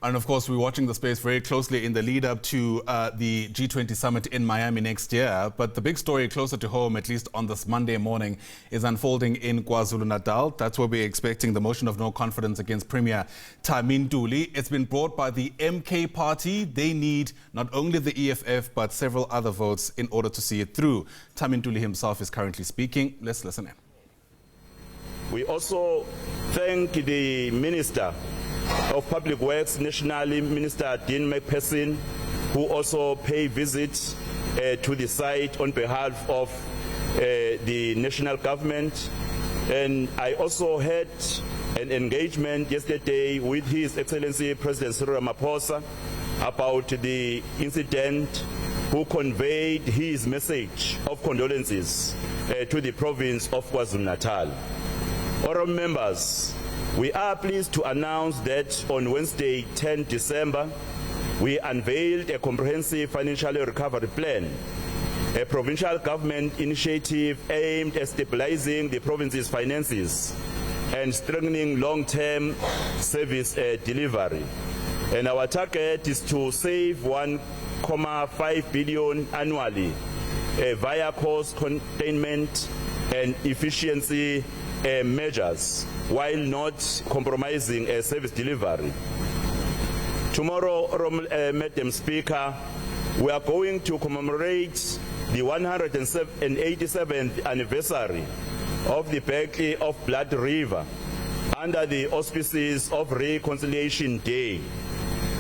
And of course, we're watching the space very closely in the lead up to the G20 summit in Miami next year. But the big story closer to home, at least on this Monday morning, is unfolding in KwaZulu-Natal. That's where we're expecting the motion of no confidence against Premier Thami Ntuli. It's been brought by the MK party. They need not only the EFF, but several other votes in order to see it through. Thami Ntuli himself is currently speaking. Let's listen in. We also thank the Minister of Public Works nationally, Minister Dean McPherson, who also paid visits to the site on behalf of the national government. And I also had an engagement yesterday with His Excellency President Cyril Ramaphosa about the incident, who conveyed his message of condolences to the province of KwaZulu-Natal. Honourable members, we are pleased to announce that on Wednesday, 10 December, we unveiled a comprehensive financial recovery plan, a provincial government initiative aimed at stabilizing the province's finances and strengthening long-term service delivery. And our target is to save 1.5 billion annually via cost containment and efficiency measures, while not compromising service delivery. Tomorrow, Madam Speaker, we are going to commemorate the 187th anniversary of the Battle of Blood River under the auspices of Reconciliation Day.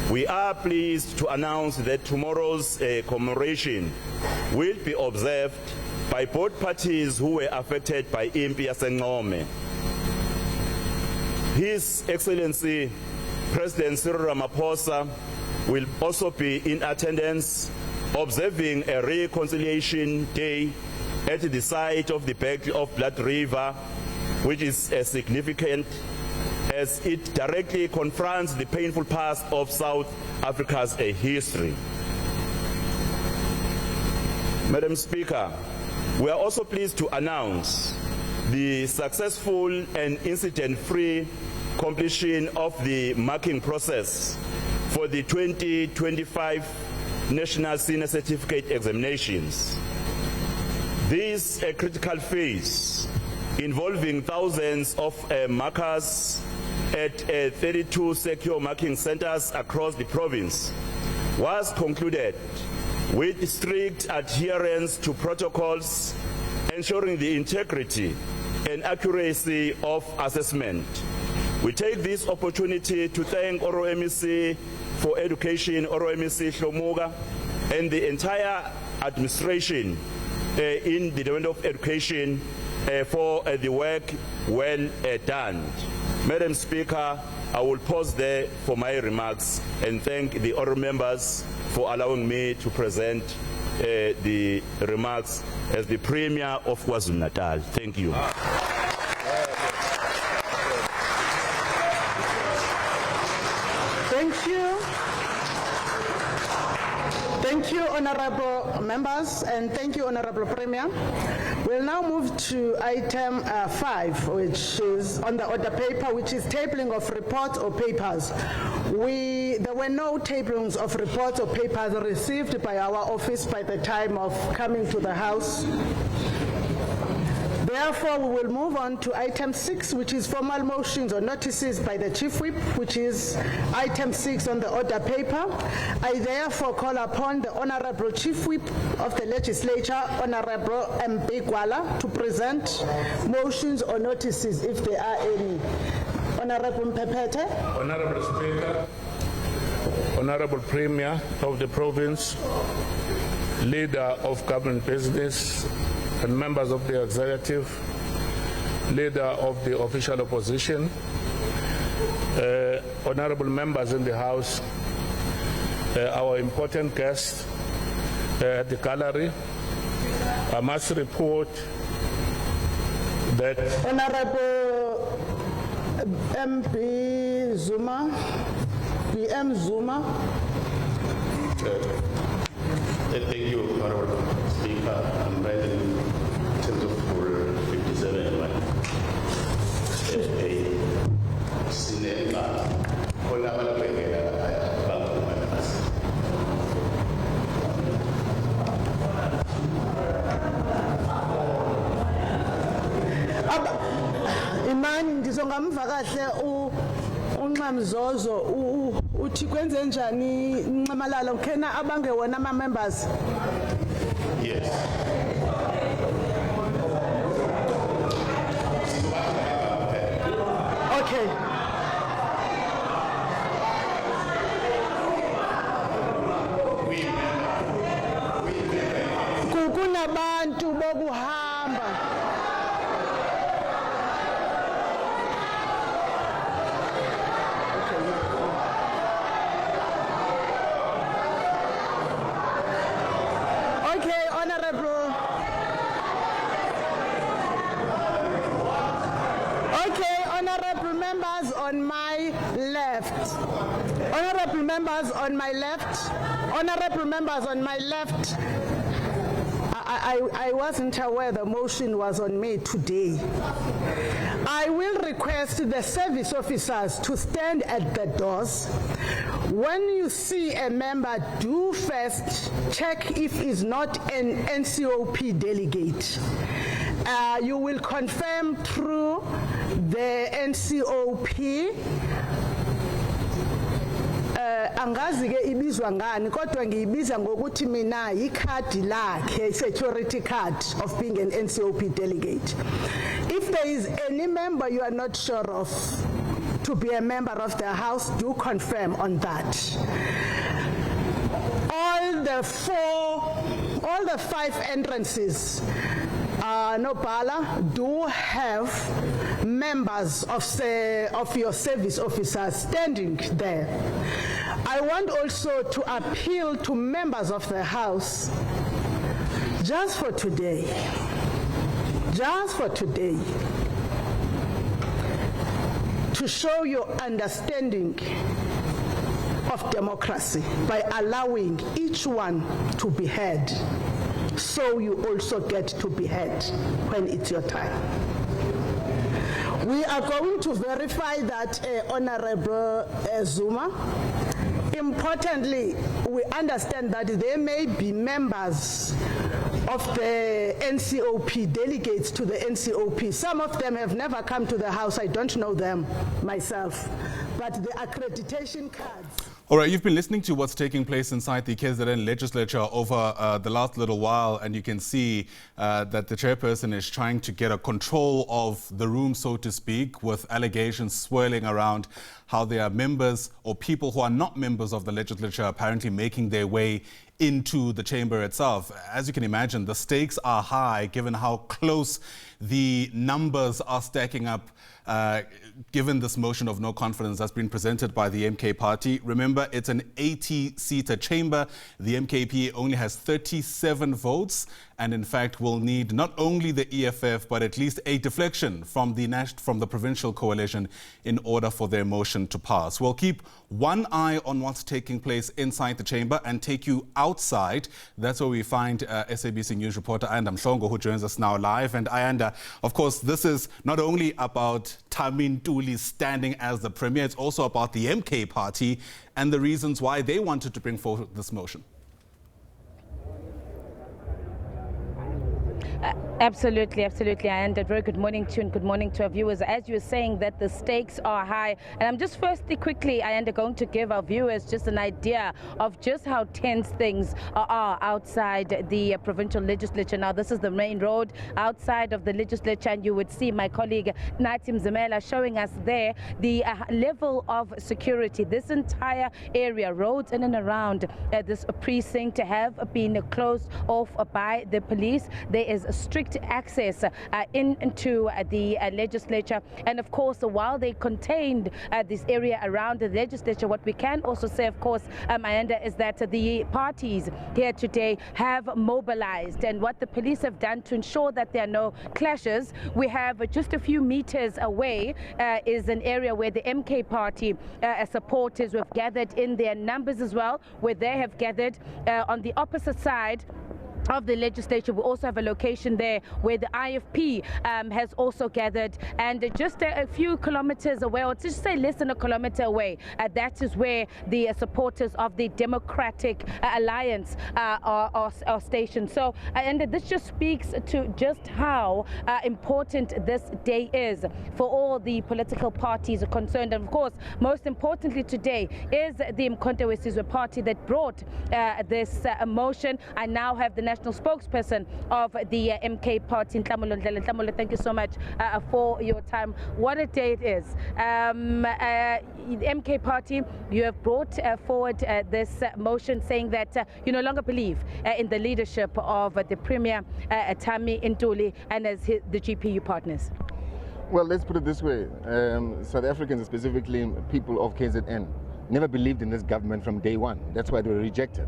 We are pleased to announce that tomorrow's commemoration will be observed by both parties who were affected by impi yaseNgome. His Excellency President Cyril Ramaphosa will also be in attendance, observing a Reconciliation Day at the site of the Battle of Blood River, which is significant as it directly confronts the painful past of South Africa's history. Madam Speaker, we are also pleased to announce the successful and incident-free completion of the marking process for the 2025 National Senior Certificate Examinations. This critical phase, involving thousands of markers at 32 secure marking centers across the province, was concluded with strict adherence to protocols, ensuring the integrity and accuracy of assessment. We take this opportunity to thank MEC for Education, MEC Shlomuga, and the entire administration in the Department of Education for the work well done. Madam Speaker, I will pause there for my remarks and thank the honourable members for allowing me to present the remarks as the Premier of KwaZulu-Natal. Thank you. Thank you. Thank you, honourable members, and thank you, honourable Premier. We'll now move to item 5, which is on the order paper, which is tabling of reports or papers. There were no tablings of reports or papers received by our office by the time of coming to the House. Therefore, we will move on to item 6, which is formal motions or notices by the Chief Whip, which is item 6 on the order paper. I therefore call upon the Honourable Chief Whip of the Legislature, Honourable Mbigwala, to present motions or notices if there are any. Honourable Mpepete. Honourable Speaker, Honourable Premier of the province, Leader of Government Business, and members of the executive, leader of the official opposition, honorable members in the House, our important guests at the gallery, I must report that Honorable MP Zuma, PM Zuma. Thank you, Honorable Speaker. I'm writing in terms of Rule 57 and 1. ngizongamva kahle uNxamzozo uthi kwenze njani inxamalalo khena abangewona ama members. Yes. Okay. Kunabantu bokuhamba. Okay, honorable. Okay, honorable members on my left. Honorable members on my left. Honorable members on my left. I wasn't aware the motion was on me today. I will request the service officers to stand at the doors. When you see a member, do first check if he's not an NCOP delegate. You will confirm through the NCOP. Angazi ke ibizwa ngani kodwa ngiyibiza ngokuthi mina ikhadi lakhe security card of being an NCOP delegate. If there is any member you are not sure of to be a member of the house, do confirm on that. All the 5 entrances Nobala do have members of your service officers standing there. I want also to appeal to members of the House, just for today, to show your understanding of democracy by allowing each one to be heard, so you also get to be heard when it's your time. We are going to verify that Honorable Zuma. Importantly, we understand that there may be members of the NCOP, delegates to the NCOP. Some of them have never come to the House. I don't know them myself. But the accreditation cards. All right, you've been listening to what's taking place inside the KZN Legislature over the last little while, and you can see that the chairperson is trying to get a control of the room, so to speak, with allegations swirling around how there are members or people who are not members of the legislature apparently making their way into the chamber itself. As you can imagine, the stakes are high given how close the numbers are stacking up given this motion of no confidence that's been presented by the MK party. Remember, it's an 80-seater chamber. The MKP only has 37 votes and in fact will need not only the EFF but at least a deflection from the Provincial coalition in order for their motion to pass. We'll keep one eye on what's taking place inside the chamber and take you outside. That's where we find SABC News reporter Ayanda Mhlongo, who joins us now live. And Ayanda, of course, this is not only about Thami Ntuli standing as the Premier, it's also about the MK party and the reasons why they wanted to bring forward this motion. Absolutely. And a very good morning to you and good morning to our viewers. As you were saying that the stakes are high, and I'm just quickly going to give our viewers just an idea of just how tense things are outside the provincial legislature. Now, this is the main road outside of the legislature, and you would see my colleague Natim Zamela showing us there the level of security. This entire area, roads in and around this precinct, have been closed off by the police. There is strict access into the legislature, and of course, while they contained this area around the legislature, what we can also say, of course, Ayanda, is that the parties here today have mobilized, and what the police have done to ensure that there are no clashes. We have just a few meters away is an area where the MK party supporters have gathered in their numbers as well, where they have gathered on the opposite side. of the legislature. We also have a location there where the IFP has also gathered, and just a few kilometers away, or to say less than a kilometer away, that is where the supporters of the Democratic Alliance are stationed. So, and this just speaks to just how important this day is for all the political parties concerned. And of course, most importantly today is the uMkhonto weSizwe party that brought this motion. I now have the national spokesperson of the MK party, Ntlamulo Ndlela. Ntlamulo, thank you so much for your time. What a day it is. The MK party, you have brought forward this motion saying that you no longer believe in the leadership of the Premier Thami Ntuli and as the GPU partners. Well, let's put it this way. South Africans, specifically people of KZN, never believed in this government from day one. That's why they were rejected.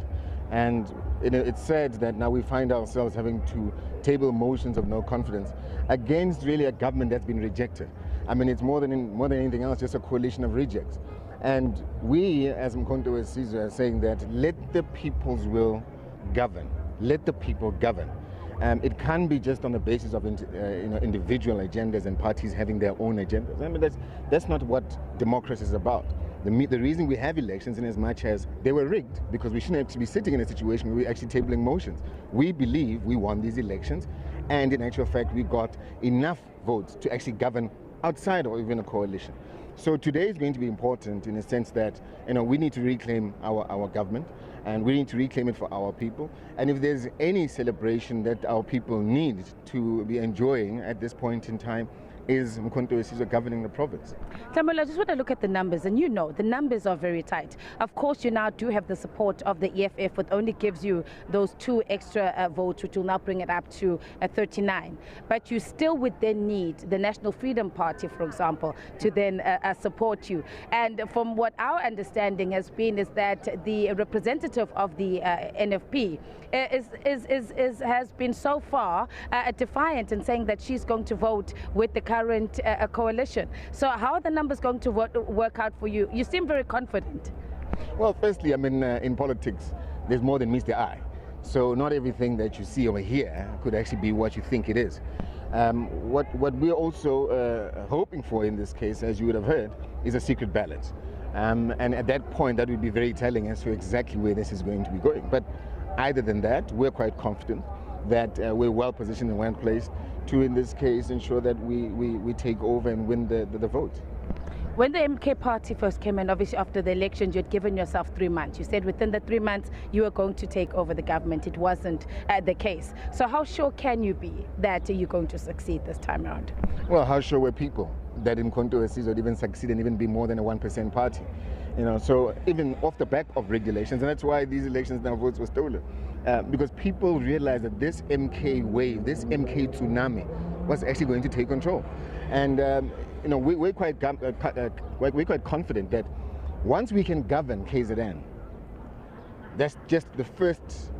And it's sad that now we find ourselves having to table motions of no confidence against really a government that's been rejected. I mean, it's more than anything else, just a coalition of rejects. And we, as uMkhonto weSizwe, are saying that let the people's will govern. Let the people govern. It can't be just on the basis of individual agendas and parties having their own agendas. I mean, that's not what democracy is about. The reason we have elections, in as much as they were rigged, because we shouldn't actually be sitting in a situation where we're actually tabling motions. We believe we won these elections, and in actual fact, we got enough votes to actually govern outside or even a coalition. So today is going to be important in the sense that we need to reclaim our government, and we need to reclaim it for our people. And if there's any celebration that our people need to be enjoying at this point in time, is uMkhonto weSizwe governing the province. Ntlamulo, I just want to look at the numbers, and the numbers are very tight. Of course, you now do have the support of the EFF, which only gives you those 2 extra votes, which will now bring it up to 39. But you still would then need the National Freedom Party, for example, to then support you. And from what our understanding has been is that the representative of the NFP has been so far defiant in saying that she's going to vote with the current coalition. So how are the numbers going to work out for you? You seem very confident. Well, firstly, I mean, in politics, there's more than meets the eye. So not everything that you see over here could actually be what you think it is. What we're also hoping for in this case, as you would have heard, is a secret ballot. And at that point, that would be very telling as to exactly where this is going to be going. But either than that, we're quite confident that we're well positioned and well placed to, in this case, ensure that we take over and win the vote. When the MK party first came in, obviously after the elections, you had given yourself 3 months. You said within the 3 months you were going to take over the government. It wasn't the case. So how sure can you be that you're going to succeed this time around? Well, how sure were people that uMkhonto weSizwe would even succeed and even be more than a 1% party? So even off the back of regulations, and that's why these elections now votes were stolen. Because people realized that this MK wave, this MK tsunami was actually going to take control. And we're quite confident that once we can govern KZN, that's just the first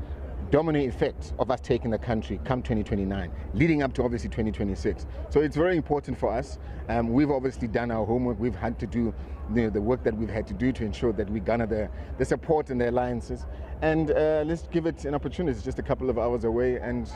domino effect of us taking the country come 2029, leading up to obviously 2026. So it's very important for us. We've obviously done our homework. We've had to do the work that we've had to do to ensure that we garner the support and the alliances. And let's give it an opportunity. It's just a couple of hours away, and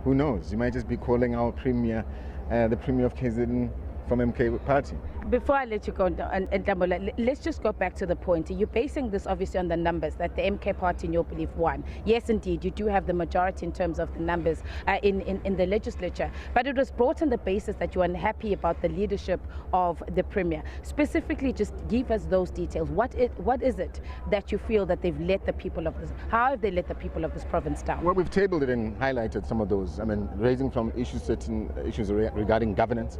who knows? You might just be calling our premier, the Premier of KZN, from MK party. Before I let you go, Ntlamulo, let's just go back to the point. You're basing this obviously on the numbers that the MK party in your belief won. Yes, indeed, you do have the majority in terms of the numbers in the legislature, but it was brought on the basis that you're unhappy about the leadership of the Premier. Specifically, just give us those details. What is it that you feel that they've let the people of this, how have they let the people of this province down? Well, we've tabled it and highlighted some of those. I mean, raising from certain issues regarding governance,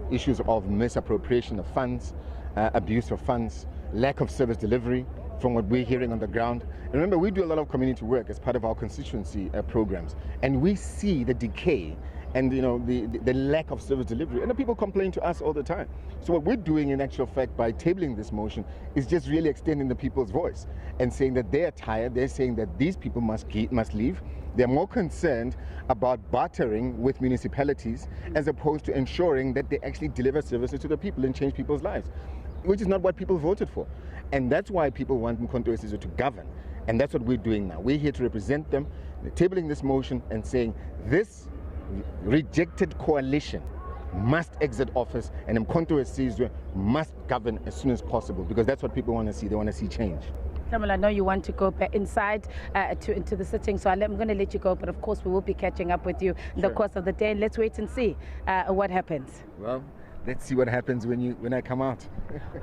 issues of misappropriation of funds, abuse of funds, lack of service delivery from what we're hearing on the ground. And remember, we do a lot of community work as part of our constituency programs, and we see the decay and the lack of service delivery, and the people complain to us all the time. So what we're doing in actual fact by tabling this motion is just really extending the people's voice and saying that they are tired. They're saying that these people must leave. They're more concerned about bartering with municipalities as opposed to ensuring that they actually deliver services to the people and change people's lives, which is not what people voted for. And that's why people want uMkhonto weSizwe to govern And that's what we're doing now. We're here to represent them, tabling this motion and saying this rejected coalition must exit office and uMkhonto weSizwe must govern as soon as possible, because that's what people want to see. They want to see change. I know you want to go back inside into the sitting, so I'm going to let you go, but of course we will be catching up with you in the course of the day, and let's wait and see what happens. Well, let's see what happens when I come out.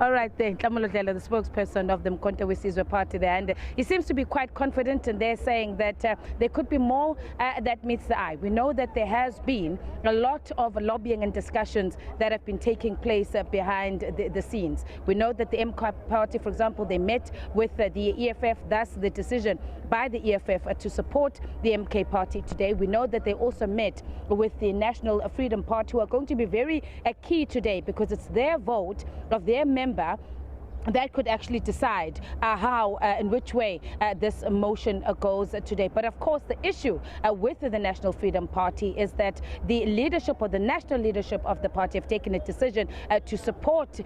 All right then, Tlamulo Dlela, the spokesperson of the uMkhonto weSizwe party there, and he seems to be quite confident, and they're saying that there could be more that meets the eye. We know that there has been a lot of lobbying and discussions that have been taking place behind the scenes. We know that the MK party, for example, they met with the EFF, thus the decision by the EFF to support the MK party today. We know that they also met with the National Freedom Party, who are going to be very key today, because it's their vote of their member that could actually decide how, in which way this motion goes today. But of course, the issue with the National Freedom Party is that the leadership, or the national leadership of the party, have taken a decision to support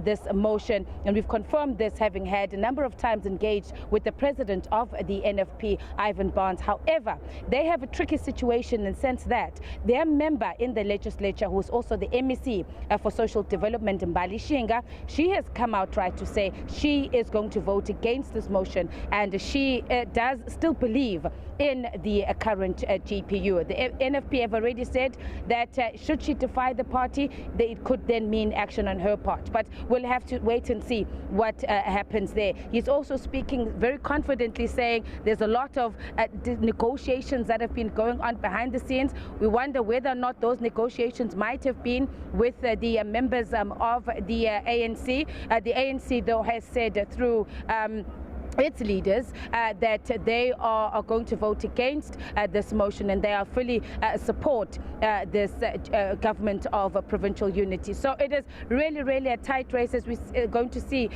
this motion. And we've confirmed this, having had a number of times engaged with the president of the NFP, Ivan Barnes. However, they have a tricky situation in the sense that their member in the legislature, who is also the MEC for Social Development, Mbali Shinga, she has come out right to say she is going to vote against this motion, and she does still believe in the current GPU. The NFP have already said that should she defy the party, it could then mean action on her part. But we'll have to wait and see what happens there. He's also speaking very confidently, saying there's a lot of negotiations that have been going on behind the scenes. We wonder whether or not those negotiations might have been with the members of the ANC. The ANC, though, has said through its leaders that they are going to vote against this motion, and they are fully support this government of provincial unity. So it is really, really a tight race, as we're going to see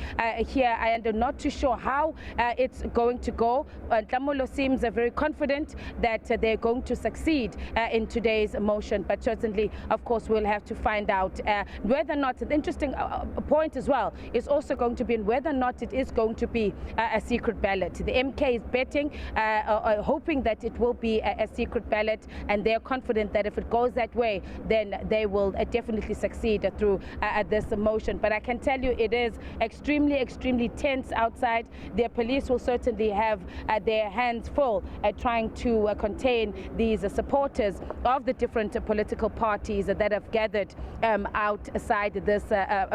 here. I am not too sure how it's going to go. Tlamulo seems very confident that they're going to succeed in today's motion, but certainly, of course, we'll have to find out whether or not. The interesting point as well is also going to be in whether or not it is going to be a secret ballot. The MK is betting, hoping that it will be a secret ballot, and they're confident that if it goes that way, then they will definitely succeed through this motion. But I can tell you, it is extremely, extremely tense outside. The police will certainly have their hands full at trying to contain these supporters of the different political parties that have gathered outside this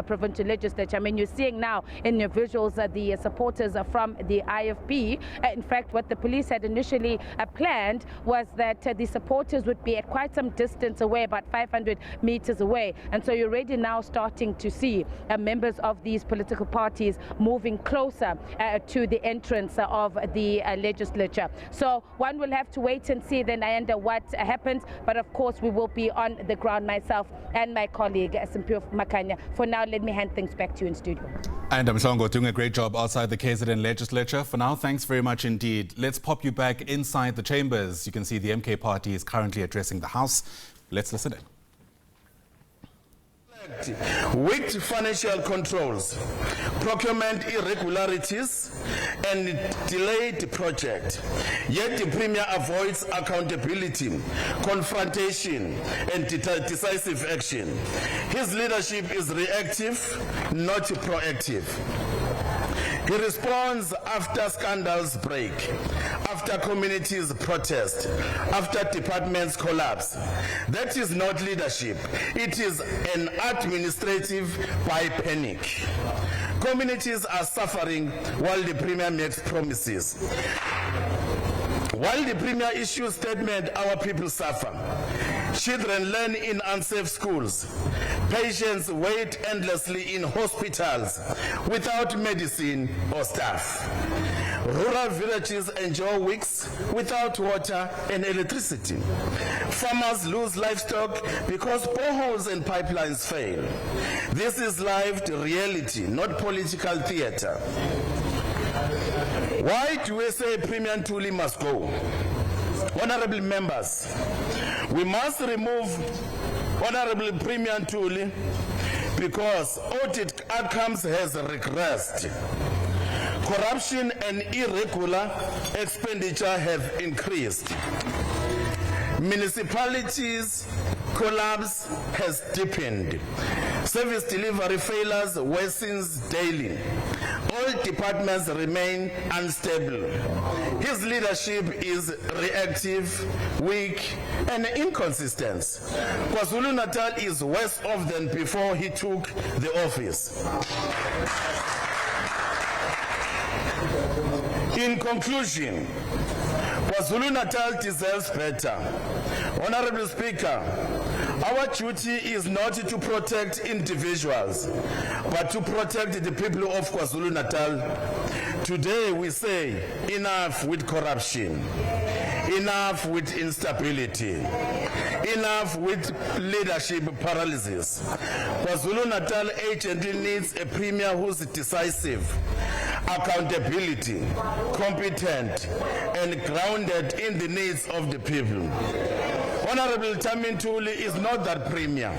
provincial legislature. I mean, you're seeing now in your visuals the supporters from the IFP. In fact, what the police had initially planned was that the supporters would be at quite some distance away, about 500 meters away. And so you're already now starting to see members of these political parties moving closer to the entrance of the legislature. So one will have to wait and see then what happens. But of course, we will be on the ground, myself and my colleague, Simpio Makanya. For now, let me hand things back to you in studio. And uMkhonto doing a great job outside the KZN legislature. For now, thanks very much indeed. Let's pop you back inside the chambers. You can see the MK party is currently addressing the House. Let's listen in. Weak financial controls, procurement irregularities, and delayed project. Yet the Premier avoids accountability, confrontation, and decisive action. His leadership is reactive, not proactive. He responds after scandals break, after communities protest, after departments collapse. That is not leadership. It is an administrative by panic. Communities are suffering while the Premier makes promises. While the Premier issues statement, our people suffer. Children learn in unsafe schools. Patients wait endlessly in hospitals without medicine or staff. Rural villages enjoy weeks without water and electricity. Farmers lose livestock because boreholes and pipelines fail. This is lived reality, not political theater. Why do we say Premier Ntuli must go? Honorable members, we must remove Honorable Premier Ntuli because audit outcomes has regressed. Corruption and irregular expenditure have increased. Municipalities' collapse has deepened. Service delivery failures worsens daily. All departments remain unstable. His leadership is reactive, weak, and inconsistent. KwaZulu-Natal is worse off than before he took the office. In conclusion, KwaZulu-Natal deserves better. Honorable Speaker, our duty is not to protect individuals, but to protect the people of KwaZulu-Natal. Today we say enough with corruption, enough with instability, enough with leadership paralysis. KwaZulu-Natal urgently needs a premier who's decisive, accountability, competent, and grounded in the needs of the people. Honorable Thami Ntuli is not that premier.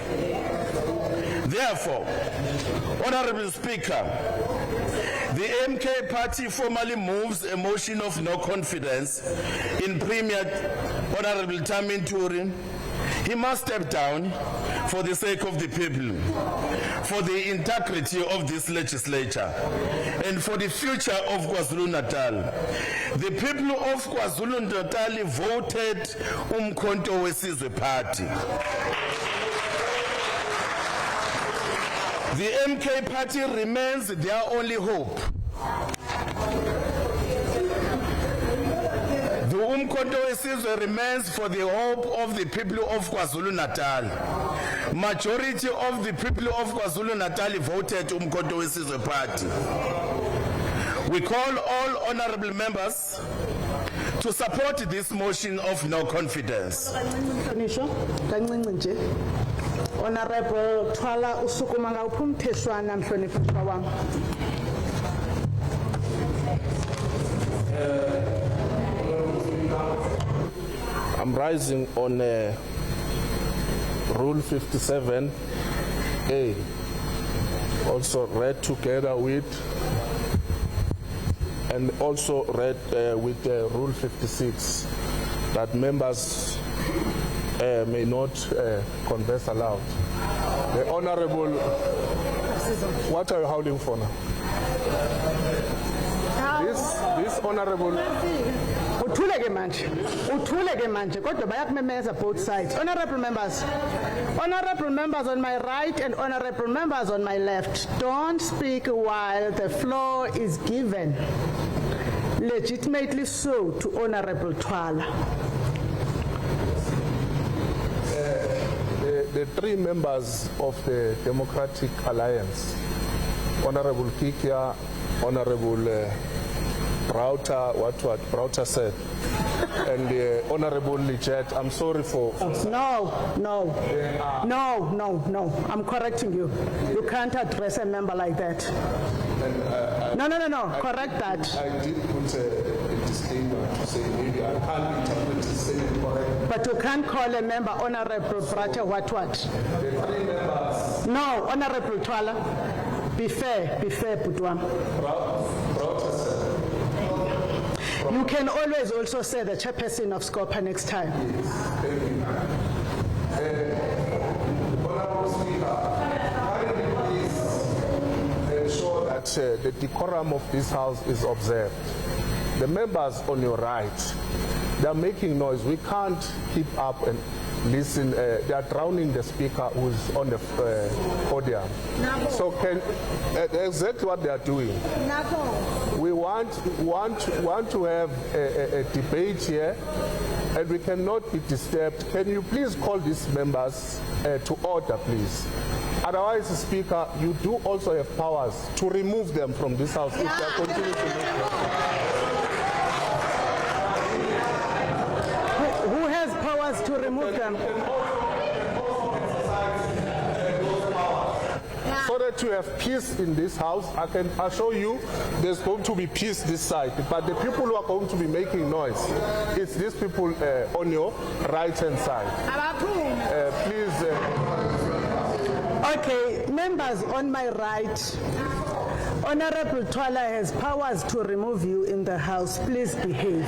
Therefore, Honorable Speaker, the MK party formally moves a motion of no confidence in Premier Honorable Thami Ntuli. He must step down for the sake of the people, for the integrity of this legislature, and for the future of KwaZulu-Natal. The people of KwaZulu-Natal voted uMkhonto weSizwe party. The MK party remains their only hope. The uMkhonto weSizwe remains for the hope of the people of KwaZulu-Natal. Majority of the people of KwaZulu-Natal voted uMkhonto weSizwe party. We call all honorable members to support this motion of no confidence. Honorable Twala usukumanga uphumtheshwana mhloniphiswa wami. I'm rising on Rule 57A, also read together with, and also read with Rule 56, that members may not converse aloud. The Honorable, what are you howling for now? This Honorable. Uthuleke manje kodwa bayakumemeza both sides. Honorable members on my right and honorable members on my left, don't speak while the floor is given, legitimately so, to Honorable Twala. The three members of the Democratic Alliance, Honorable Kikia, Honorable Brauter, what Brauter said, and Honorable Lijet, I'm sorry for... No, I'm correcting you. You can't address a member like that. No, correct that. I did put a disclaimer to say maybe I can't interpret the statement correctly. But you can't call a member Honorable Brauter what? The three members... No, Honorable Twala, be fair, Putwam. Brauter said... You can always also say the chairperson of SCOPA next time. Yes, thank you. Honorable Speaker, kindly please ensure that the decorum of this House is observed. The members on your right, they are making noise. We can't keep up and listen. They are drowning the speaker who's on the podium. So exactly what they are doing. We want to have a debate here, and we cannot be disturbed. Can you please call these members to order, please? Otherwise, Speaker, you do also have powers to remove them from this House if they are continuing to make them. Who has powers to remove them? So that you have peace in this House, I can assure you there's going to be peace this side. But the people who are going to be making noise, it's these people on your right-hand side. Please. Okay, members on my right, Honorable Twala has powers to remove you in the House. Please behave.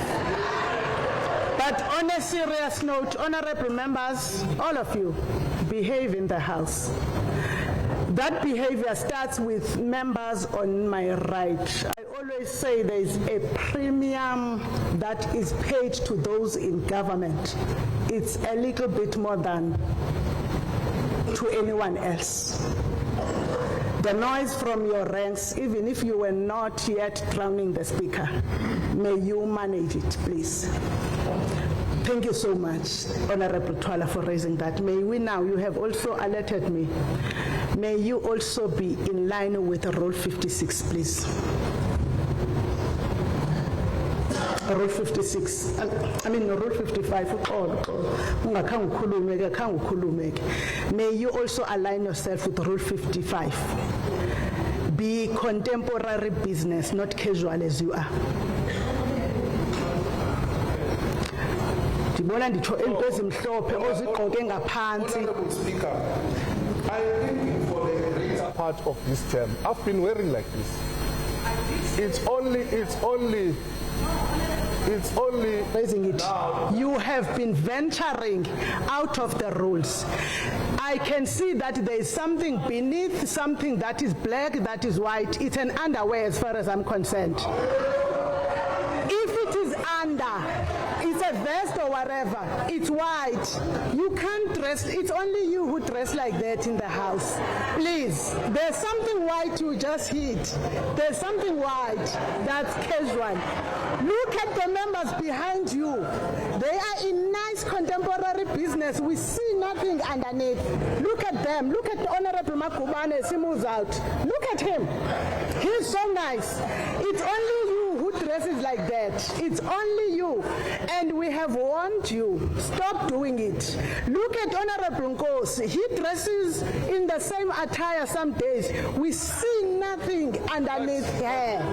But on a serious note, honorable members, all of you, behave in the House. That behavior starts with members on my right. I always say there is a premium that is paid to those in government. It's a little bit more than to anyone else. The noise from your ranks, even if you were not yet drowning the Speaker, may you manage it, please. Thank you so much, Honorable Twala, for raising that. May we now, you have also alerted me, may you also be in line with Rule 56, please. Rule 56, Rule 55, may you also align yourself with Rule 55. Be contemporary business, not casual as you are. Honorable Speaker, I think for the greater part of this term, I've been wearing like this. It's only raising it. You have been venturing out of the rules. I can see that there is something beneath, something that is black, that is white. It's an underwear as far as I'm concerned. If it is under, it's a vest or whatever, it's white. You can't dress, it's only you who dress like that in the House. Please, there's something white you just hit. There's something white that's casual. Look at the members behind you. They are in nice contemporary business. We see nothing underneath. Look at them. Look at Honorable Makubane as he moves out. Look at him. He's so nice. It's only you who dresses like that. It's only you. And we have warned you. Stop doing it. Look at Honorable Nkosi. He dresses in the same attire some days. We see nothing underneath here.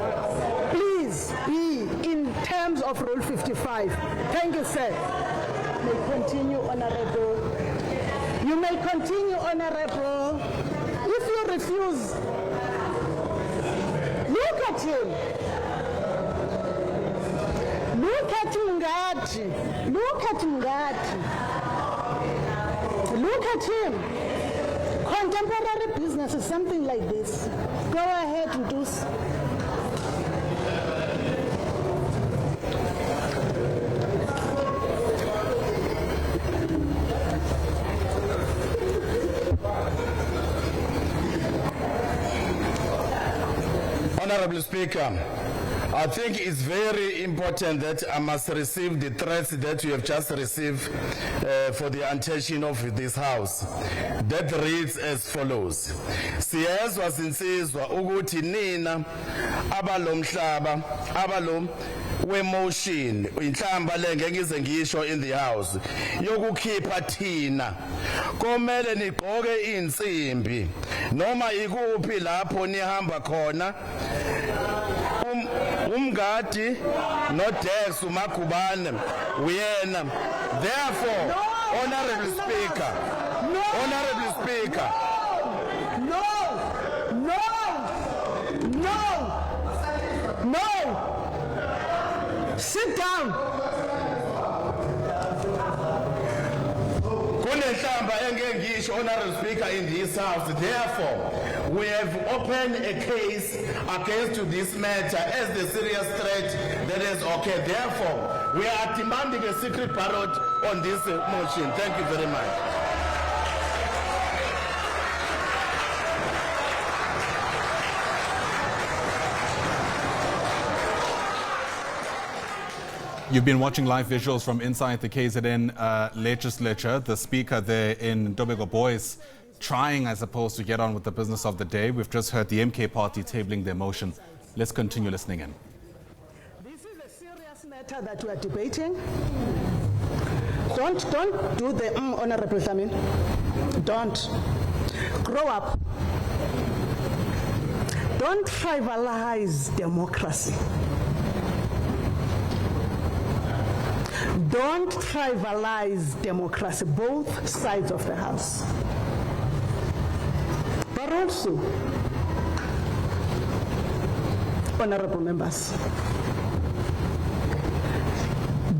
Please be in terms of Rule 55. Thank you, sir. You may continue, Honorable. You may continue, Honorable. If you refuse, look at him. Look at Ngati. Look at Ngati. Look at him. Contemporary business is something like this. Go ahead and do so. Honorable Speaker, I think it's very important that I must receive the threats that you have just received for the attention of this House. That reads as follows. Siyezwa sinsizwa ukuthi nina abalomhlaba abalom wemotion inhlamba le ngeke ngize ngisho in the House yokukhipha thina komele niqoke insimbi noma ikuphi lapho nihamba khona umngadi noDex uMagubane uyena. Therefore, no, Honorable Speaker, no, Honorable Speaker, no, no, no, no, sit down. Kunenhlamba engeke ngisho, Honorable Speaker, in this House. Therefore, we have opened a case against this matter as the serious threat that has occurred. Therefore, we are demanding a secret ballot on this motion. Thank you very much. You've been watching live visuals from inside the KZN Legislature. The Speaker there in Ntembeko Boyce trying, I suppose, to get on with the business of the day. We've just heard the MK party tabling their motion. Let's continue listening in. This is a serious matter that we are debating. Don't do the Honorable Thami. Don't. Grow up. Don't tribalize democracy. Don't tribalize democracy, both sides of the House. But also, honorable members,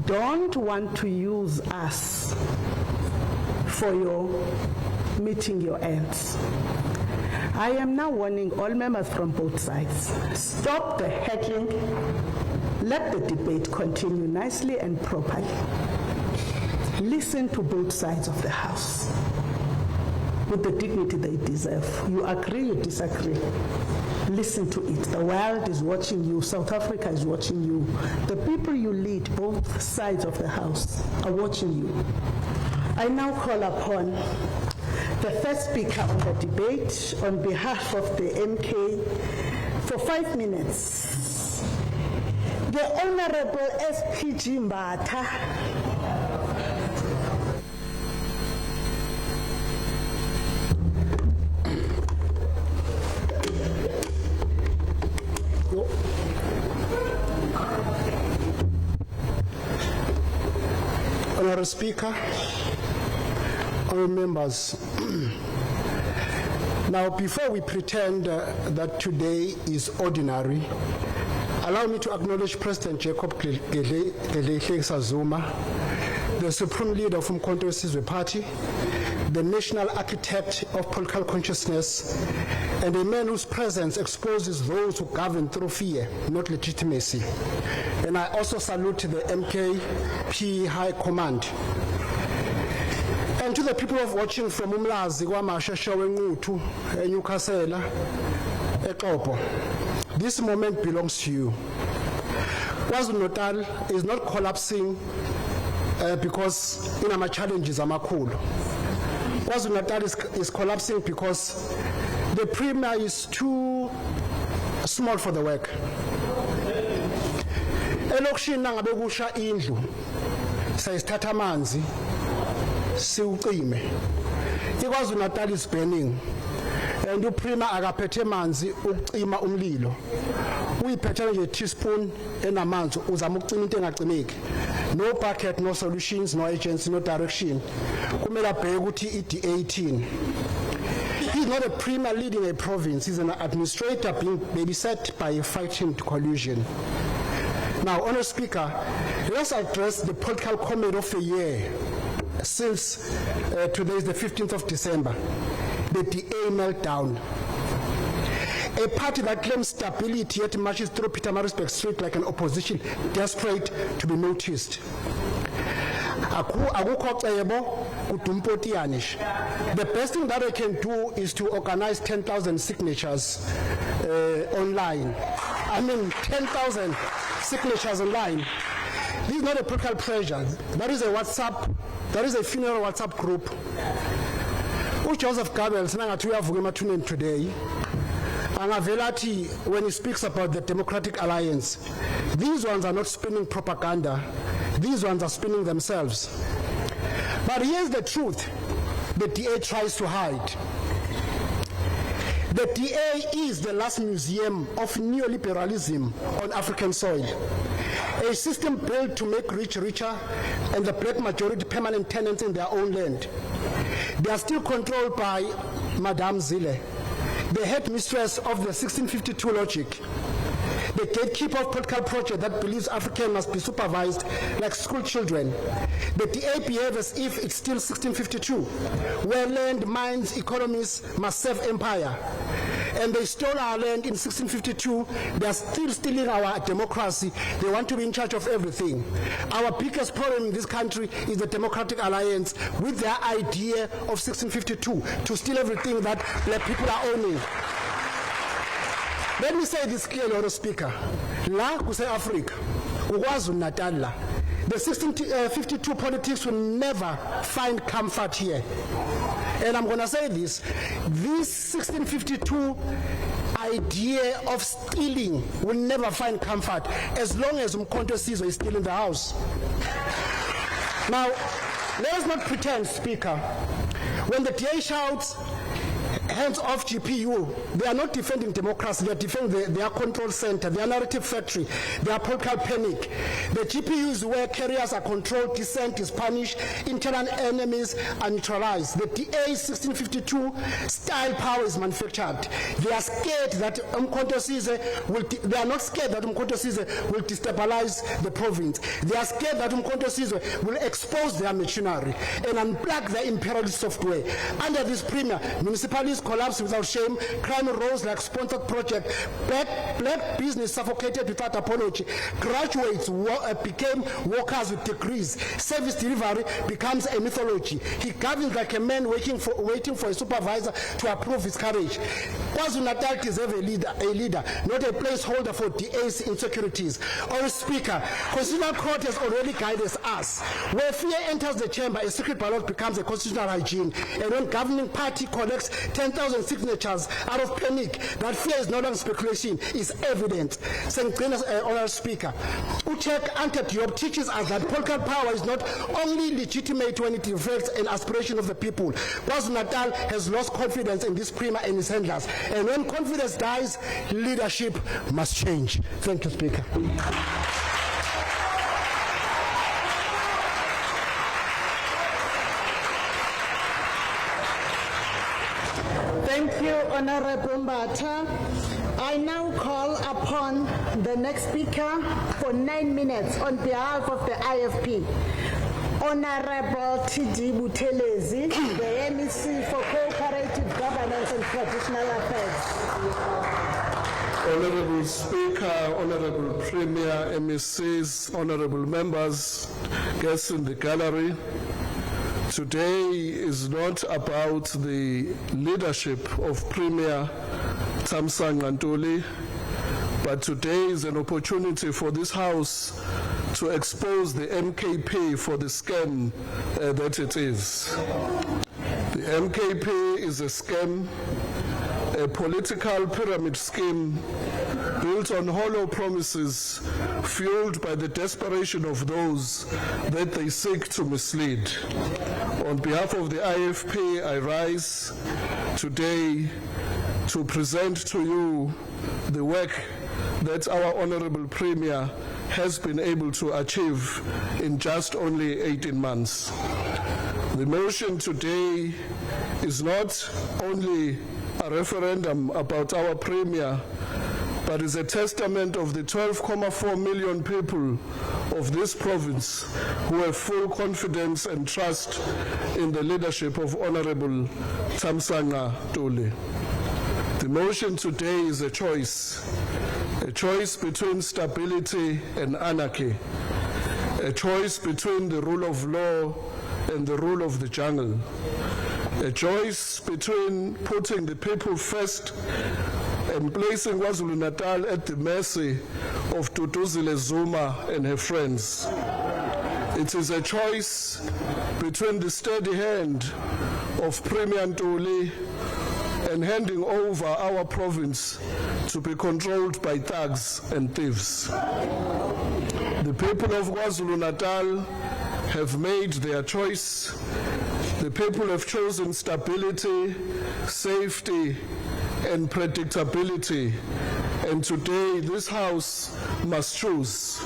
don't want to use us for your meeting your ends. I am now warning all members from both sides. Stop the heckling. Let the debate continue nicely and properly. Listen to both sides of the House with the dignity they deserve. You agree, you disagree. Listen to it. The world is watching you. South Africa is watching you. The people you lead, both sides of the House, are watching you. I now call upon the first speaker on the debate on behalf of the MK for 5 minutes. The Honorable SPG Mbatha. Honourable Speaker, honourable members, now before we pretend that today is ordinary, allow me to acknowledge President Jacob Zuma, the Supreme Leader of uMkhonto weSizwe Party, the national architect of political consciousness, and a man whose presence exposes those who govern through fear, not legitimacy. And I also salute the MKP High Command. And to the people of watching from Umlazi, KwaMashasha, weNquthu, eNyukhasela, eXhopo, this moment belongs to you. KwaZulu-Natal is not collapsing because our challenges are amakhulu. KwaZulu-Natal is collapsing because the Premier is too small for the work. Elokishini nangabe kusha indlu sayisithatha amanzi siucime. KwaZulu-Natal is burning and uPrima akaphethe manzi ukucima umlilo. Uyiphethe nje teaspoon enamanzi uzama ukucima into engacimeki. No bucket, no solutions, no agency, no direction. Kumele abheke ukuthi i-D18. He's not a premier leading a province. He's an administrator being babysat by a fighting coalition. Now, Honourable Speaker, let's address the political comment of the year since today is the 15th of December, the DA meltdown. A party that claims stability yet marches through Pietermaritzburg street like an opposition desperate to be noticed. The best thing that I can do is to organize 10,000 signatures online. I mean 10,000 signatures online. This is not a political pressure. That is a WhatsApp, that is a funeral WhatsApp group. Joseph Goebbels today, when he speaks about the Democratic Alliance, these ones are not spinning propaganda. These ones are spinning themselves. But here's the truth the DA tries to hide. The DA is the last museum of neoliberalism on African soil. A system built to make rich richer and the black majority permanent tenants in their own land. They are still controlled by Madame Zille, the headmistress of the 1652 logic, the gatekeeper of political project that believes Africans must be supervised like school children. The DA behaves as if it's still 1652, where land, mines, economies must serve empire. And they stole our land in 1652. They are still stealing our democracy. They want to be in charge of everything. Our biggest problem in this country is the Democratic Alliance with their idea of 1652 to steal everything that black people are owning. Let me say this clearly, Honourable Speaker. La kuse Africa, KwaZulu-Natal la. The 1652 politics will never find comfort here. And I'm going to say this 1652 idea of stealing will never find comfort as long as uMkhonto weSizwe is still in the house. Now, let us not pretend, Speaker, when the DA shouts, hands off GPU. They are not defending democracy, they are defending their control center, their narrative factory, their political panic. The GPU is where carriers are controlled, dissent is punished, internal enemies are neutralized. The DA 1652 style power is manufactured. They are scared that uMkhonto they are not scared that uMkhonto will destabilize the province. They are scared that uMkhonto will expose their machinery and unplug their imperialist software. Under this premier, municipalities collapsed without shame, crime rose like sponsored project, black business suffocated without apology, graduates became workers with degrees, service delivery becomes a mythology. He governs like a man waiting for a supervisor to approve his courage. KwaZulu-Natal deserves a leader, not a placeholder for DA's insecurities. Or Speaker, Constitutional Court has already guided us. Where fear enters the chamber, a secret ballot becomes a constitutional hygiene. And when governing party collects 10,000 signatures out of panic, that fear is no longer speculation, is evident. Honourable Speaker, Uchek Ante-Diop teaches us that political power is not only legitimate when it reflects an aspiration of the people. KwaZulu-Natal has lost confidence in this premier and his handlers. And when confidence dies, leadership must change. Thank you, Speaker. Thank you, Honorable Mbata. I now call upon the next speaker for 9 minutes on behalf of the IFP. Honorable T.D. Buthelezi, the MEC for Cooperative Governance and Traditional Affairs. Honorable Speaker, Honorable Premier, MECs, Honorable members, guests in the gallery. Today is not about the leadership of Premier Thami Ntuli, but today is an opportunity for this House to expose the MKP for the scam that it is. The MKP is a scam, a political pyramid scheme built on hollow promises, fueled by the desperation of those that they seek to mislead. On behalf of the IFP, I rise today to present to you the work that our Honorable Premier has been able to achieve in just only 18 months. The motion today is not only a referendum about our Premier, but is a testament of the 12.4 million people of this province who have full confidence and trust in the leadership of Honorable Thami Ntuli. The motion today is a choice between stability and anarchy, a choice between the rule of law and the rule of the jungle, a choice between putting the people first and placing KwaZulu-Natal at the mercy of Zuma and her friends. It is a choice between the steady hand of Premier Ntuli and handing over our province to be controlled by thugs and thieves. The people of KwaZulu-Natal have made their choice. The people have chosen stability, safety, and predictability. And today, this House must choose.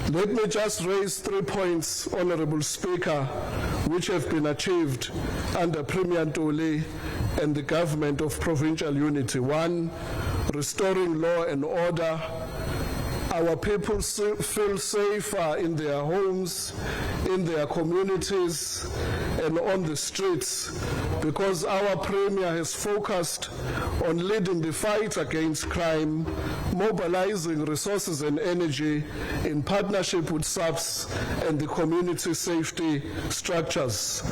Let me just raise 3 points, Honorable Speaker, which have been achieved under Premier Ntuli and the government of provincial unity. 1, restoring law and order. Our people feel safer in their homes, in their communities, and on the streets because our Premier has focused on leading the fight against crime, mobilizing resources and energy in partnership with SABC and the community safety structures.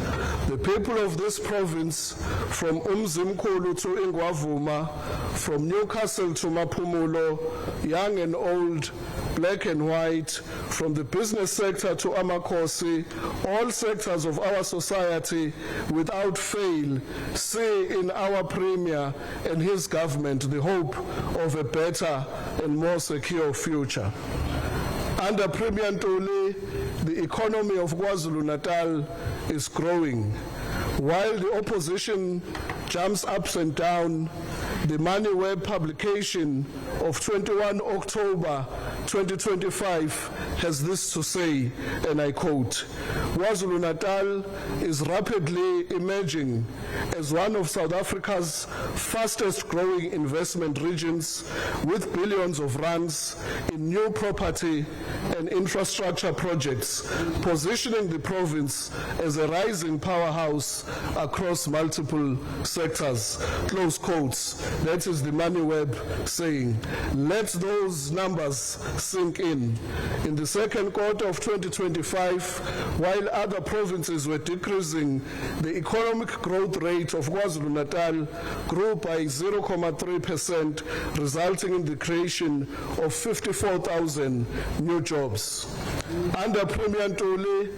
The people of this province, from uMkhonto to Ingwavuma, from Newcastle to Maphumulo, young and old, black and white, from the business sector to Amakosi, all sectors of our society without fail see in our Premier and his government the hope of a better and more secure future. Under Premier Ntuli, the economy of KwaZulu-Natal is growing. While the opposition jumps up and down, the Money Web publication of 21 October 2025 has this to say, and I quote, KwaZulu-Natal is rapidly emerging as one of South Africa's fastest growing investment regions with billions of rands in new property and infrastructure projects, positioning the province as a rising powerhouse across multiple sectors. Close quotes. That is the Money Web saying. Let those numbers sink in. In the second quarter of 2025, while other provinces were decreasing, the economic growth rate of KwaZulu-Natal grew by 0.3%, resulting in the creation of 54,000 new jobs. Under Premier Ntuli,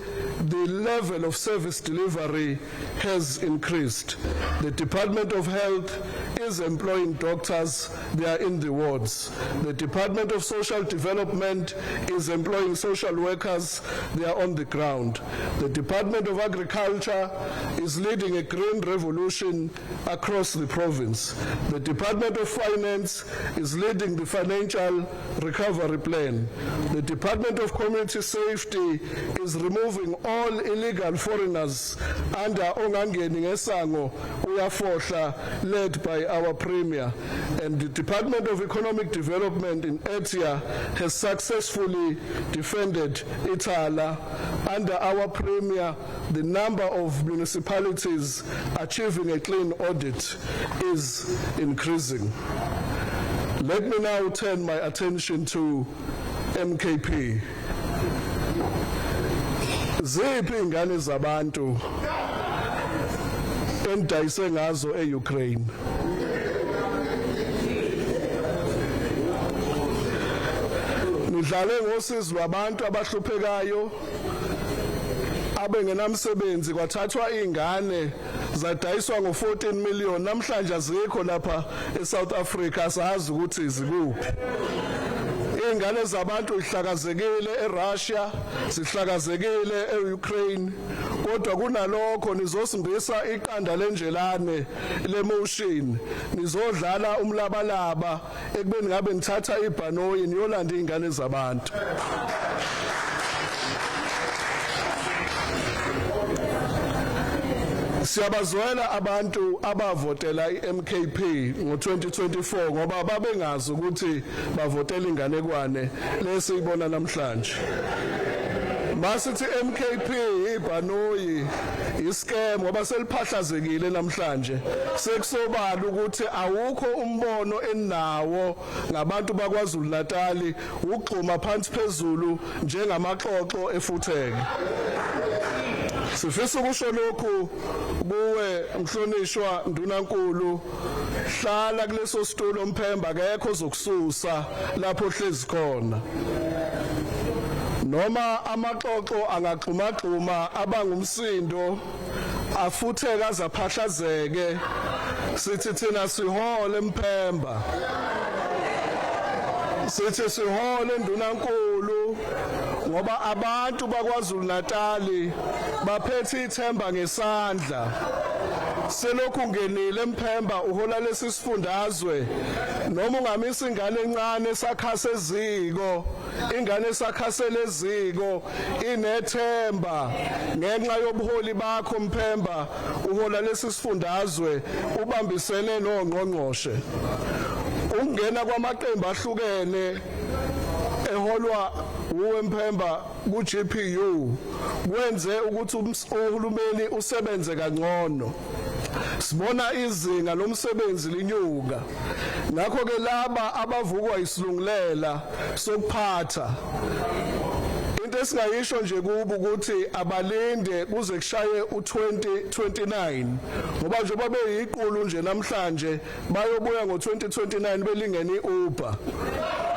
the level of service delivery has increased. The Department of Health is employing doctors, they are in the wards. The Department of Social Development is employing social workers, they are on the ground. The Department of Agriculture is leading a green revolution across the province. The Department of Finance is leading the financial recovery plan. The Department of Community Safety is removing all illegal foreigners under Ongangeni Ngesango Uyafohla, led by our Premier. And the Department of Economic Development in Etia has successfully defended Itala. Under our Premier, the number of municipalities achieving a clean audit is increasing. Let me now turn my attention to MKP. Ziphi ingane zabantu endayise ngazo eUkraine? Nidlale ngosizwe abantu abahluphekayo abengenamsebenzi, kwathathwa ingane zadayiswa ngo-14 million, namhlanje azikho lapha eSouth Africa, asazi ukuthi zikuphi. Ingane zabantu ihlakazekile eRussia, sihlakazekile eUkraine, kodwa kunalokho nizosindisa iqanda lenjelane lemotion, nizodlala umlabalaba ekubeni ngabe nithatha ibhanoyi niyolanda ingane zabantu. Siyabazwela abantu abavotela iMKP ngo-2024 ngoba babengazi ukuthi bavotela inganekwane lesiyibona namhlanje. Masithi MKP ibhanoyi iscam ngoba seliphahlazekile namhlanje, sekusobala ukuthi awukho umbono enawo ngabantu bakwaZulu-Natal ukugxuma phansi phezulu njengamaxoxo efutheke. Sifisa ukusho lokhu kuwe mhlonishwa ndunankulu, hlala kuleso situlo Mphemba, akekho ozokususa lapho hlezi khona. Noma amaxoxo angaxhuma abangumsindo afutheke azaphahlazeke, sithi thina sihole Mphemba, sithi sihole ndunankulu, ngoba abantu bakwaZulu-Natal baphethe ithemba ngesandla. Selokhu ungenile Mphemba uhola lesi sifundazwe, noma ungamisa ingane encane esakhasa eziko, ingane esakhasela eziko inethemba ngenxa yobuholi bakho Mphemba, uhola lesi sifundazwe ubambisene nongqongqoshe. Ungena kwamaqembu ahlukene eholwa uwe Mphemba ku-GPU kwenze ukuthi uhulumeni usebenze kangcono. Sibona izinga lomsebenzi linyuka. Ngakho ke laba abavukwa isilungulela sokuphatha, into esingayisho nje kubo ukuthi abalinde kuze kushaye u-2029 ngoba njengoba beyiqulu nje namhlanje bayobuya ngo-2029 belingene i-Uber,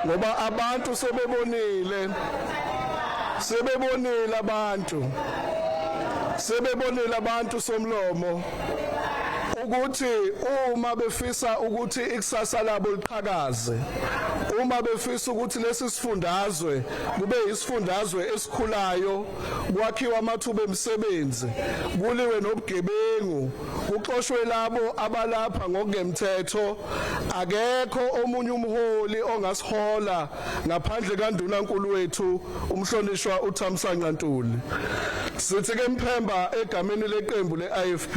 ngoba abantu sebebonile somlomo ukuthi uma befisa ukuthi ikusasa labo liqhakaze, uma befisa ukuthi lesi sifundazwe kube isifundazwe esikhulayo kwakhiwa amathuba emisebenzi kuliwe nobugebengu kuxoshwe labo abalapha ngokungemthetho akekho omunye umholi ongasihola ngaphandle kaNdunankulu wethu umhlonishwa uThami Ntuli. Sithi ke Mphemba egameni leqembu leIFP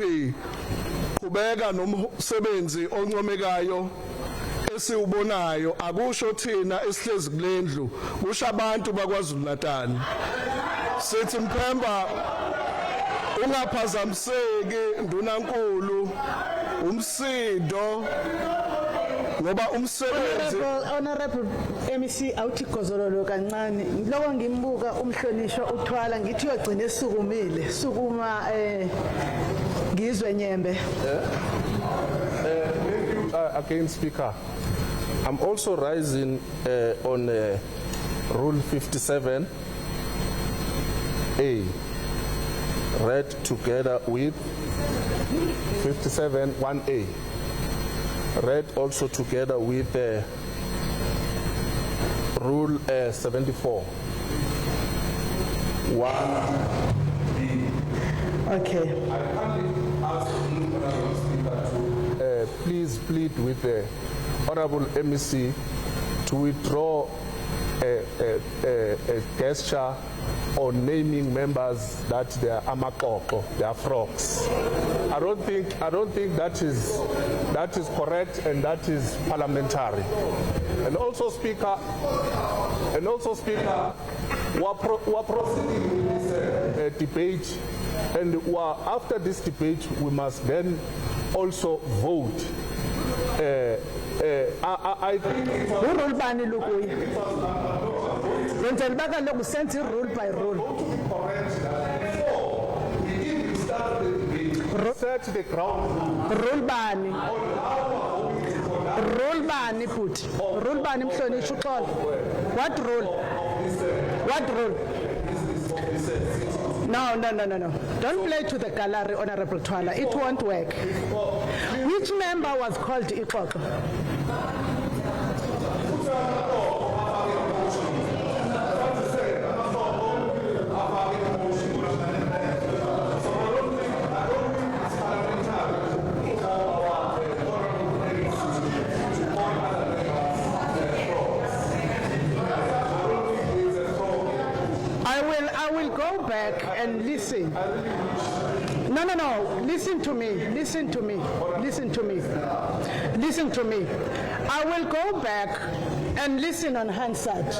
qhubeka nomsebenzi oncomekayo esiubonayo akusho thina esihlezi kulendlu kusho abantu bakwaZulu-Natal. Sithi Mphemba ungaphazamiseki Ndunankulu umsindo ngoba umsebenzi Honorable MEC awuthi gozololo kancane lokho ngimbuka umhlonishwa uthwala ngithi uyagcina esukumile sukuma ngizwe nyembe. Again, Speaker, I'm also rising on Rule 57A, read together with 57(1)A, read also together with Rule 74. 1B. Okay. I kindly ask the Honourable Speaker to please plead with the Honourable MEC to withdraw a gesture on naming members that they are amakoko, they are frogs. I don't think that is correct and that is parliamentary. And also Speaker, we're proceeding with this debate, and after this debate we must then also vote. I think rule bani lokuya njengoba kaloku senze rule by rule set the ground rule bani futhi rule bani mhlonishwa uxolo what rule No. Don't play to the gallery, Honorable Twala. It won't work. Which member was called Ixoxo? I will go back and listen. No. Listen to me. I will go back and listen on Hansard.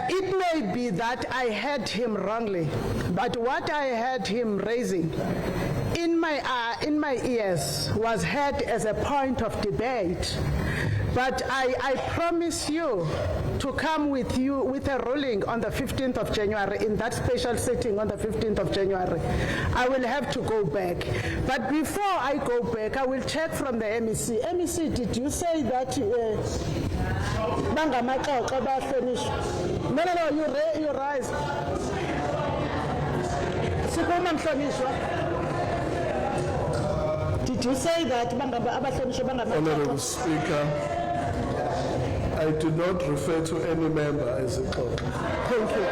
It may be that I heard him wrongly, but what I heard him raising in my ears was heard as a point of debate. But I promise you to come with a ruling on the 15th of January, in that special sitting on the 15th of January. I will have to go back. But before I go back, I will check from the MEC. MEC, did you say that No, you rise. Did you say that? Honourable Speaker, I do not refer to any member as a call. Thank you.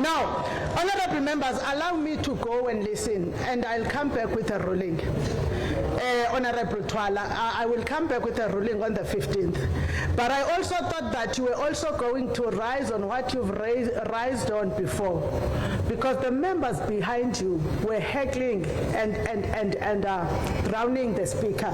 Now, honourable members, allow me to go and listen, and I'll come back with a ruling. Honourable Twala, I will come back with a ruling on the 15th. But I also thought that you were also going to rise on what you've raised on before, because the members behind you were heckling and drowning the speaker.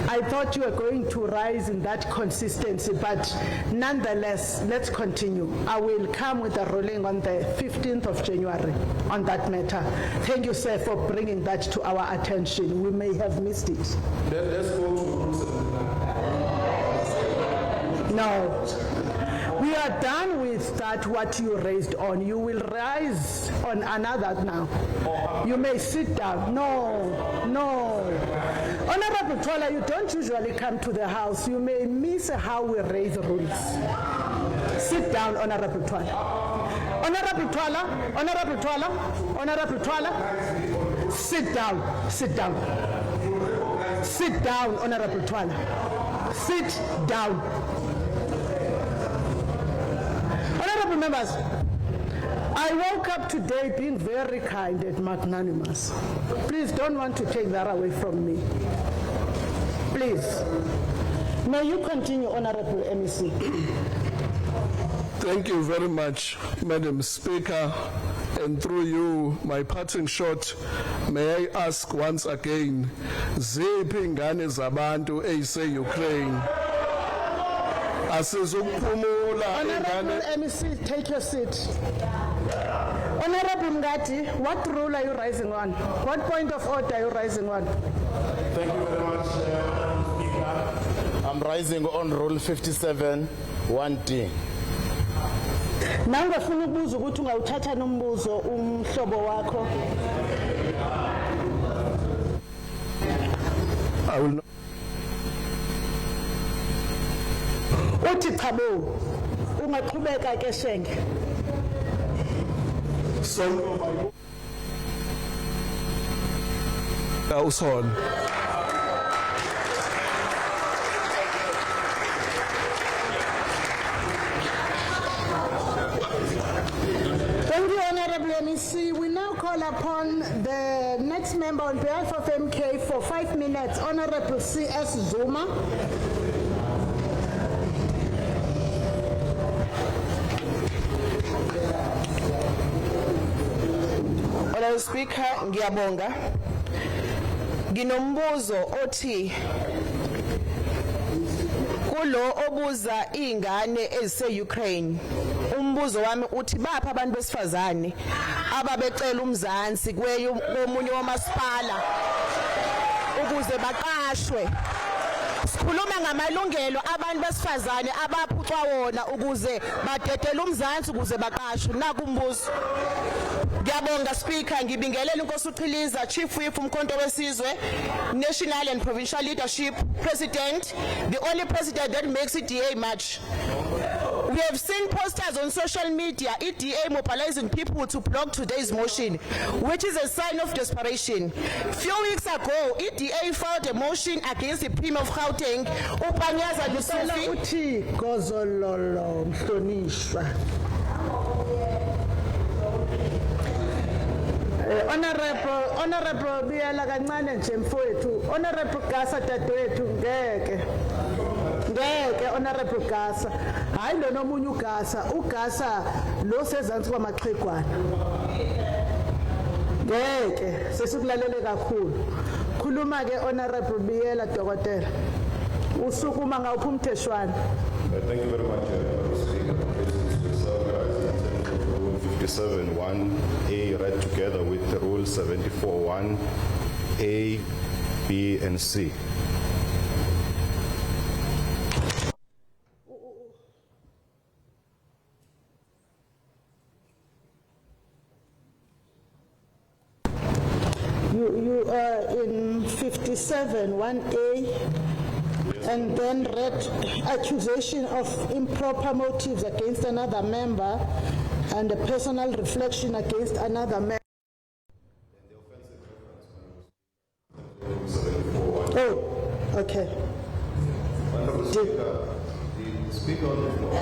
I thought you were going to rise in that consistency, but nonetheless, let's continue. I will come with a ruling on the 15th of January on that matter. Thank you, sir, for bringing that to our attention. We may have missed it. Let's go to No. We are done with that, what you raised on. You will rise on another now. You may sit down. No. Honorable Twala, you don't usually come to the House. You may miss how we raise rules. Sit down, Honorable Twala. Honorable Twala. Sit down. Sit down, Honorable Twala. Sit down. Honorable members, I woke up today being very kind and magnanimous. Please don't want to take that away from me. Please. May you continue, Honorable MEC. Thank you very much, Madam Speaker. And through you, my parting shot, may I ask once again, ziphi ingane zabantu eyise-Ukraine asizukuphumula Honorable MEC, take your seat. Honorable Ngati, what rule are you rising on? What point of order are you rising on? Thank you very much, Speaker. I'm rising on Rule 57, 1D. Nangafuna ukubuza ukuthi ungawuthatha nombuzo umhlobo wakho. I will not. Uthi chabo ungaqhubeka ke Shenge. So, Uson. Thank you, Honorable MEC. We now call upon the next member on behalf of MK for 5 minutes, Honorable CS Zuma. Honorable Speaker, ngiyabonga. Nginombuzo othi kulo obuza ingane ezise-Ukraine. Umbuzo wami uthi baphi abantu besifazane ababecela umzansi komunye wamasipala ukuze baqashwe. Sikhuluma ngamalungelo abantu besifazane abaphucwa wona ukuze badedele umzansi ukuze baqashwe. Naku umbuzo. Ngiyabonga Speaker, ngibingelela inkosi uQhiliza, Chief Whip uMkhonto weSizwe, National and Provincial Leadership, President, the only president that makes it DA March. We have seen posters on social media, EDA mobilizing people to block today's motion, which is a sign of desperation. Few weeks ago, EDA filed a motion against the Premier of Gauteng, Upanyaza Lusufi. Uthi gozololo mhlonishwa. Honorable Biyela kancane nje mfowethu. Honorable Gasa dadewethu ngeke. Ngeke Honorable Gasa. Hayi lo nomunye uGasa, uGasa lo sezantsi kwamaxhegwana. Ngeke sesikulalele kakhulu. Khuluma ke Honorable Biyela dokotela. Usukuma ngawuphi umtheshwana? Thank you very much, Speaker. 57.1A read together with Rule 74.1A, B, and C. You are in 57.1A. And then read accusation of improper motives against another member and a personal reflection against another member. Oh, okay. Honorable Speaker, the Speaker on the floor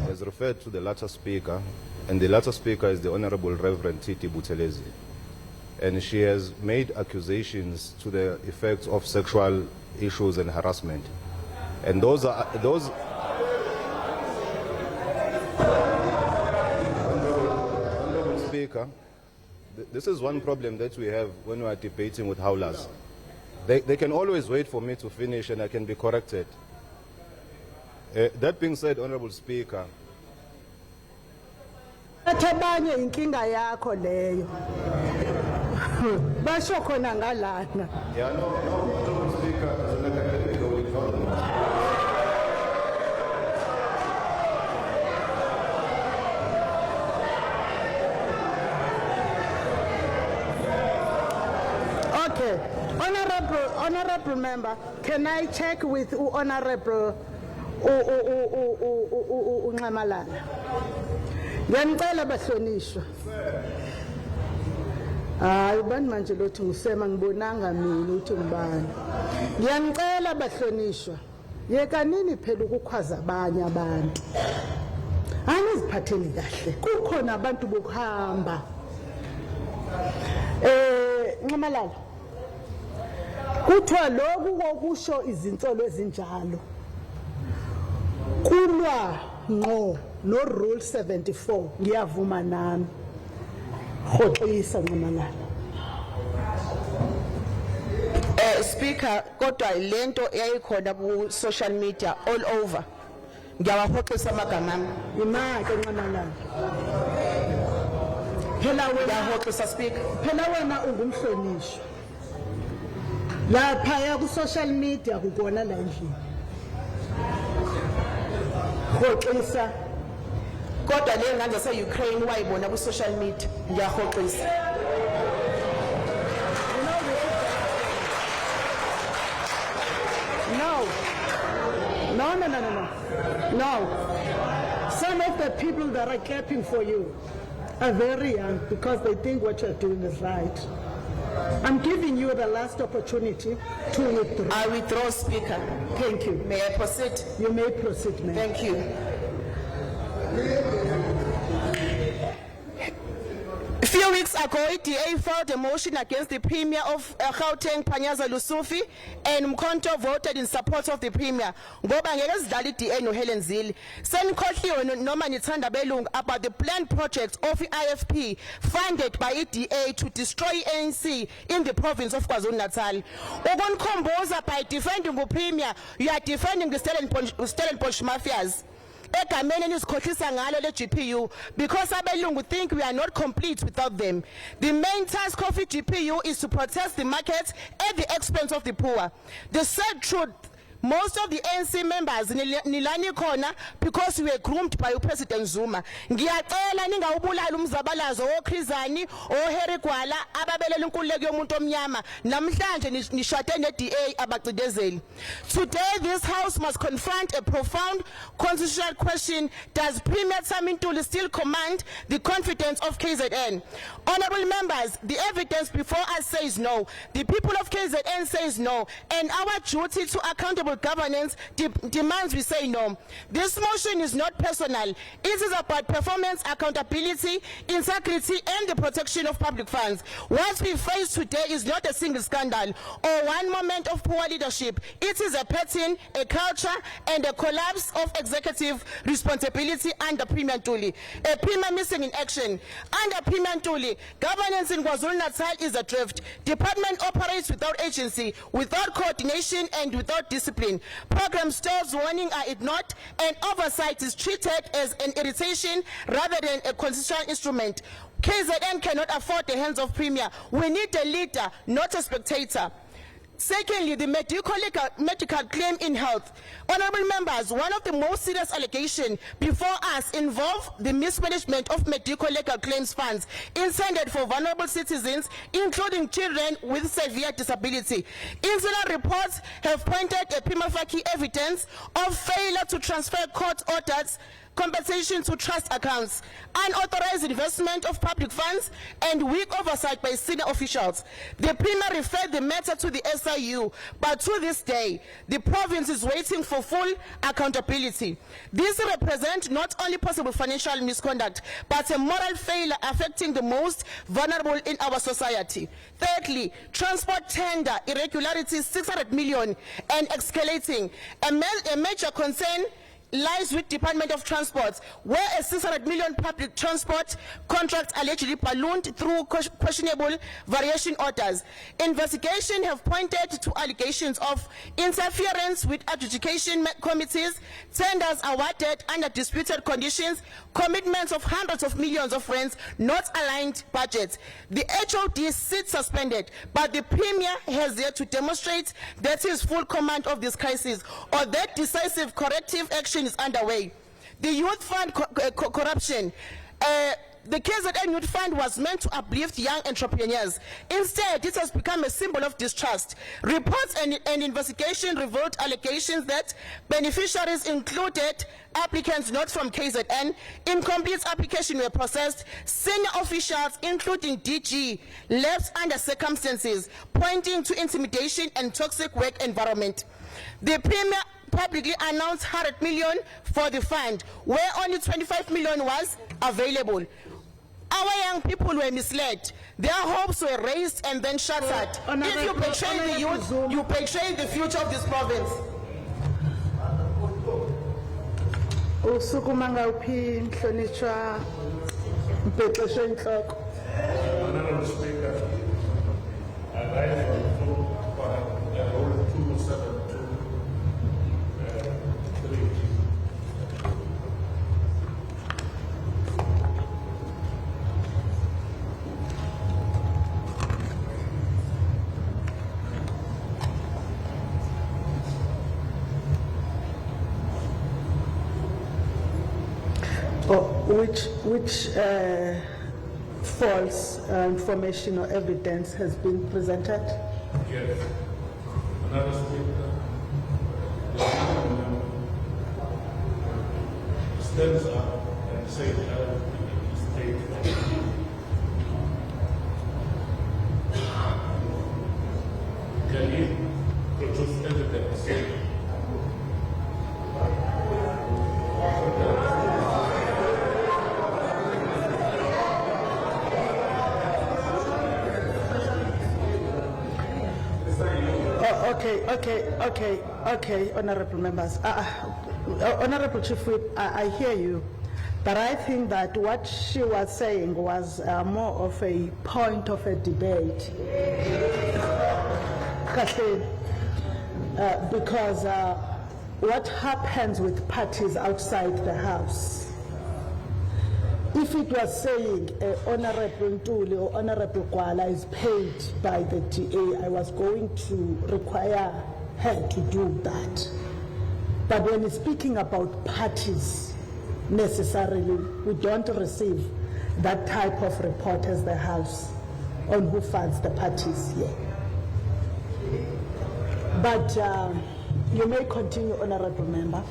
has referred to the latter Speaker, and the latter Speaker is the Honorable Reverend Titi Buthelezi. And she has made accusations to the effect of sexual issues and harassment. And those are those. Honorable Speaker, this is one problem that we have when we are debating with howlers. They can always wait for me to finish and I can be corrected. That being said, Honorable Speaker, Atabanye inkinga yakho leyo. Basho khona ngalana. yeah, no, Honorable Speaker, let me go with Okay. Honorable member, can I check with Honorable Nxamalala? Ngiyacela bahlonishwa. Hayi ubani manje lothi ngusema ngibonanga mina uthi ngibani. Ngiyanicela bahlonishwa. Yekanini phela ukukhwaza abanye abantu. Aniziphatheni kahle. Kukhona abantu bokuhamba. Nxamalala. Kuthiwa lokhu kokusho izinsolo ezinjalo. Kulwa ngqo no rule 74 ngiyavuma nami. Khoxisa nxamalala. Speaker, kodwa lento yayikhona ku social media all over. Ngiyawahoxisa amagama ami. Imake nxamalala. Phela wena Ngiyahoxisa Speaker. Phela wena ungumhlonishwa. Lapha ya ku social media kukona la endlini. Khoxisa. Kodwa le ngane zase-Ukraine wayibona ku social media. Ngiyahoxisa. No. Some of the people that are clapping for you are very young because they think what you're doing is right. I'm giving you the last opportunity to withdraw. I withdraw, Speaker. Thank you. May I proceed? You may proceed, ma'am. Thank you. A few weeks ago, DA filed a motion against the Premier of Gauteng, Panyaza Lusufi, and uMkhonto voted in support of the Premier. Ngoba ngeke sidlala iDA no Helen Zille. Senikhohliwe noma nithanda belungu about the planned project of IFP funded by DA to destroy ANC in the province of KwaZulu-Natal. Ukunkhomboza by defending uPremier, you are defending the Stellenbosch mafias. Egameni nisikhohlisa ngalo le GPU because abelungu think we are not complete without them. The main task of the GPU is to protect the market at the expense of the poor. The sad truth, most of the ANC members nilani khona because we were groomed by President Zuma. Ngiyacela ningawubulala umzabalazo oKhrizani oHerigwala ababelela inkululeko yomuntu omnyama namhlanje nishade neDA abacidezeli. Today this house must confront a profound constitutional question: does Premier Thami Ntuli still command the confidence of KZN? Honorable members, the evidence before us says no. The people of KZN says no, and our duty to accountable governance demands we say no. This motion is not personal. It is about performance, accountability, integrity, and the protection of public funds. What we face today is not a single scandal or one moment of poor leadership. It is a pattern, a culture, and a collapse of executive responsibility under Premier Ntuli. A Premier missing in action. Under Premier Ntuli, governance in KwaZulu-Natal is adrift. Department operates without agency, without coordination, and without discipline. Program stores warning are ignored, and oversight is treated as an irritation rather than a constitutional instrument. KZN cannot afford the hands of Premier. We need a leader, not a spectator. Secondly, the medical claim in health. Honorable members, one of the most serious allegations before us involve the mismanagement of medical legal claims funds intended for vulnerable citizens, including children with severe disability. Incident reports have pointed a prima facie evidence of failure to transfer court orders, compensation to trust accounts, unauthorized investment of public funds, and weak oversight by senior officials. The Premier referred the matter to the SIU, but to this day, the province is waiting for full accountability. This represents not only possible financial misconduct, but a moral failure affecting the most vulnerable in our society. Thirdly, transport tender irregularities, 600 million and escalating. A major concern lies with Department of Transport, where a 600 million public transport contract allegedly ballooned through questionable variation orders. Investigation have pointed to allegations of interference with adjudication committees, tenders awarded under disputed conditions, commitments of hundreds of millions of rands, not aligned budgets. The HOD sits suspended, but the Premier has yet to demonstrate that he has full command of this crisis or that decisive corrective action is underway. The youth fund corruption. the KZN Youth Fund was meant to uplift young entrepreneurs. Instead, it has become a symbol of distrust. Reports and investigation revealed allegations that beneficiaries included applicants not from KZN, incomplete applications were processed, senior officials, including DG, left under circumstances pointing to intimidation and toxic work environment. The Premier publicly announced 100 million for the fund, where only 25 million was available. Our young people were misled. Their hopes were raised and then shattered. If you betray the youth, you betray the future of this province. Usukuma ngawuphi mhlonishwa mpexeshe inhloko. Honorable Speaker, I rise from Rule 272(3). Which false information or evidence has been presented? Yes. Another Speaker, the gentleman stands up and says that state. Can he produce evidence? Okay, honorable members. Honorable Chief Whip, I hear you, but I think that what she was saying was more of a point of a debate. Because what happens with parties outside the House? If it was saying Honorable Ntuli or Honorable Kwala is paid by the DA, I was going to require her to do that. But when it's speaking about parties, necessarily, we don't receive that type of report as the House on who funds the parties here. But you may continue, Honorable Member.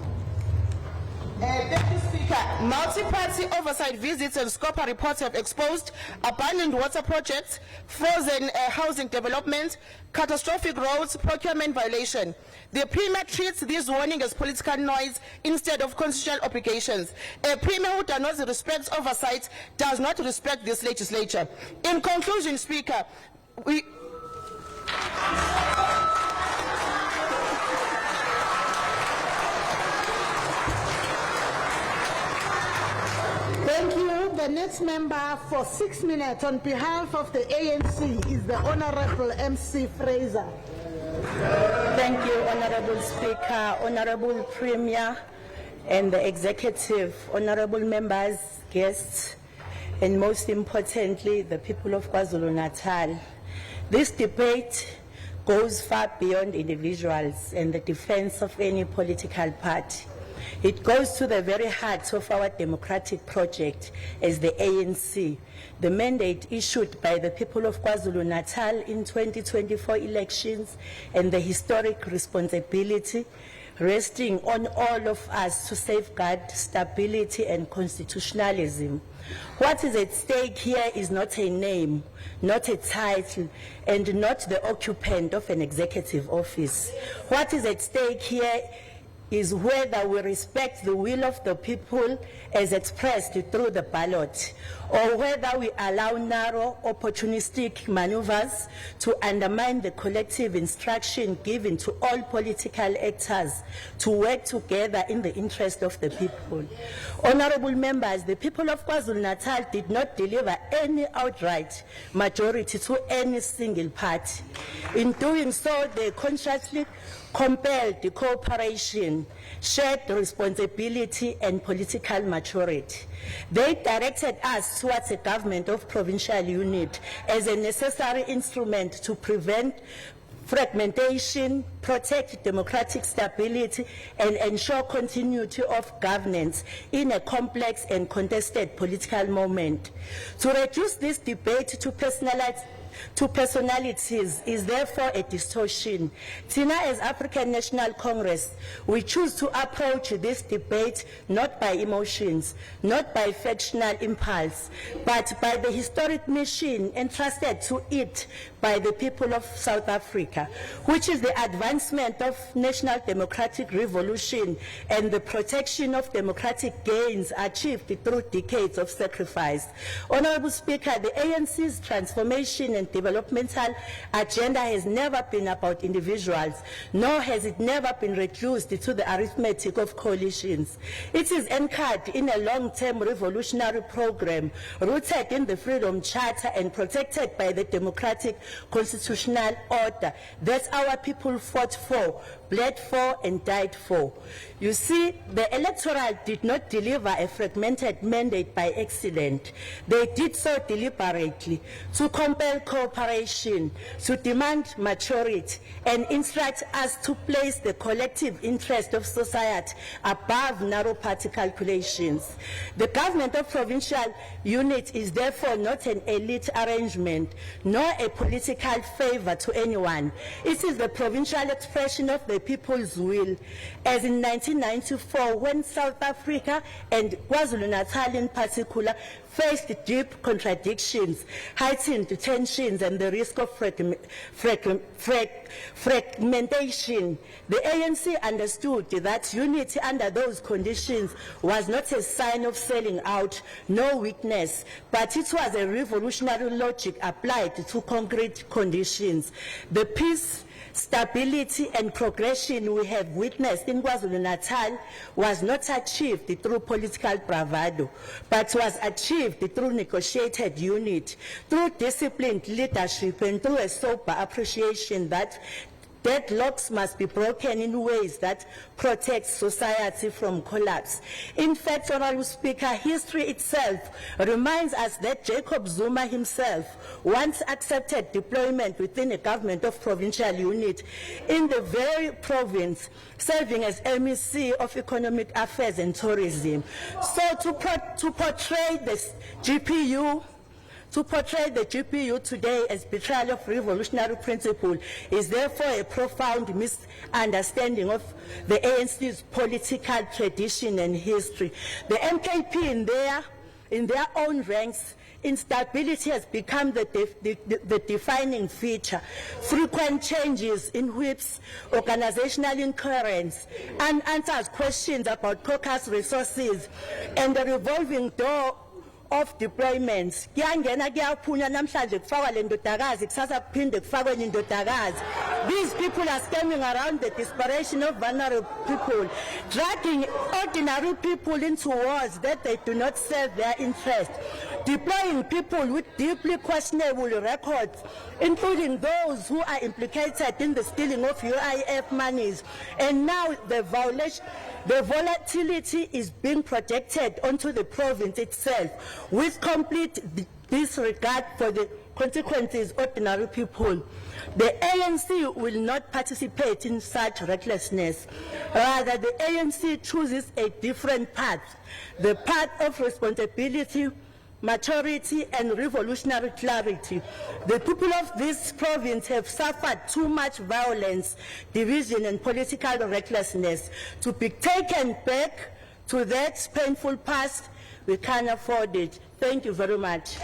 Thank you, Speaker. Multi-party oversight visits and SCOPA reports have exposed abandoned water projects, frozen housing development, catastrophic roads, procurement violation. The Premier treats this warning as political noise instead of constitutional obligations. A Premier who does not respect oversight does not respect this legislature. In conclusion, Speaker, Thank you. The next member for 6 minutes on behalf of the ANC is the Honorable MC Fraser. Thank you, Honorable Speaker, Honorable Premier and the Executive, Honorable members, guests, and most importantly, the people of KwaZulu-Natal. This debate goes far beyond individuals and the defense of any political party. It goes to the very heart of our democratic project as the ANC. The mandate issued by the people of KwaZulu-Natal in 2024 elections and the historic responsibility resting on all of us to safeguard stability and constitutionalism. What is at stake here is not a name, not a title, and not the occupant of an executive office. What is at stake here is whether we respect the will of the people as expressed through the ballot, or whether we allow narrow, opportunistic maneuvers to undermine the collective instruction given to all political actors to work together in the interest of the people. Honorable members, the people of KwaZulu-Natal did not deliver any outright majority to any single party. In doing so, they consciously compelled the cooperation, shared responsibility, and political maturity. They directed us towards a government of provincial unit as a necessary instrument to prevent fragmentation, protect democratic stability, and ensure continuity of governance in a complex and contested political moment. To reduce this debate to personalities is therefore a distortion. Tina, as African National Congress, we choose to approach this debate not by emotions, not by factional impulse, but by the historic mission entrusted to it by the people of South Africa, which is the advancement of national democratic revolution and the protection of democratic gains achieved through decades of sacrifice. Honorable Speaker, the ANC's transformation and developmental agenda has never been about individuals, nor has it never been reduced to the arithmetic of coalitions. It is anchored in a long-term revolutionary program rooted in the Freedom Charter and protected by the democratic constitutional order that our people fought for, bled for, and died for. You see, the electoral did not deliver a fragmented mandate by accident. They did so deliberately to compel cooperation, to demand maturity, and instruct us to place the collective interest of society above narrow party calculations. The government of provincial unit is therefore not an elite arrangement, nor a political favor to anyone. It is the provincial expression of the people's will, as in 1994 when South Africa and KwaZulu-Natal in particular faced deep contradictions, heightened tensions, and the risk of fragmentation. The ANC understood that unity under those conditions was not a sign of selling out, no weakness, but it was a revolutionary logic applied to concrete conditions. The peace, stability, and progression we have witnessed in KwaZulu-Natal was not achieved through political bravado, but was achieved through negotiated unity, through disciplined leadership, and through a sober appreciation that deadlocks must be broken in ways that protect society from collapse. In fact, Honorable Speaker, history itself reminds us that Jacob Zuma himself once accepted deployment within a government of provincial unit in the very province, serving as MEC of Economic Affairs and Tourism. So to portray this GPU today as betrayal of revolutionary principle is therefore a profound misunderstanding of the ANC's political tradition and history. The MKP in their own ranks, instability has become the defining feature. Frequent changes in whips, organizational incoherence, unanswered questions about caucus resources, and the revolving door of deployments. These people are stemming around the desperation of vulnerable people, dragging ordinary people into wars that they do not serve their interest, deploying people with deeply questionable records, including those who are implicated in the stealing of UIF monies. And now the volatility is being projected onto the province itself with complete disregard for the consequences of ordinary people. The ANC will not participate in such recklessness. Rather, the ANC chooses a different path, the path of responsibility, maturity, and revolutionary clarity. The people of this province have suffered too much violence, division, and political recklessness to be taken back to that painful past. We can't afford it. Thank you very much.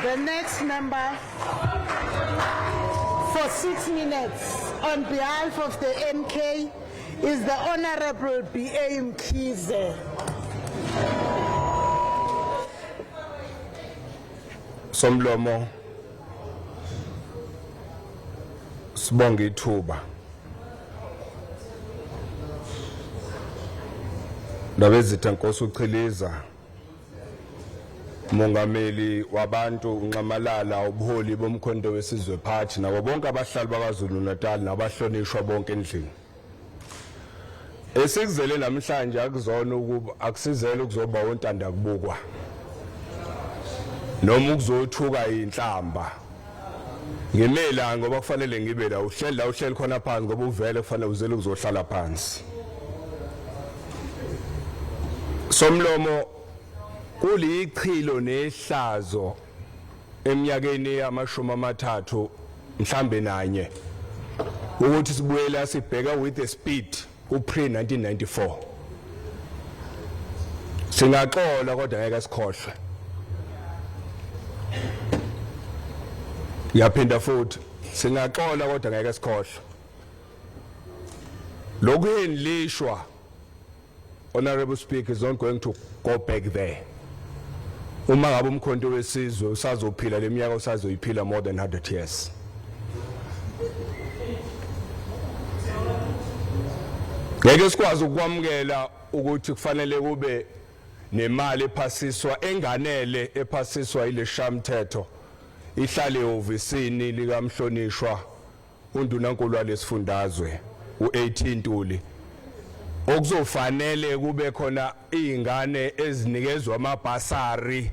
The next member for 6 minutes on behalf of the MK is the Honorable B.A. Mkhize. Somlomo sibonga ithuba ndabezitha Nkosi uChiliza Mongameli wabantu unqamalala ubuholi bomkhonto weSizwe Party nabo bonke abahlali bakwaZulu-Natal nabahlonishwa bonke endlini. Esikuzele namhlanje akuzona ukuba akusizele ukuzoba ontanda kubukwa. Noma ukuzothuka inhlamba. Ngimela ngoba kufanele ngibe la uhleli khona phansi ngoba uvele kufanele uzele ukuzohlala phansi. Somlomo kulichilo nehlazo eminyakeni yamashumi amathathu mhlambe nanye ukuthi sibuyela sibheka with the speed pre 1994. Singaxola kodwa ngeke sikhohlwe. Yaphinda futhi singaxola kodwa ngeke sikhohlwe. Lokhu enilishwa, Honorable Speaker, is not going to go back there. Uma ngabe uMkhonto weSizwe usazophila leminyaka usazoyiphila more than 100 years. Ngeke sikwazi ukwamukela ukuthi kufanele kube nemali ephasiswa enganele ephasiswa ileshamthetho ihlale ehovisini likamhlonishwa undunankulu walesifundazwe u18 Ntuli. Okuzofanele kube khona izingane ezinikezwa amabhasari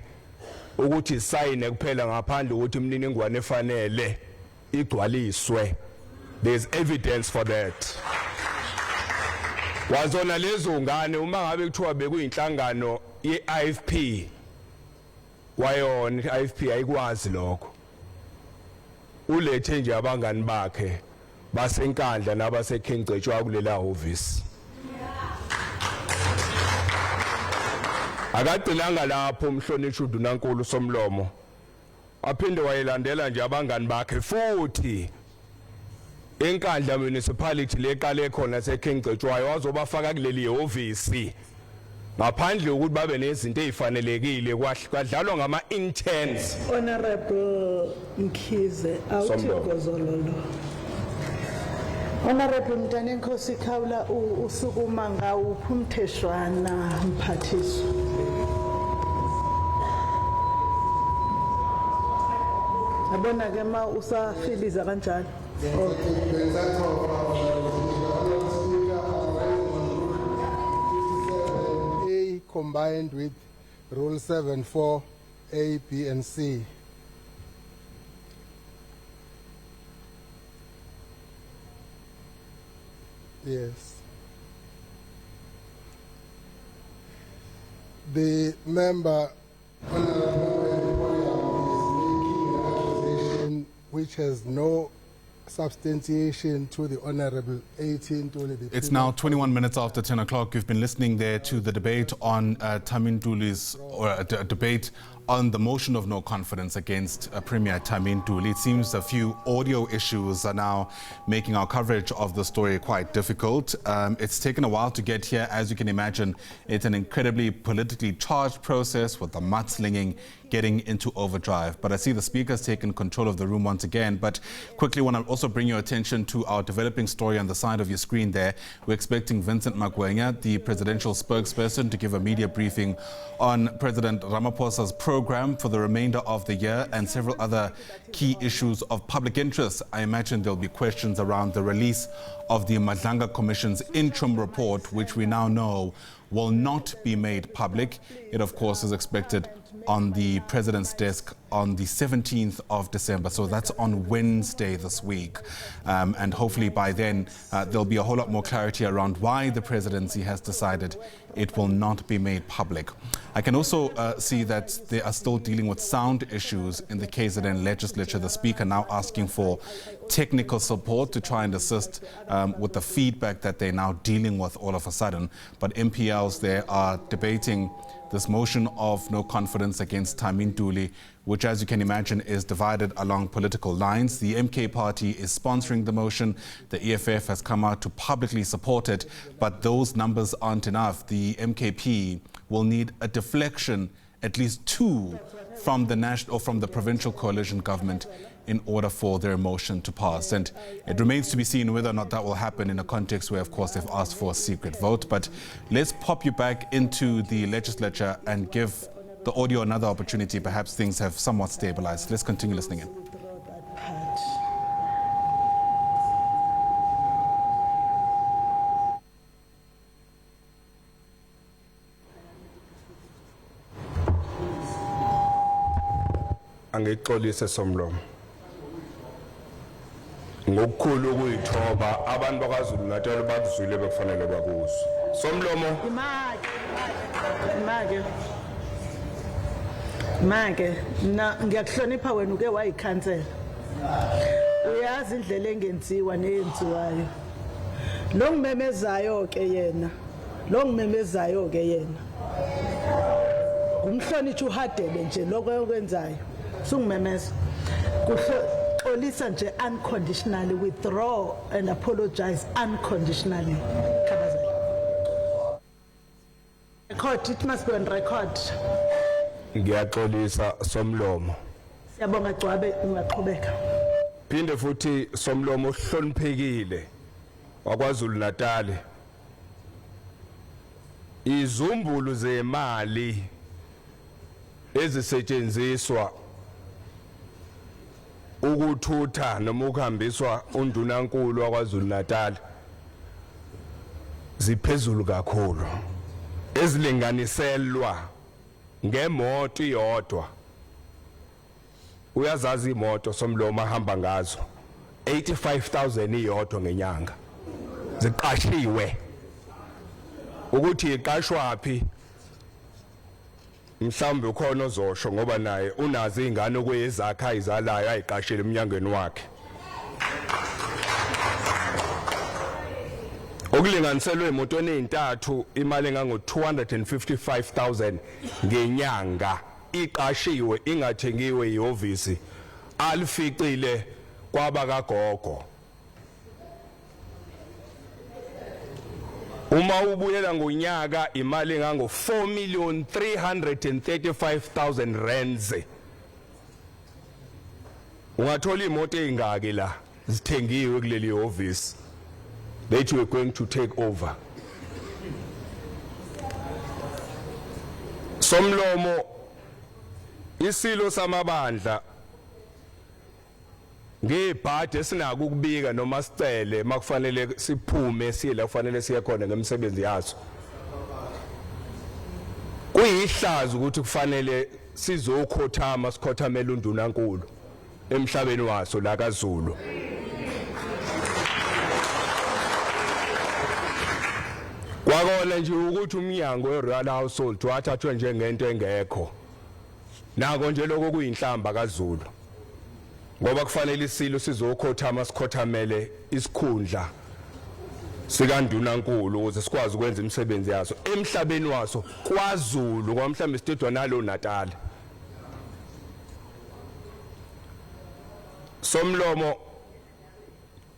ukuthi sayine kuphela ngaphandle ukuthi imininingwane efanele igcwaliswe. There's evidence for that. Wazona lezo ngane uma ngabe kuthiwa bekuyinhlangano yeIFP wayona iIFP ayikwazi lokho. Ulethe nje abangani bakhe basenkandla nabasekhengcetshwa kulela office. Akagcinanga lapho umhlonishwa uNdunankulu Somlomo. Aphinde wayelandela nje abangani bakhe futhi enkandla municipality leqale khona sekhengcetshwayo wazobafaka kuleli office. Ngaphandle ukuthi babe nezinto ezifanelekile kwadlalwa ngama interns. Honorable Mkhize awuthigozololo. Honorable Mntanenkosi Khawula usukuma ngawuphi umtheshwana mphathiswa. Abona ke ma usafiliza kanjani. A combined with Rule 7(4) A, B, and C. Yes. The member is making an accusation which has no substantiation to the Honorable 18 Ntuli. It's now 21 minutes after 10 o'clock. You've been listening there to the debate on Thami Ntuli's, or a debate on the motion of no confidence against Premier Thami Ntuli. It seems a few audio issues are now making our coverage of the story quite difficult. It's taken a while to get here. As you can imagine, it's an incredibly politically charged process with the mudslinging getting into overdrive. But I see the Speaker's taken control of the room once again. But quickly want to also bring your attention to our developing story on the side of your screen there. We're expecting Vincent Magwenya, the presidential spokesperson, to give a media briefing on President Ramaphosa's program for the remainder of the year and several other key issues of public interest. I imagine there'll be questions around the release of the Madlanga Commission's interim report, which we now know will not be made public. It, of course, is expected on the President's desk on the 17th of December. So that's on Wednesday this week. And hopefully by then, there'll be a whole lot more clarity around why the presidency has decided it will not be made public. I can also see that they are still dealing with sound issues in the KZN Legislature. The Speaker now asking for technical support to try and assist with the feedback that they're now dealing with all of a sudden. But MPLs there are debating this motion of no confidence against Thami Ntuli, which, as you can imagine, is divided along political lines. The MK party is sponsoring the motion. The EFF has come out to publicly support it, but those numbers aren't enough. The MKP will need a deflection, at least two, from the national or from the provincial coalition government in order for their motion to pass. And it remains to be seen whether or not that will happen in a context where, of course, they've asked for a secret vote. But let's pop you back into the legislature and give the audio another opportunity, perhaps things have somewhat stabilized. Let's continue listening in. Angixolise somlomo ngokukhulu ukuyithoba abantu bakwaZulu-Natal bakuzwile bekufanele bakuzwe somlomo Make na ngiyakuhlonipha wena uke wayikhansela uyazi indlela engenziwa neyenziwayo lo ngimemezayo ke yena umhlonitshi uhadebe nje lokho okwenzayo sungimemeza kuhlolisa nje unconditionally, withdraw and apologize unconditionally. Record, it must be on record. Ngiyaxolisa somlomo. Siyabonga Gcwabe, ungaqhubeka. Phinde futhi somlomo ohloniphekile wakwaZulu-Natal. Izumbulu zemali ezisetshenziswa ukuthutha noma ukuhambiswa undunankulu wakwaZulu-Natal ziphezulu kakhulu ezilinganiselwa ngemoto iyodwa. Uyazazi imoto somlomo ahamba ngazo 85,000 iyodwa ngenyanga ziqashiwe ukuthi iqashwa phi mhlawumbe ukhona ozosho ngoba naye unazi ingane okuyezakha izalayo ayiqashela eminyangweni wakhe. Okulinganiselwe emotweni ezintathu imali engango 255,000 ngenyanga iqashiwe ingathengiwe ihhovisi alificile kwabakagogo. Uma ubuyela ngonyaka imali engango 4,335,000 rands. Ungathola imoto ezingaki la zithengiwe kuleli office that you are going to take over. Somlomo isilo samabandla ngebhadi esinako ukubika noma sicele makufanele siphume siye la kufanele siye khona ngemisebenzi yaso. Kuyihlazo ukuthi kufanele sizokhothama sikhothamela undunankulu emhlabeni waso la kaZulu. Kwakona nje ukuthi umnyango weRoyal Household wathathwe njengento engekho. Nako nje lokho kuyinhlamba kaZulu. Ngoba kufanele isilo sizokhothama sikhothamele isikhundla sikandunankulu ukuze sikwazi ukwenza imisebenzi yaso emhlabeni waso kwaZulu ngoba mhlawumbe sitedwa nalo Natal. Somlomo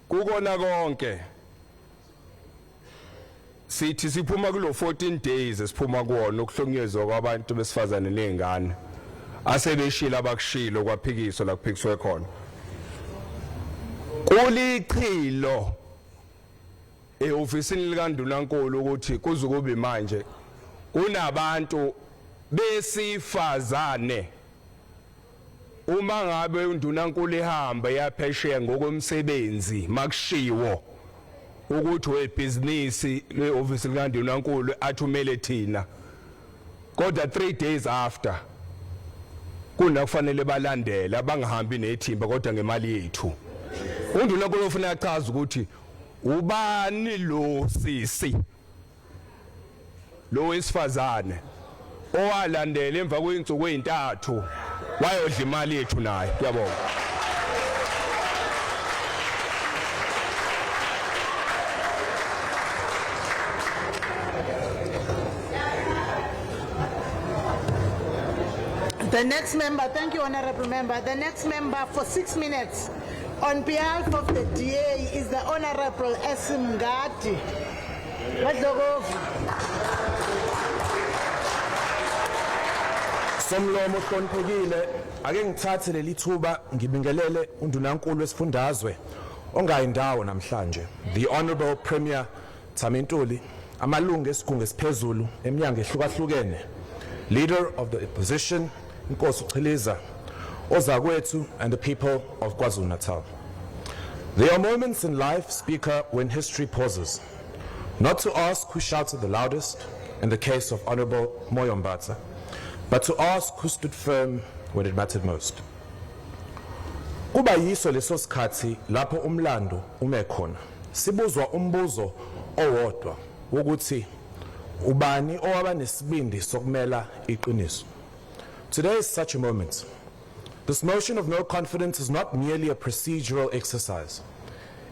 kukona konke sithi siphuma kulo 14 days esiphuma kuwona ukuhlonyezwa kwabantu besifazane nezingane asebeshila abakushilo kwaphikiswa la kuphikiswe khona. Kulichilo eofisini likaNdunankulu ukuthi kuzukube manje kunabantu besifazane uma ngabe uNdunankulu ehamba yaphesheya ngokomsebenzi makushiwo ukuthi webusiness leofisi likaNdunankulu athumele thina kodwa 3 days after kunakufanele balandela bangahambi nethimba kodwa ngemali yethu. Undunankulu ufuna achaza ukuthi ubani lo sisi lo wesifazane owalandela emva kweinsuku ezintathu wayodla imali yethu naye. Ngiyabonga. The next member, thank you, Honorable Member. The next member for 6 minutes, on behalf of the DA, is the Honorable Ngadi. Somlomo hloniphekile ake ngithathe leli thuba ngibingelele undunankulu wesifundazwe ongayindawo namhlanje, the Honorable Premier Thami Ntuli, amalungu esigungu esiphezulu eminyango ehlukahlukene Leader of the opposition, Nkosi Chiliza, Ozakwethu, and the people of KwaZulu-Natal. There are moments in life, Speaker, when history pauses. Not to ask who shouted the loudest, in the case of Honorable Moyombata, but to ask who stood firm when it mattered most. Kuba yiso leso sikhathi lapho umlando umekhona. Sibuzwa umbuzo owodwa wokuthi ubani owaba nesibindi sokumela iqiniso. Today is such a moment. This motion of no confidence is not merely a procedural exercise.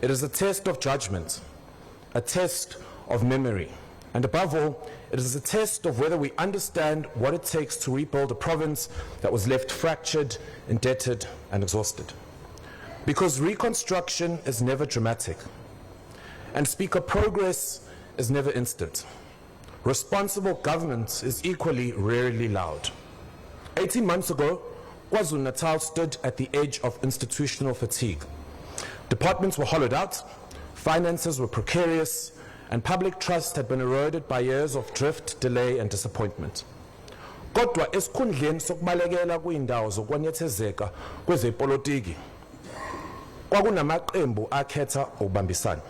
It is a test of judgment, a test of memory, and above all, it is a test of whether we understand what it takes to rebuild a province that was left fractured, indebted, and exhausted. Because reconstruction is never dramatic, and Speaker, progress is never instant. Responsible government is equally rarely loud. 18 months ago, KwaZulu-Natal stood at the edge of institutional fatigue. Departments were hollowed out, finances were precarious, and public trust had been eroded by years of drift, delay, and disappointment. Kodwa esikhundleni sokubalekela kuyindawo zokwanyethezeka kwezepolitiki, kwakunamaqembu akhetha ukubambisana.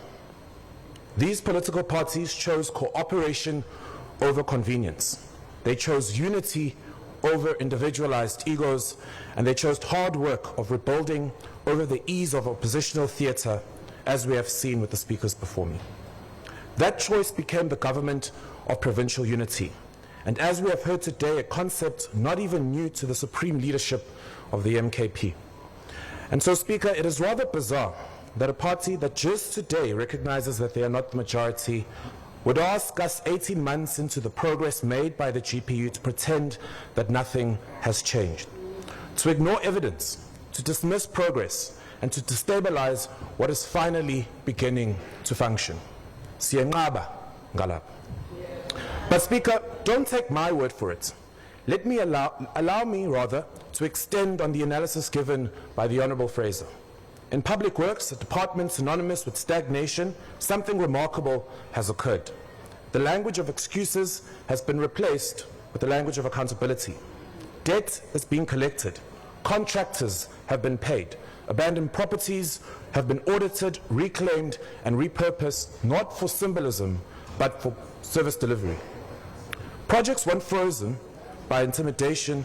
These political parties chose cooperation over convenience. They chose unity over individualized egos, and they chose hard work of rebuilding over the ease of oppositional theater, as we have seen with the speakers before me. That choice became the government of provincial unity, and as we have heard today, a concept not even new to the supreme leadership of the MKP. And so, Speaker, it is rather bizarre that a party that just today recognizes that they are not the majority would ask us 18 months into the progress made by the GPU to pretend that nothing has changed, to ignore evidence, to dismiss progress, and to destabilize what is finally beginning to function. Siyenqaba ngalapha. But Speaker, don't take my word for it. Let me allow me rather to extend on the analysis given by the Honourable Fraser. In public works, a department synonymous with stagnation, something remarkable has occurred. The language of excuses has been replaced with the language of accountability. Debt is being collected. Contractors have been paid. Abandoned properties have been audited, reclaimed, and repurposed, not for symbolism, but for service delivery. Projects once frozen by intimidation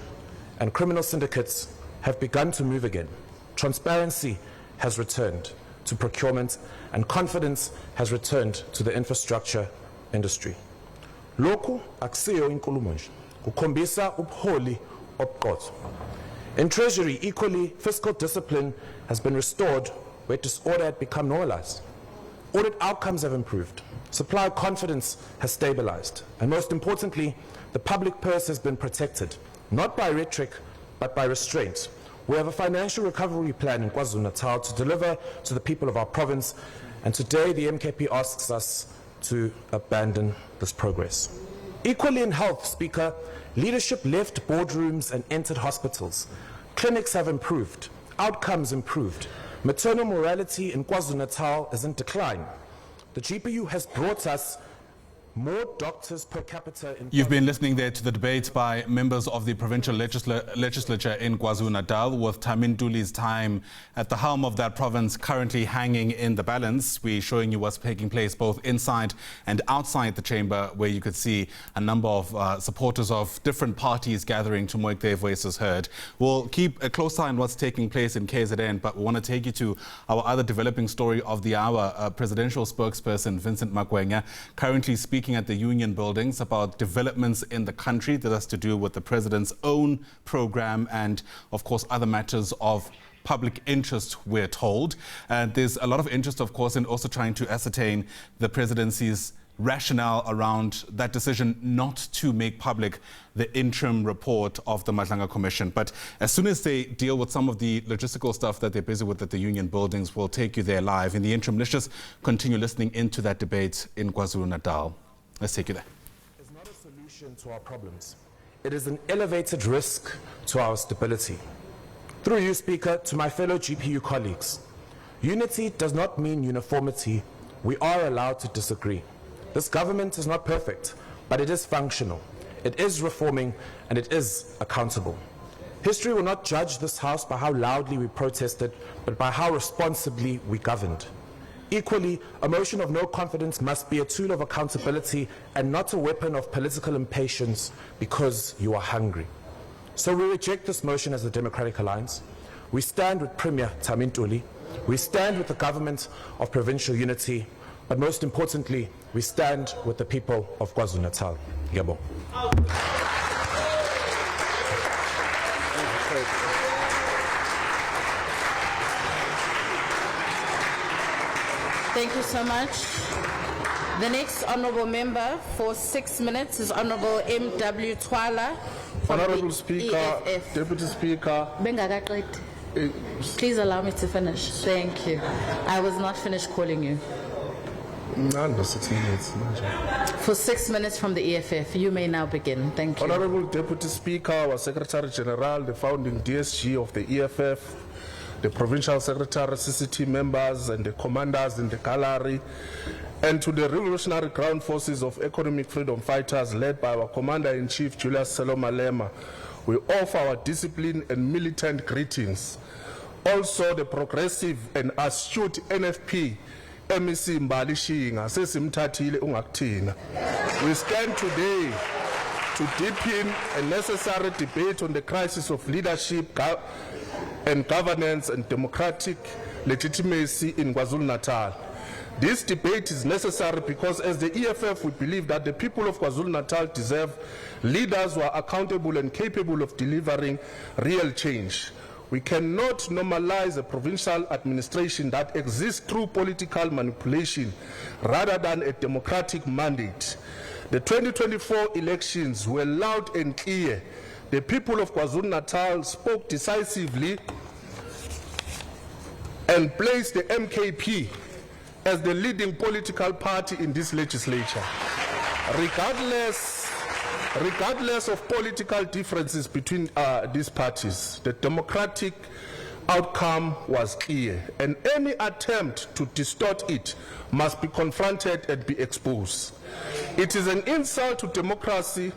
and criminal syndicates have begun to move again. Transparency has returned to procurement, and confidence has returned to the infrastructure industry. Lokhu akusiyo inkulumo nje, kukhombisa ubuholi obuqotho. In Treasury, equally, fiscal discipline has been restored where disorder had become normalized. Audit outcomes have improved. Supplier confidence has stabilized. And most importantly, the public purse has been protected, not by rhetoric, but by restraint. We have a financial recovery plan in KwaZulu-Natal to deliver to the people of our province, and today the MKP asks us to abandon this progress. Equally in health, Speaker, leadership left boardrooms and entered hospitals. Clinics have improved, outcomes improved. Maternal mortality in KwaZulu-Natal is in decline. The GPU has brought us more doctors per capita in... You've been listening there to the debate by members of the Provincial Legislature in KwaZulu-Natal, with Thami Ntuli's time at the helm of that province currently hanging in the balance. We're showing you what's taking place both inside and outside the chamber, where you could see a number of supporters of different parties gathering to make their voices heard. We'll keep a close eye on what's taking place in KZN, but we want to take you to our other developing story of the hour. Presidential spokesperson Vincent Magwenya currently speaking at the Union buildings about developments in the country that has to do with the president's own program and, of course, other matters of public interest, we're told. And there's a lot of interest, of course, in also trying to ascertain the presidency's rationale around that decision not to make public the interim report of the Madlanga Commission. But as soon as they deal with some of the logistical stuff that they're busy with at the Union buildings, we'll take you there live. In the interim, let's just continue listening into that debate in KwaZulu-Natal. Let's take you there. It's not a solution to our problems. It is an elevated risk to our stability. Through you, Speaker, to my fellow GPU colleagues, unity does not mean uniformity. We are allowed to disagree. This government is not perfect, but it is functional. it is reforming, and it is accountable. History will not judge this House by how loudly we protested, but by how responsibly we governed. Equally, a motion of no confidence must be a tool of accountability and not a weapon of political impatience because you are hungry. So we reject this motion as the Democratic Alliance. We stand with Premier Thami Ntuli. We stand with the government of provincial unity, but most importantly, we stand with the people of KwaZulu-Natal. Ngiyabonga. Thank you so much. The next honourable member for 6 minutes is Honourable M.W. Twala. Honourable Speaker, EFF. Deputy Speaker. Please allow me to finish. Thank you. I was not finished calling you. Under 6 minutes. For 6 minutes from the EFF, you may now begin. Thank you. Honourable Deputy Speaker, our Secretary General, the founding DSG of the EFF, the Provincial Secretary, CCT members, and the commanders in the gallery, and to the Revolutionary Ground Forces of Economic Freedom Fighters led by our Commander-in-Chief, Julius Selomalema, we offer our disciplined and militant greetings. Also, the progressive and astute NFP, MEC Mbali Shinga, sesimthathile ungakuthina. We stand today to deepen a necessary debate on the crisis of leadership and governance and democratic legitimacy in KwaZulu-Natal. This debate is necessary because as the EFF we believe that the people of KwaZulu-Natal deserve leaders who are accountable and capable of delivering real change. We cannot normalize a provincial administration that exists through political manipulation rather than a democratic mandate. The 2024 elections were loud and clear. The people of KwaZulu-Natal spoke decisively and placed the MKP as the leading political party in this legislature. Regardless of political differences between these parties, the democratic outcome was clear, and any attempt to distort it must be confronted and be exposed. It is an insult to democracy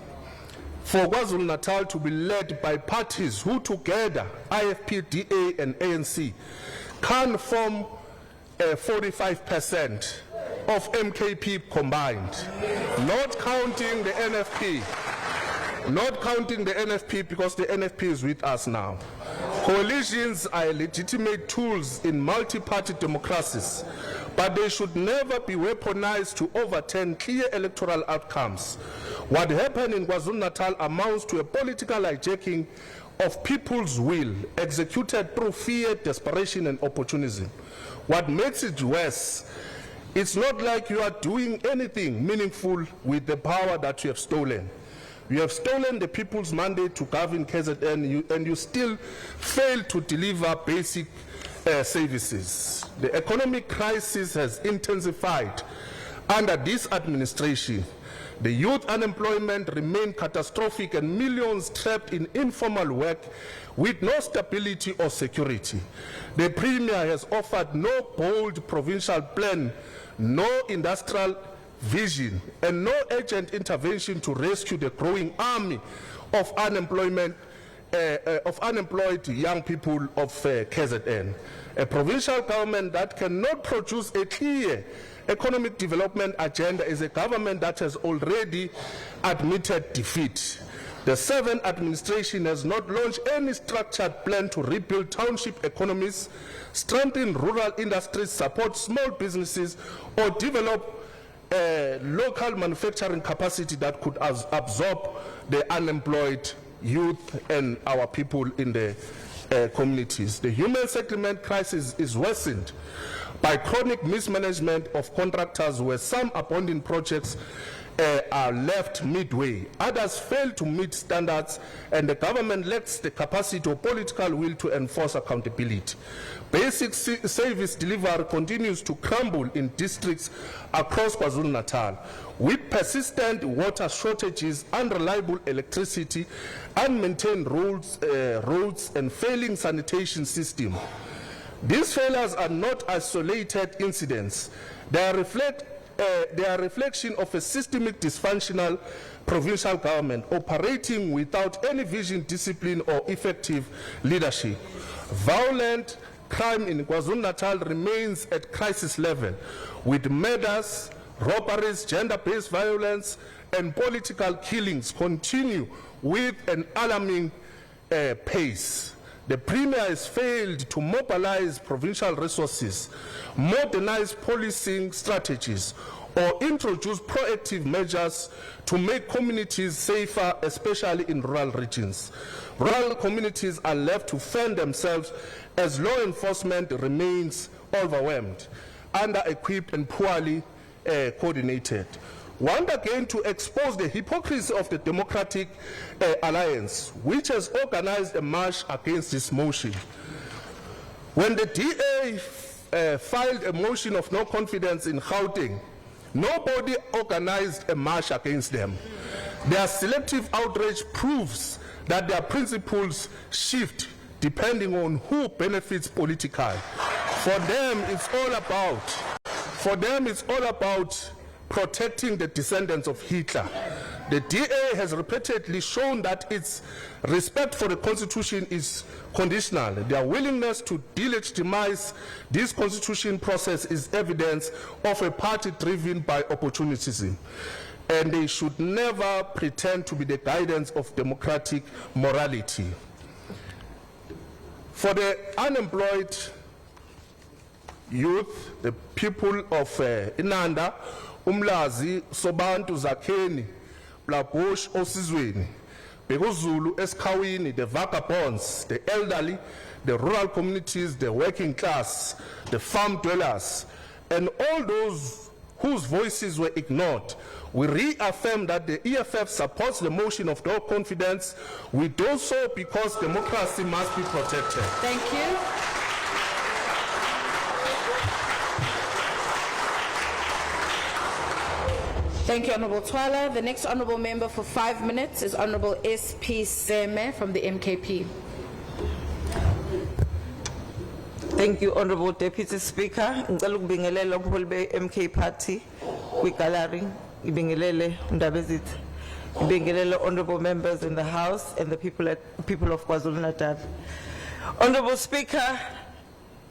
for KwaZulu-Natal to be led by parties who together, IFP, DA and ANC, can form 45% of MKP combined, not counting the NFP. Not counting the NFP because the NFP is with us now. Coalitions are legitimate tools in multi-party democracies, but they should never be weaponized to overturn clear electoral outcomes. What happened in KwaZulu-Natal amounts to a political hijacking of people's will, executed through fear, desperation, and opportunism. What makes it worse, it's not like you are doing anything meaningful with the power that you have stolen. You have stolen the people's mandate to govern KZN, and you still fail to deliver basic services. The economic crisis has intensified under this administration. The youth unemployment remains catastrophic and millions trapped in informal work with no stability or security. The Premier has offered no bold provincial plan, no industrial vision, and no urgent intervention to rescue the growing army of unemployed young people of KZN. A provincial government that cannot produce a clear economic development agenda is a government that has already admitted defeat. The 7th administration has not launched any structured plan to rebuild township economies, strengthen rural industries, support small businesses, or develop local manufacturing capacity that could absorb the unemployed youth and our people in the communities. The human settlement crisis is worsened by chronic mismanagement of contractors, where some abandoned projects are left midway. Others fail to meet standards, and the government lacks the capacity or political will to enforce accountability. Basic service delivery continues to crumble in districts across KwaZulu-Natal, with persistent water shortages, unreliable electricity, unmaintained roads, and failing sanitation system. These failures are not isolated incidents. They reflect they are a reflection of a systemic dysfunctional provincial government operating without any vision, discipline, or effective leadership. Violent crime in KwaZulu-Natal remains at crisis level, with murders, robberies, gender-based violence, and political killings continue with an alarming pace. The Premier has failed to mobilize provincial resources, modernize policing strategies, or introduce proactive measures to make communities safer, especially in rural regions. Rural communities are left to fend themselves as law enforcement remains overwhelmed, under-equipped, and poorly coordinated. Want again to expose the hypocrisy of the Democratic Alliance, which has organized a march against this motion. When the DA filed a motion of no confidence in Gauteng, nobody organized a march against them. Their selective outrage proves that their principles shift depending on who benefits politically. For them, it's all about protecting the descendants of Hitler. The DA has repeatedly shown that its respect for the Constitution is conditional. Their willingness to delegitimize this Constitution process is evidence of a party driven by opportunism, and they should never pretend to be the guidance of democratic morality. For the unemployed youth, the people of Inanda, Umlazi, Sobantu, Zakheni, Blabush, Osizweni, Begozulu, Eskawini, the vagabonds, the elderly, the rural communities, the working class, the farm dwellers, and all those whose voices were ignored. We reaffirm that the EFF supports the motion of no confidence. We do so because democracy must be protected. Thank you. Thank you, Honourable Twala. The next Honourable Member for 5 minutes is Honourable SP Seme from the MKP. Thank you, Honourable Deputy Speaker. Ngicela ukubingelela ubuholi be-MK Party kwi-gallery. Ngibingelele undaba ezithi. Ngibingelele honourable members in the House and the people of KwaZulu-Natal. Honourable Speaker,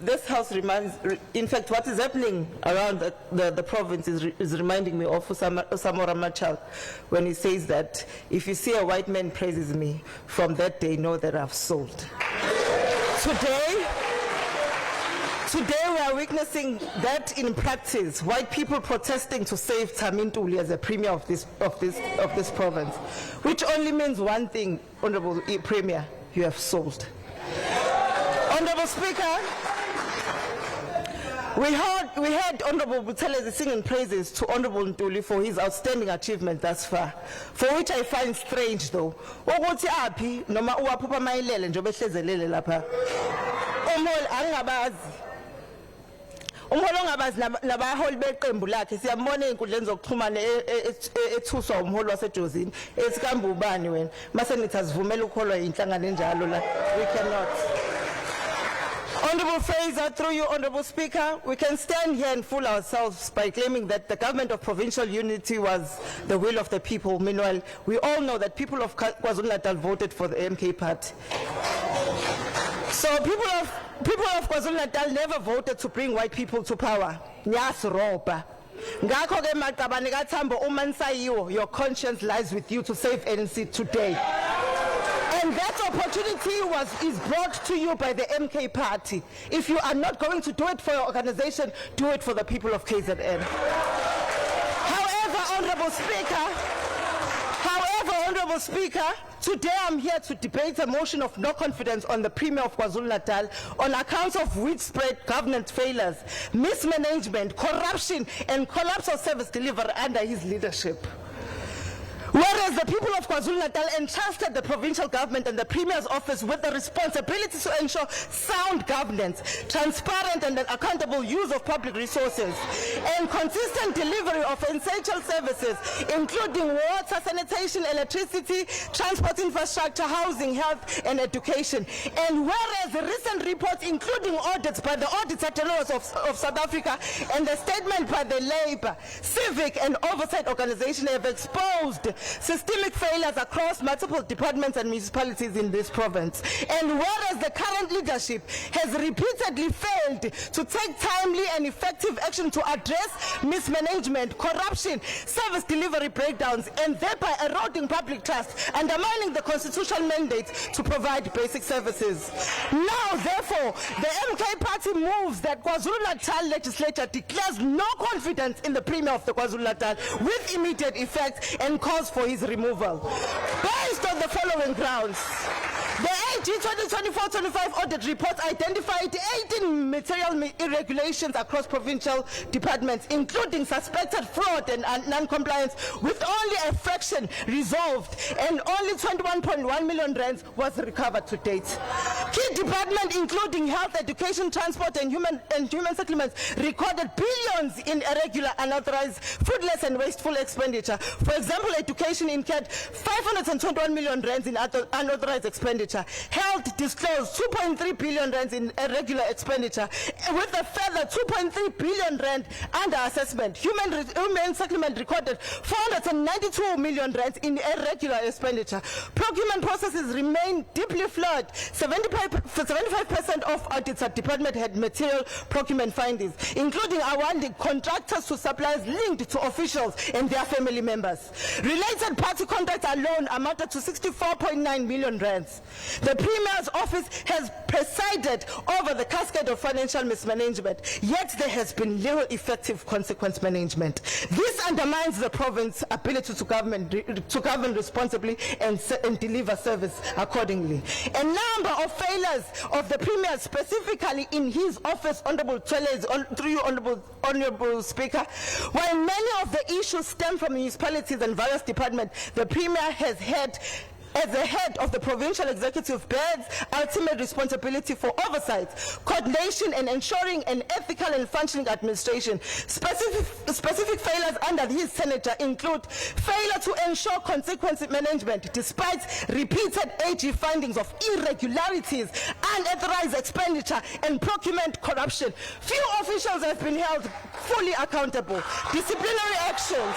this House reminds, in fact, what is happening around the province is reminding me of Samora Machel when he says that if you see a white man praises me, from that day know that I've sold. Today we are witnessing that in practice, white people protesting to save Thami Ntuli as a premier of this province, which only means one thing, Honourable Premier, you have sold. Honourable Speaker, we heard Honourable Buthelezi singing praises to Honourable Ntuli for his outstanding achievement thus far, for which I find strange though. Ukuthi aphi noma uwaphupha mayilele njobe hlezelele lapha. Umholi ongabazi nabaholi beqembu lakhe siyambona einkundleni zokuxhumana ethuswa umholi wasejozini esikambe ubani wena mase nithi asivumela ukholwa inhlangano enjalo la. We cannot. Honourable Fraser, through you, Honourable Speaker, we can stand here and fool ourselves by claiming that the government of provincial unity was the will of the people. Meanwhile, we all know that people of KwaZulu-Natal voted for the MK Party. So people of KwaZulu-Natal never voted to bring white people to power. Nyasiroba. Ngakho ke maqabane kaThambo uma nisayiwo, your conscience lies with you to save ANC today. And that opportunity is brought to you by the MK Party. If you are not going to do it for your organization, do it for the people of KZN. However, Honourable Speaker, today I'm here to debate a motion of no confidence on the Premier of KwaZulu-Natal on account of widespread government failures, mismanagement, corruption, and collapse of service delivery under his leadership. Whereas the people of KwaZulu-Natal entrusted the provincial government and the Premier's office with the responsibility to ensure sound governance, transparent and accountable use of public resources, and consistent delivery of essential services, including water, sanitation, electricity, transport infrastructure, housing, health, and education. And whereas the recent reports, including audits by the Auditor General of South Africa and the statement by the Labour, Civic, and Oversight Organization have exposed systemic failures across multiple departments and municipalities in this province. And whereas the current leadership has repeatedly failed to take timely and effective action to address mismanagement, corruption, service delivery breakdowns, and thereby eroding public trust, undermining the constitutional mandate to provide basic services. Now, therefore, the MK party moves that KwaZulu-Natal Legislature declares no confidence in the Premier of the KwaZulu-Natal with immediate effect and calls for his removal. Based on the following grounds, the AG 2024-25 audit report identified 18 material irregularities across provincial departments, including suspected fraud and non-compliance, with only a fraction resolved and only 21.1 million rands was recovered to date. Key departments, including health, education, transport, and human settlements, recorded billions in irregular, unauthorized, fruitless, and wasteful expenditure. For example, education incurred 521 million rands in unauthorized expenditure. Health disclosed 2.3 billion rands in irregular expenditure, with a further 2.3 billion rand under assessment. Human settlement recorded 492 million rands in irregular expenditure. Procurement processes remain deeply flawed. 75% of audits at department had material procurement findings, including awarding contractors to suppliers linked to officials and their family members. Related party contracts alone amounted to 64.9 million rands. The Premier's office has presided over the cascade of financial mismanagement, yet there has been little effective consequence management. This undermines the province's ability to govern responsibly and deliver service accordingly. A number of failures of the Premier, specifically in his office, Honourable Tshwelezi, through you, Honourable Speaker, while many of the issues stem from municipalities and various departments, the Premier has had, as the head of the provincial executive, bears ultimate responsibility for oversight, coordination, and ensuring an ethical and functioning administration. Specific failures under his senator include failure to ensure consequence management despite repeated AG findings of irregularities, unauthorized expenditure, and procurement corruption. Few officials have been held fully accountable. Disciplinary actions.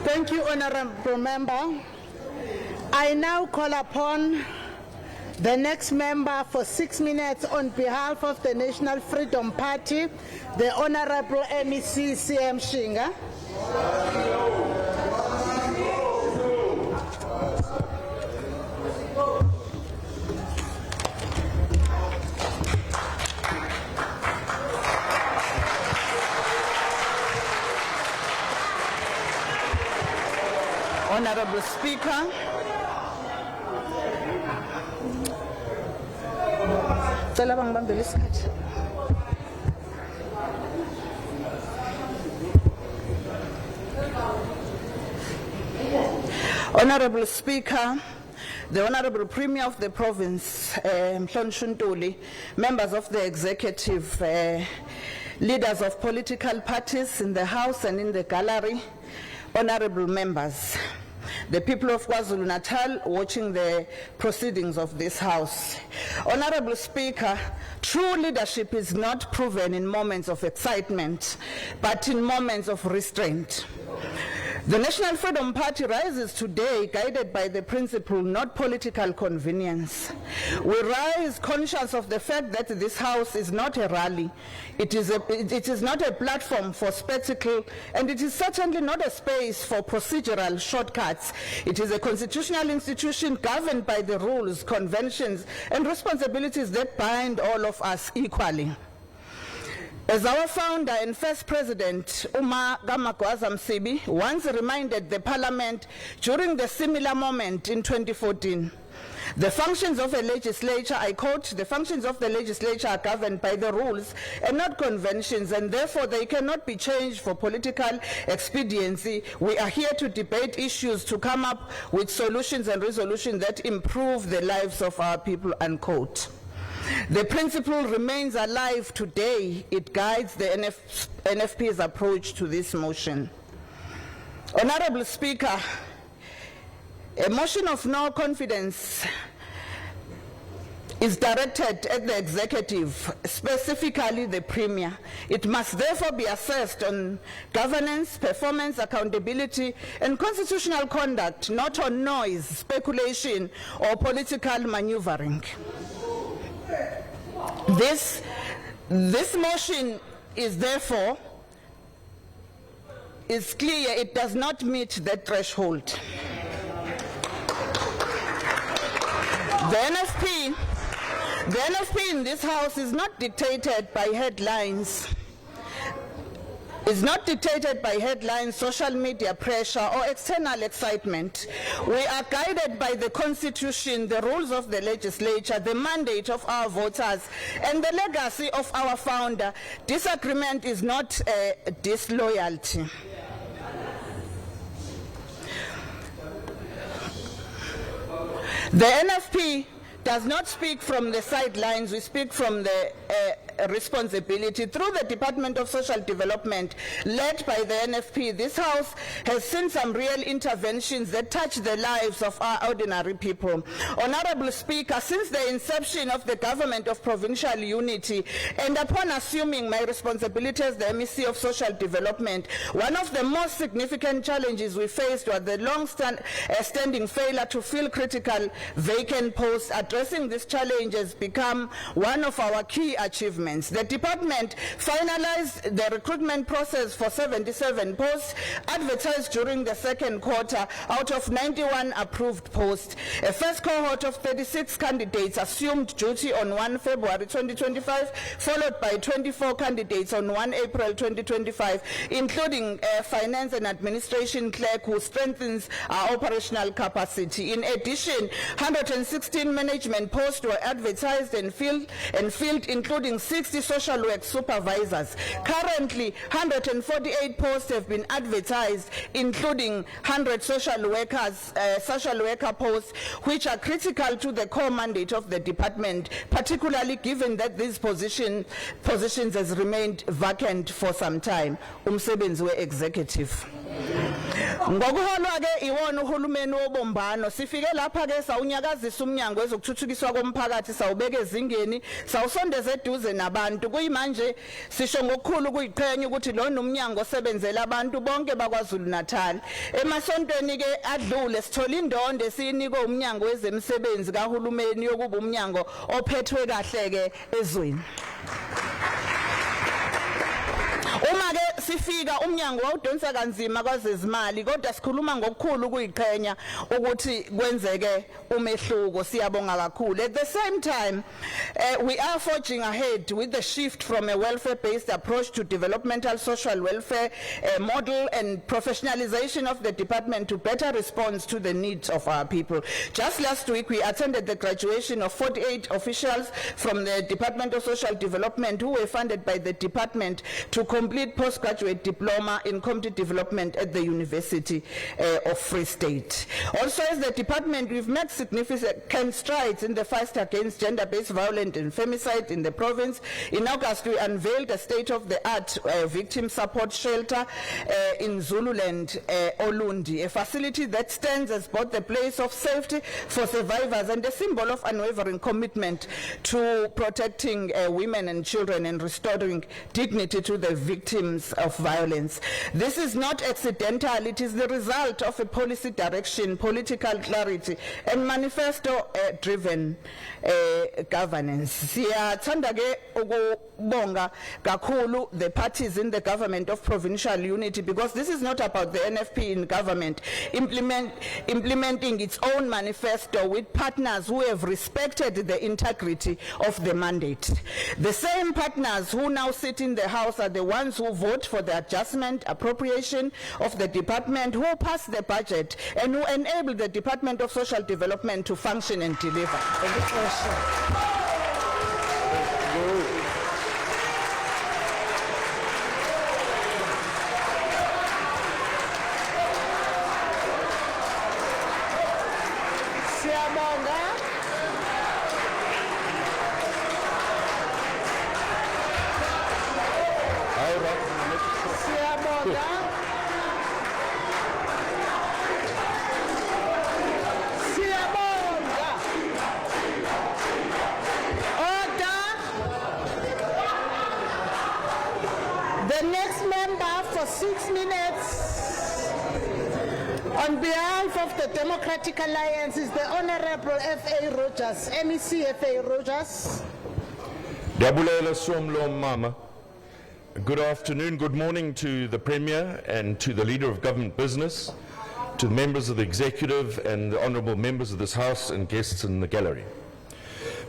Thank you, Honourable Member. I now call upon the next member for 6 minutes on behalf of the National Freedom Party, the Honourable MEC CM Shinga. Honourable Speaker, Honourable Speaker, the Honourable Premier of the Province, uMkhonto Ntuli, members of the Executive, leaders of political parties in the House and in the gallery, Honourable members, the people of KwaZulu-Natal watching the proceedings of this House. Honourable Speaker, true leadership is not proven in moments of excitement, but in moments of restraint. The National Freedom Party rises today guided by the principle, not political convenience. We rise conscious of the fact that this House is not a rally. It is not a platform for spectacle, and it is certainly not a space for procedural shortcuts. It is a constitutional institution governed by the rules, conventions, and responsibilities that bind all of us equally. As our founder and first president, uMkhonto, once reminded the parliament during the similar moment in 2014, The functions of a legislature, I quote, the functions of the legislature are governed by the rules and not conventions, and therefore they cannot be changed for political expediency. We are here to debate issues, to come up with solutions and resolutions that improve the lives of our people, unquote. The principle remains alive today. It guides the NFP's approach to this motion. Honorable Speaker, a motion of no confidence is directed at the executive, specifically the Premier. It must therefore be assessed on governance, performance, accountability, and constitutional conduct, not on noise, speculation, or political maneuvering. This motion is therefore clear it does not meet that threshold. The NFP in this House is not dictated by headlines. It's not dictated by headlines, social media pressure, or external excitement. We are guided by the Constitution, the rules of the legislature, the mandate of our voters, and the legacy of our founder. Disagreement is not disloyalty. The NFP does not speak from the sidelines, we speak from the responsibility. Through the Department of Social Development, led by the NFP, this House has seen some real interventions that touch the lives of our ordinary people. Honorable Speaker, since the inception of the Government of Provincial Unity, and upon assuming my responsibility as the MEC of Social Development, one of the most significant challenges we faced was the long-standing failure to fill critical vacant posts. Addressing this challenge has become one of our key achievements. The department finalized the recruitment process for 77 posts advertised during the second quarter out of 91 approved posts. A first cohort of 36 candidates assumed duty on 1 February 2025, followed by 24 candidates on 1 April 2025, including a finance and administration clerk who strengthens our operational capacity. In addition, 116 management posts were advertised and filled, including 60 social work supervisors. Currently, 148 posts have been advertised, including 100 social worker posts, which are critical to the core mandate of the department, particularly given that these positions has remained vacant for some time. Umsebenzi we-executive. Ngokuholwa ke iwona uhulumeni wobumbano, sifike lapha ke sawunyakazisa umnyango wezokuthuthukiswa komphakathi, sawubeka ezingeni, sawusondeza eduze nabantu. Kuyimanje sisho ngokukhulu kuyiqhenya ukuthi lona umnyango osebenzela abantu bonke bakwaZulu-Natal. Emasontweni ke adlule sithola indondo esiyinikwe umnyango wezemisebenzi kahulumeni yokuba umnyango ophethwe kahle ke ezweni. Uma ke sifika umnyango wawudonsa kanzima kwezezimali, kodwa sikhuluma ngokukhulu kuyiqhenya ukuthi kwenzeke umehluko, siyabonga kakhulu. At the same time, we are forging ahead with the shift from a welfare-based approach to developmental social welfare model and professionalization of the department to better respond to the needs of our people. Just last week, we attended the graduation of 48 officials from the Department of Social Development who were funded by the department to complete postgraduate diploma in community development at the University of Free State. Also, as the department, we've made significant strides in the fight against gender-based violence and femicide in the province. In August, we unveiled a state-of-the-art victim support shelter in Zululand, Olundi, a facility that stands as both a place of safety for survivors and a symbol of unwavering commitment to protecting women and children and restoring dignity to the victims of violence. This is not accidental. It is the result of a policy direction, political clarity, and manifesto-driven governance. Siyathanda ke ukubonga kakhulu the parties in the government of provincial unity, because this is not about the NFP in government implementing its own manifesto with partners who have respected the integrity of the mandate. The same partners who now sit in the House are the ones ones who vote for the adjustment, appropriation of the department, who pass the budget, and who enable the Department of Social Development to function and deliver. The next member for 6 minutes on behalf of the Democratic Alliance is the Honorable F.A. Rogers, MEC F.A. Rogers. Diabulela Somlo Mama. Good afternoon, good morning to the Premier and to the Leader of Government Business, to the members of the Executive and the Honourable members of this House and guests in the gallery.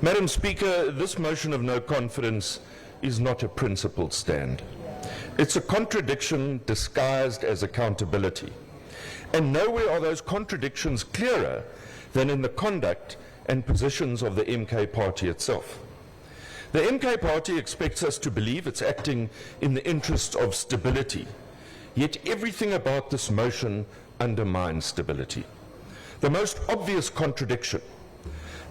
Madam Speaker, this motion of no confidence is not a principled stand. It's a contradiction disguised as accountability. And nowhere are those contradictions clearer than in the conduct and positions of the MK party itself. The MK party expects us to believe it's acting in the interest of stability, yet everything about this motion undermines stability. The most obvious contradiction: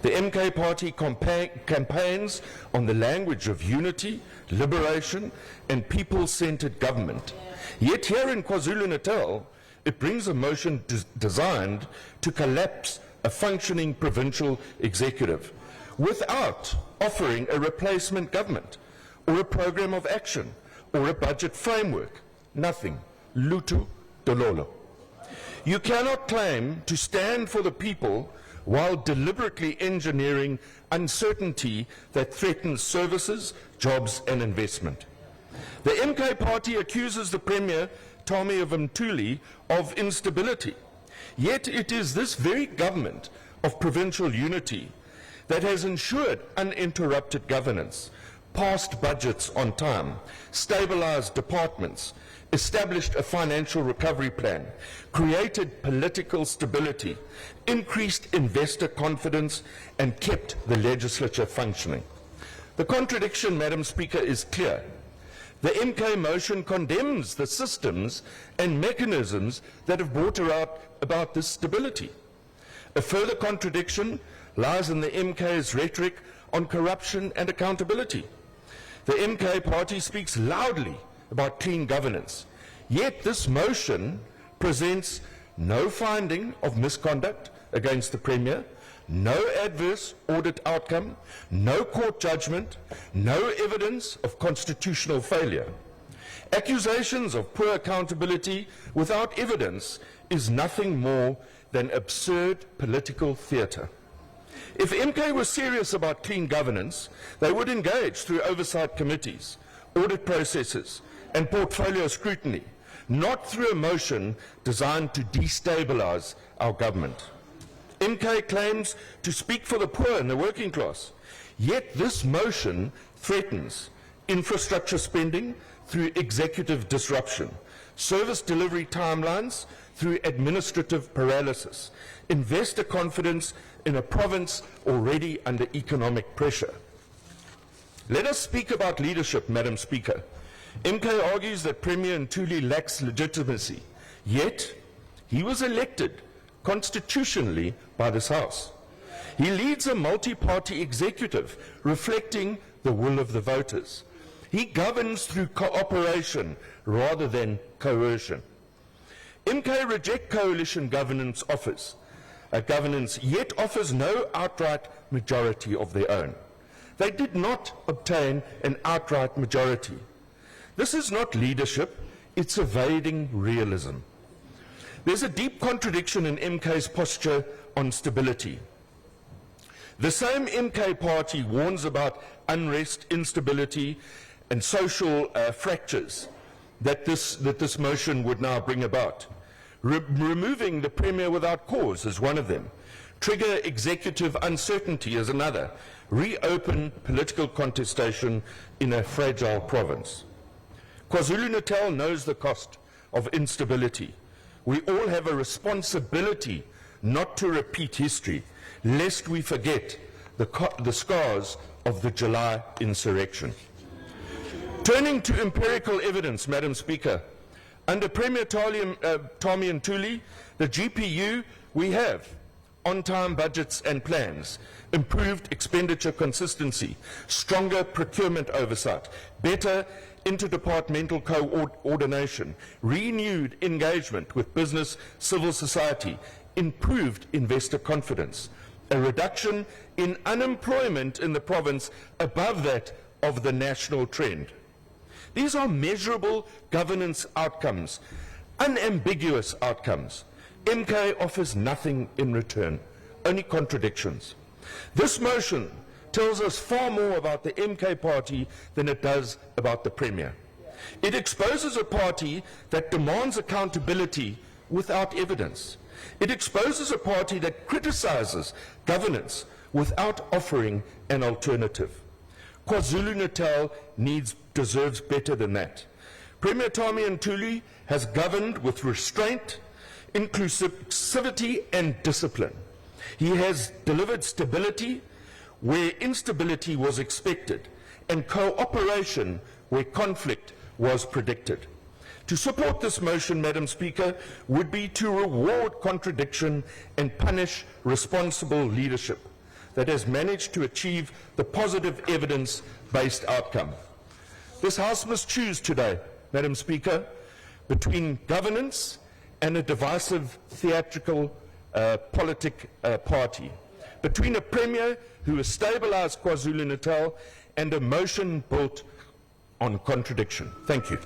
the MK party campaigns on the language of unity, liberation, and people-centered government. Yet here in KwaZulu-Natal, it brings a motion designed to collapse a functioning provincial executive without offering a replacement government or a program of action or a budget framework. Nothing. Lutu dololo. You cannot claim to stand for the people while deliberately engineering uncertainty that threatens services, jobs and investment. The MK party accuses the Premier Thami Ntuli of instability. Yet it is this very government of provincial unity that has ensured uninterrupted governance, passed budgets on time, stabilized departments, established a financial recovery plan, created political stability, increased investor confidence, and kept the legislature functioning. The contradiction, Madam Speaker, is clear. The MK motion condemns the systems and mechanisms that have brought about this stability. A further contradiction lies in the MK's rhetoric on corruption and accountability. The MK party speaks loudly about clean governance, yet this motion presents no finding of misconduct against the Premier, no adverse audit outcome, no court judgment, no evidence of constitutional failure. Accusations of poor accountability without evidence is nothing more than absurd political theatre. If MK were serious about clean governance, they would engage through oversight committees, audit processes, and portfolio scrutiny, not through a motion designed to destabilize our government. MK claims to speak for the poor and the working class, yet this motion threatens infrastructure spending through executive disruption, service delivery timelines through administrative paralysis, investor confidence in a province already under economic pressure. Let us speak about leadership, Madam Speaker. MK argues that Premier Ntuli lacks legitimacy, yet he was elected constitutionally by this House. He leads a multi-party executive reflecting the will of the voters. He governs through cooperation rather than coercion. MK reject coalition governance yet offers no outright majority of their own. They did not obtain an outright majority. This is not leadership, it's evading realism. There's a deep contradiction in MK's posture on stability. The same MK party warns about unrest, instability, and social fractures that this motion would now bring about. Removing the Premier without cause is one of them. Trigger executive uncertainty is another. Reopen political contestation in a fragile province. KwaZulu-Natal knows the cost of instability. We all have a responsibility not to repeat history, lest we forget the scars of the July insurrection. Turning to empirical evidence, Madam Speaker, under Premier Thami Ntuli, the GPU, we have on-time budgets and plans, improved expenditure consistency, stronger procurement oversight, better interdepartmental coordination, renewed engagement with business, civil society, improved investor confidence, a reduction in unemployment in the province above that of the national trend. These are measurable governance outcomes, unambiguous outcomes. MK offers nothing in return, only contradictions. This motion tells us far more about the MK party than it does about the Premier. It exposes a party that demands accountability without evidence. It exposes a party that criticizes governance without offering an alternative. KwaZulu-Natal deserves better than that. Premier Thami Ntuli has governed with restraint, inclusivity and discipline. He has delivered stability where instability was expected and cooperation where conflict was predicted. To support this motion, Madam Speaker, would be to reward contradiction and punish responsible leadership that has managed to achieve the positive evidence-based outcome. This House must choose today, Madam Speaker, between governance and a divisive theatrical politic party, between a Premier who has stabilized KwaZulu-Natal and a motion built on contradiction. Thank you.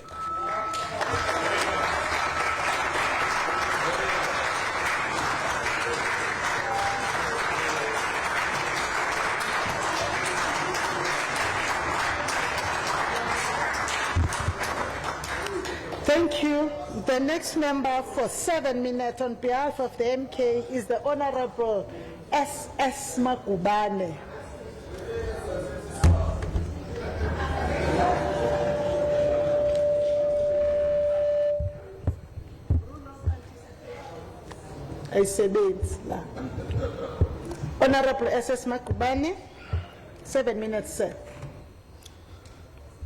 Thank you. The next member for 7 minutes on behalf of the MK is the Honorable S.S. Makubane. Honorable S.S. Makubane, 7 minutes, sir.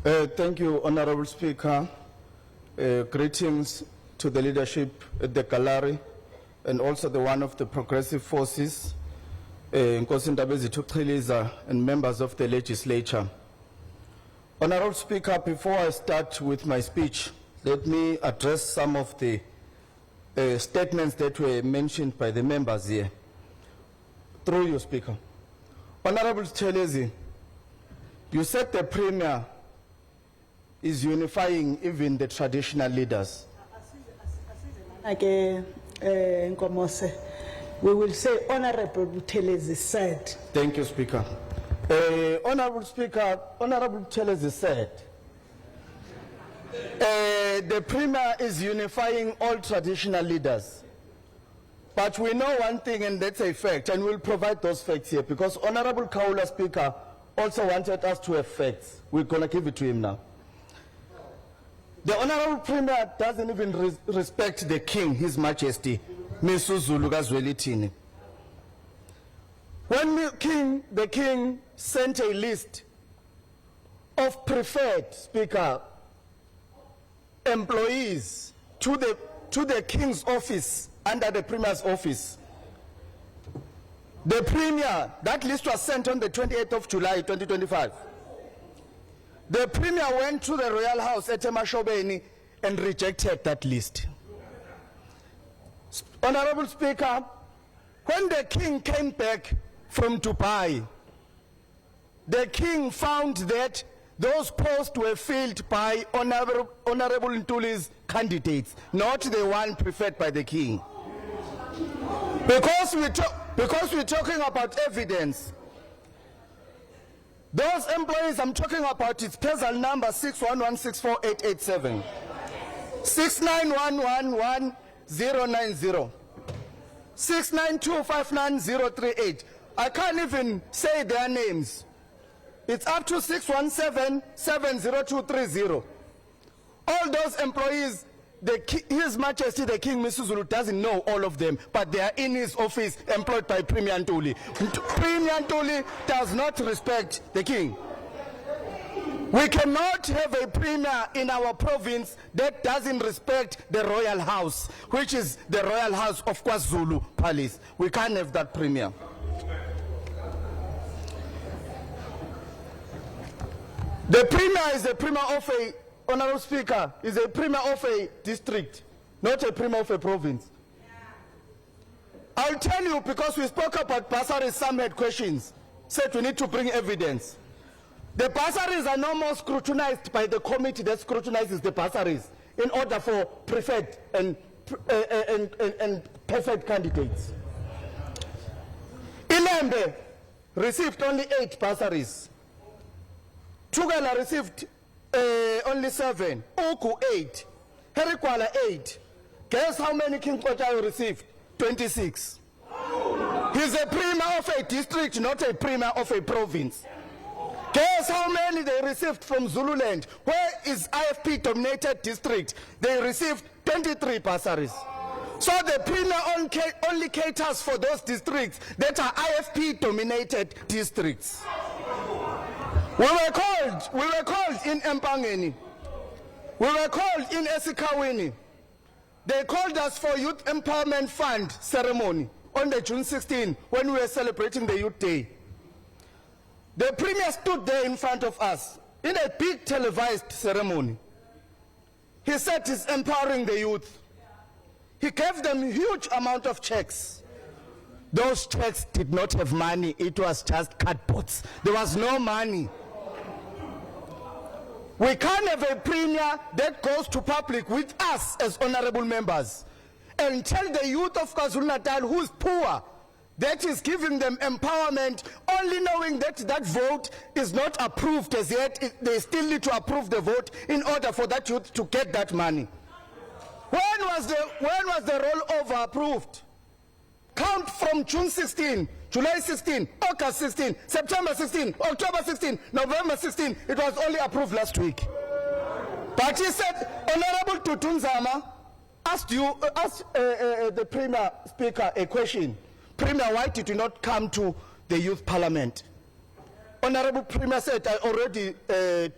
Thank you, Honorable Speaker. Greetings to the leadership at the gallery and also the one of the progressive forces, and members of the legislature. Honorable Speaker, before I start with my speech, let me address some of the statements that were mentioned by the members here. Through you, Speaker. Honorable Chelezi, you said the Premier is unifying even the traditional leaders. We will say Honorable Buthelezi said. Thank you, Speaker. Honorable Speaker, Honorable Buthelezi said, the Premier is unifying all traditional leaders. But we know one thing, and that's a fact, and we'll provide those facts here, because Honorable Kaula, Speaker, also wanted us to have facts. We're going to give it to him now. The Honorable Premier doesn't even respect the King, His Majesty, Misuzulu Kazwelithini. When the King sent a list of preferred, Speaker, employees to the King's office under the Premier's office, the Premier, that list was sent on the 28th of July 2025. The Premier went to the Royal House at Emashobeni and rejected that list. Honorable Speaker, when the King came back from Dubai, the King found that those posts were filled by Honorable Ntuli's candidates, not the one preferred by the King. Because we're talking about evidence, those employees I'm talking about is PESAL number 611648887, 691111090, 692599038. I can't even say their names. It's up to 617702330. All those employees, His Majesty the King Misuzulu doesn't know all of them, but they are in his office employed by Premier Ntuli. Premier Ntuli does not respect the King. We cannot have a premier in our province that doesn't respect the royal house, which is the royal house of KwaZulu Palace. We can't have that premier. The premier is a premier of a, Honorable Speaker, is a premier of a district, not a premier of a province. I'll tell you, because we spoke about bursaries, some had questions, said we need to bring evidence. The bursaries are no more scrutinized by the committee that scrutinizes the bursaries in order for preferred and perfect candidates. Ilembe received only 8 bursaries. Tugela received only 7. Oku 8. Herikwala 8. Guess how many King Kochayo received? 26. He's a premier of a district, not a premier of a province. Guess how many they received from Zululand? Where is IFP dominated district? They received 23 bursaries. So the premier only caters for those districts that are IFP dominated districts. We were called in Empangeni. We were called in Esikawini. They called us for Youth Empowerment Fund ceremony on the June 16 when we were celebrating the Youth Day. The premier stood there in front of us in a big televised ceremony. He said he's empowering the youth. He gave them a huge amount of checks. Those checks did not have money. It was just cardboards. There was no money. We can't have a premier that goes to public with us as honorable members and tell the youth of KwaZulu-Natal who's poor that is giving them empowerment, only knowing that that vote is not approved as yet. They still need to approve the vote in order for that youth to get that money. When was the rollover approved? Count from June 16, July 16, August 16, September 16, October 16, November 16. It was only approved last week. But he said, Honorable Tutunzama asked the Premier Speaker a question. Premier, why did you not come to the youth parliament? Honorable Premier said, I already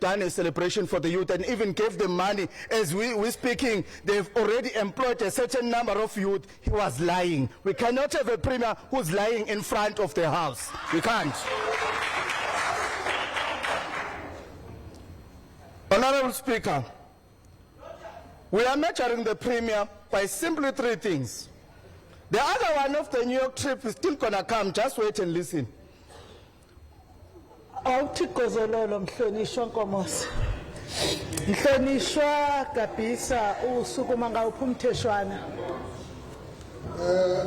done a celebration for the youth and even gave them money. As we're speaking, they've already employed a certain number of youth. He was lying. We cannot have a premier who's lying in front of the house. We can't. Honorable Speaker, we are measuring the premier by simply 3 things. The other one of the New York trip is still gonna come. Just wait and listen. Awuthi kozololo mhlonishwa Nkomosi. Mhlonishwa kabisa usukuma ngawuphi umtheshwana.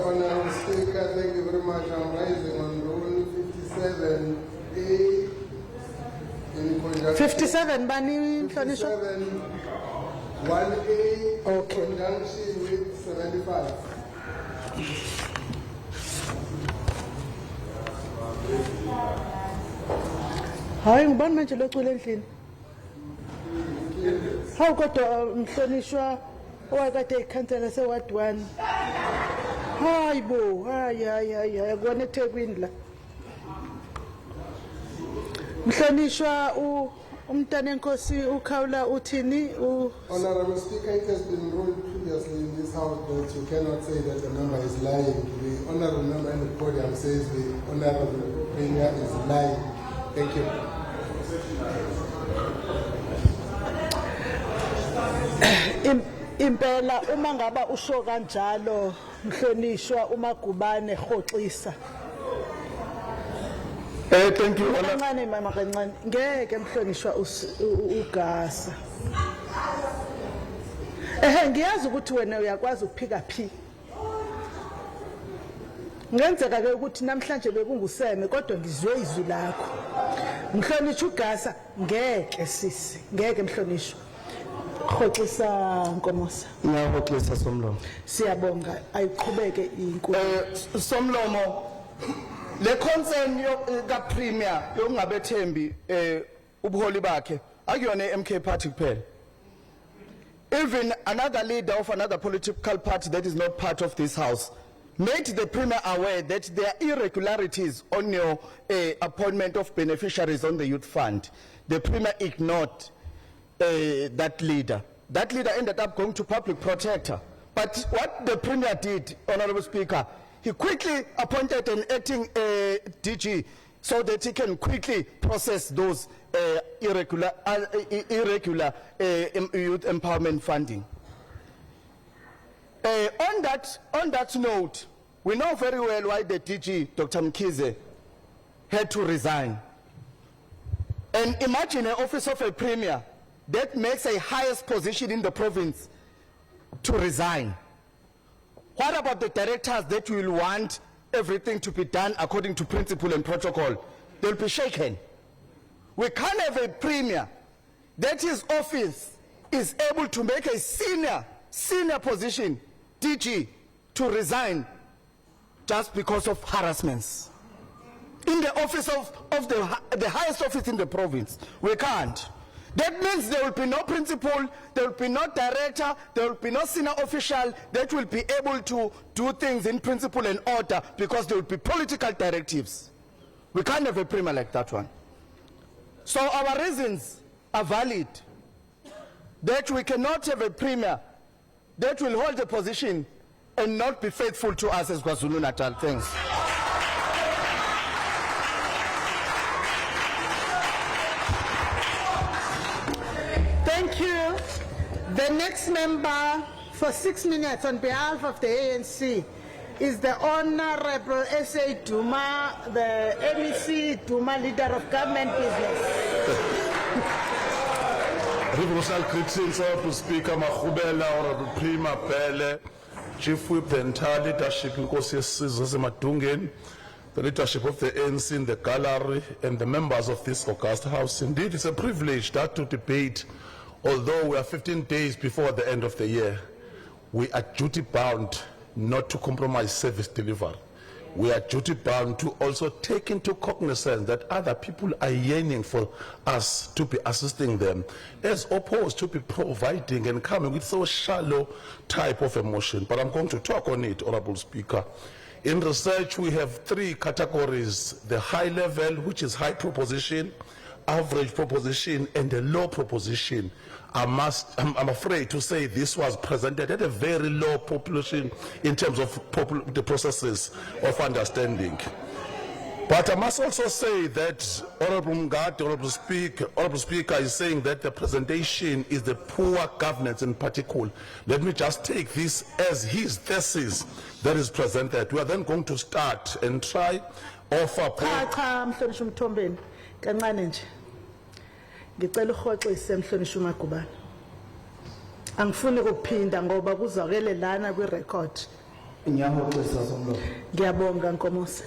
Honorable Speaker, thank you very much. I'm rising on Rule 57A in conjunction. 57 bani mhlonishwa? 57 1A okay. In conjunction with 75. Hayi ngibona manje locule endlini. Hawu kodwa mhlonishwa owakade ikhansela se-Ward 1. Hayibo, hayi akubona eThekwini la. Mhlonishwa umntana enkosi ukhawula uthini Honorable Speaker, it has been ruled previously in this house that you cannot say that the member is lying. The honorable member in the podium says the honorable premier is lying. Thank you. Impela uma ngaba usho kanjalo mhlonishwa uMagubane Rhoxisa. Thank you. Kancane mama kancane. Ngeke mhlonishwa ugasa. Ngiyazi ukuthi wena uyakwazi ukuphika phi. Ngenzeka ke ukuthi namhlanje bekunguseme kodwa ngizwe izwi lakho. Mhlonishwa ugasa ngeke sisi, ngeke mhlonishwa. Rhoxisa Nkomosi. Ngiyabonga Somlomo. Siyabonga ayiqhubeke inkulu. Somlomo, le concern ka premier yokungabethembi ubuholi bakhe akuyona iMK party kuphela. Even another leader of another political party that is not part of this house made the Premier aware that there are irregularities on your appointment of beneficiaries on the youth fund. The Premier ignored that leader. That leader ended up going to public protector. But what the Premier did, Honorable Speaker, he quickly appointed an acting DG so that he can quickly process those irregular youth empowerment funding. On that note, we know very well why the DG, Dr. Mkhize, had to resign. And imagine an office of a premier that makes a highest position in the province to resign. What about the directors that will want everything to be done according to principle and protocol? They'll be shaken. We can't have a premier that his office is able to make a senior position, DG, to resign just because of harassments. In the office of the highest office in the province, we can't. That means there will be no principal, there will be no director, there will be no senior official that will be able to do things in principle and order because there will be political directives. We can't have a premier like that one. So our reasons are valid that we cannot have a premier that will hold the position and not be faithful to us as KwaZulu-Natal. Thanks. Thank you. The next member for 6 minutes on behalf of the ANC is the Honorable S.A. Duma, the MEC Duma, Leader of Government Business. Provincial greetings, Honorable Speaker Mahubela, Honorable Premier Bele, Chief Whip, the entire leadership, the leadership of the ANC in the gallery, and the members of this august house. Indeed, it's a privilege that to debate, although we are 15 days before the end of the year, we are duty bound not to compromise service delivery. We are duty bound to also take into cognizance that other people are yearning for us to be assisting them, as opposed to be providing and coming with so shallow type of emotion. But I'm going to talk on it, Honorable Speaker. In research, we have 3 categories: the high level, which is high proposition, average proposition, and the low proposition. I'm afraid to say this was presented at a very low population in terms of the processes of understanding. But I must also say that Honorable Mngadi, Honorable Speaker is saying that the presentation is the poor governance in particular. Let me just take this as his thesis that is presented. We are then going to start and try offer. Ngicela uhoxise mhlonishwa uMagubane. Angifuni ukuphinda ngoba kuzwakele lana kwi-record. Ngiyahoxisa somlo. Ngiyabonga Nkomosi.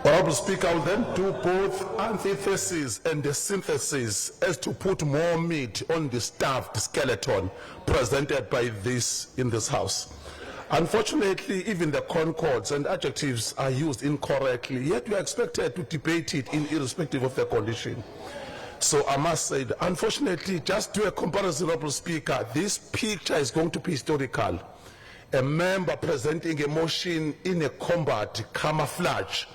Honorable Speaker, I will then do both antithesis and the synthesis as to put more meat on the stuffed skeleton presented by this in this house. Unfortunately, even the concords and adjectives are used incorrectly, yet we are expected to debate it irrespective of their condition. So I must say that, unfortunately, just do a comparison, Honorable Speaker, this picture is going to be historical. A member presenting a motion in a combat camouflage,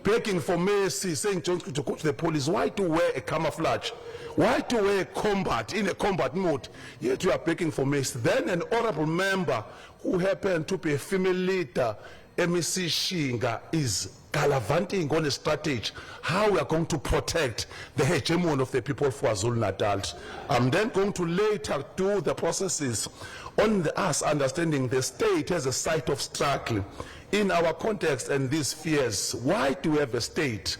begging for mercy, saying to go to the police. Why to wear a camouflage? Why to wear a combat in a combat mode? Yet you are begging for mercy. Then an honorable member who happened to be a female leader, MEC Shinga, is gallivanting on a strategy how we are going to protect the hegemony of the people of KwaZulu-Natal. I'm then going to later do the processes on us understanding the state as a site of struggle in our context and these fears. Why do we have a state?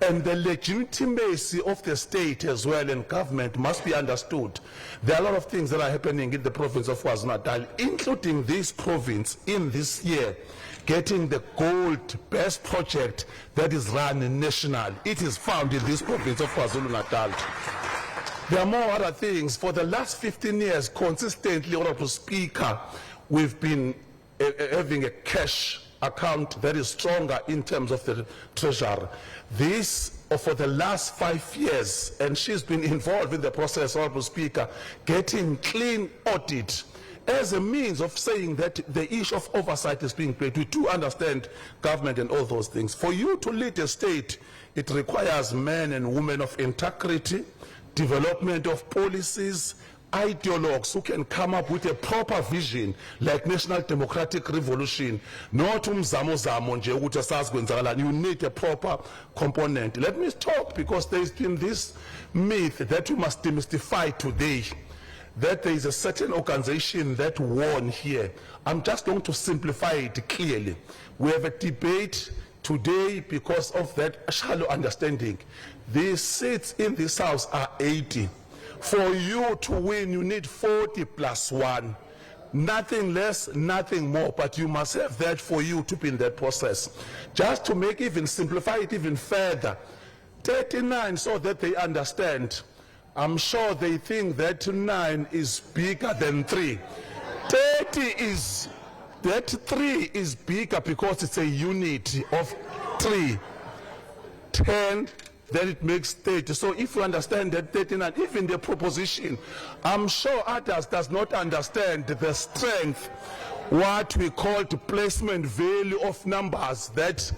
And the legitimacy of the state as well and government must be understood. There are a lot of things that are happening in the province of KwaZulu-Natal, including this province in this year, getting the gold best project that is run national. It is found in this province of KwaZulu-Natal. There are more other things. For the last 15 years, consistently, Honorable Speaker, we've been having a cash account that is stronger in terms of the treasury. This for the last 5 years, and she's been involved in the process, Honorable Speaker, getting clean audit as a means of saying that the issue of oversight is being played. We do understand government and all those things. For you to lead a state, it requires men and women of integrity, development of policies, ideologues who can come up with a proper vision like National Democratic Revolution, not umzamo nje ukuthi asazi kwenzakalani. You need a proper component. Let me talk, because there's been this myth that we must demystify today, that there is a certain organization that won here. I'm just going to simplify it clearly. We have a debate today because of that shallow understanding. The seats in this house are 80. For you to win, you need 40 plus 1. Nothing less, nothing more, but you must have that for you to be in that process. Just to make even simplify it even further, 39, so that they understand. I'm sure they think that 9 is bigger than 3. 30 is, that 3 is bigger because it's a unit of 3. 10, then it makes 30. So if you understand that 39, even the proposition, I'm sure others does not understand the strength, what we call the placement value of numbers, that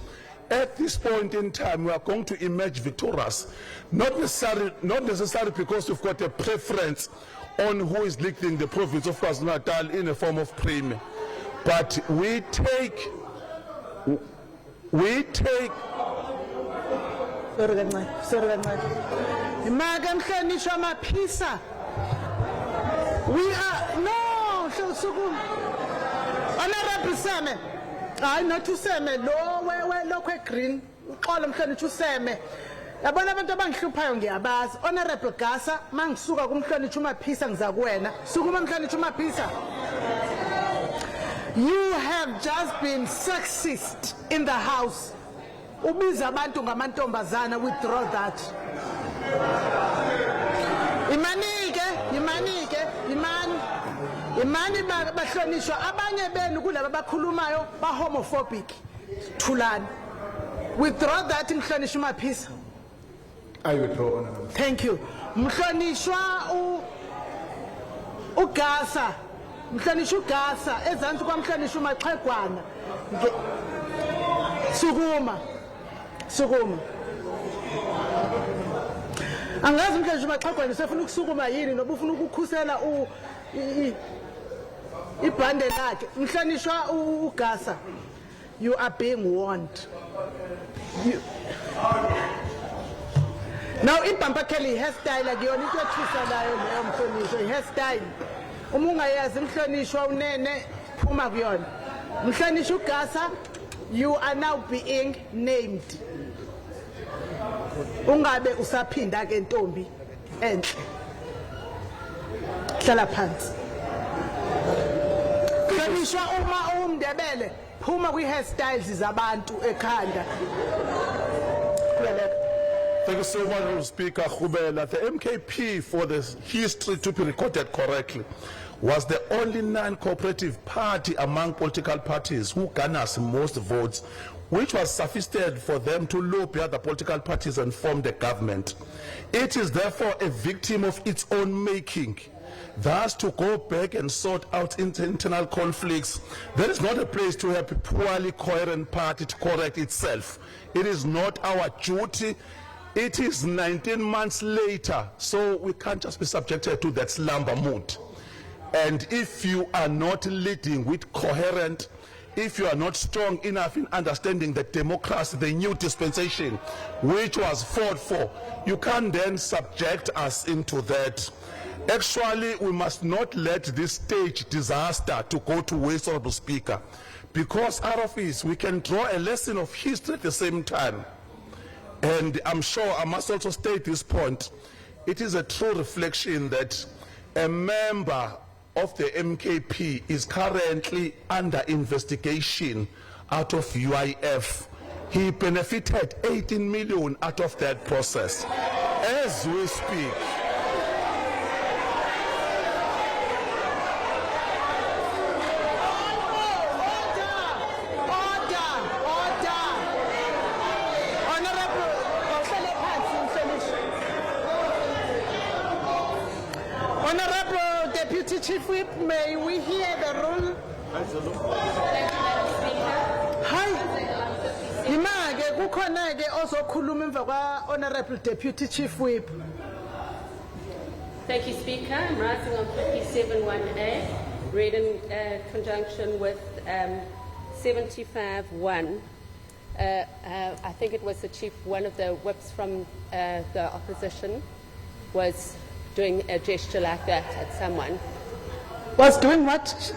at this point in time we are going to emerge victorious, not necessarily because we've got a preference on who is leading the province of KwaZulu-Natal in a form of premier, but we take we are no Honorable Seme, I not to Seme, no where local green, call them to Seme. Yabona abantu abangihluphayo ngiyabazi. Honorable Gasa mangisuka kumhlonishwa uMaphisa ngizakwenna sukuma umhlonishwa uMaphisa. You have just been sexist in the house. Ubiza abantu ngamantombazana, withdraw that. Imani bahlonishwa abanye benu kulabo bakhulumayo ba homophobic. Thulani. Withdraw that mhlonishwa uMaphisa. I withdraw, Honorable. Thank you. Mhlonishwa uGasa. Mhlonishwa uGasa ezansi kwamhlonishwa uMaqhegwana. Sukuma. Angazi mhlonishwa uMaqhegwana sefuna ukusukuma yini noba ufuna ukukhusela ibhande lakhe. Mhlonishwa uGasa. You are being warned. Now ibhamba Kelly hairstyle akuyona into ethusalayo leyo mhlonishwa hairstyle. Uma ungayazi mhlonishwa unene phuma kuyona. Mhlonishwa uGasa, you are now being named. Ungabe usaphinda ke ntombi enhle. Hlala phansi. Mhlonishwa uma umndebele phuma kwi hairstyles zabantu ekhanda. Thank you so much, Mr. Speaker Khubela. The MKP, for the history to be recorded correctly, was the only non-cooperative party among political parties who garners most votes, which was sufficient for them to lobby other political parties and form the government. It is therefore a victim of its own making. Thus, to go back and sort out internal conflicts, there is not a place to have a poorly coherent party to correct itself. It is not our duty. It is 19 months later, so we can't just be subjected to that slumber mood. And if you are not leading with coherent, if you are not strong enough in understanding that democracy, the new dispensation, which was fought for, you can't then subject us into that. Actually, we must not let this stage disaster to go to waste, Honorable Speaker, because out of this, we can draw a lesson of history at the same time. And I'm sure I must also state this point. It is a true reflection that a member of the MKP is currently under investigation out of UIF. He benefited 18 million out of that process. As we speak, Honorable Deputy Chief Whip, may we hear the rule? Hi. Image kukhona ke ozokhuluma emva kwa Honorable Deputy Chief Whip. Thank you, Speaker. I'm writing on 57(1)A, read in conjunction with 75(1). I think it was the chief, one of the whips from the opposition was doing a gesture like that at someone. Was doing what?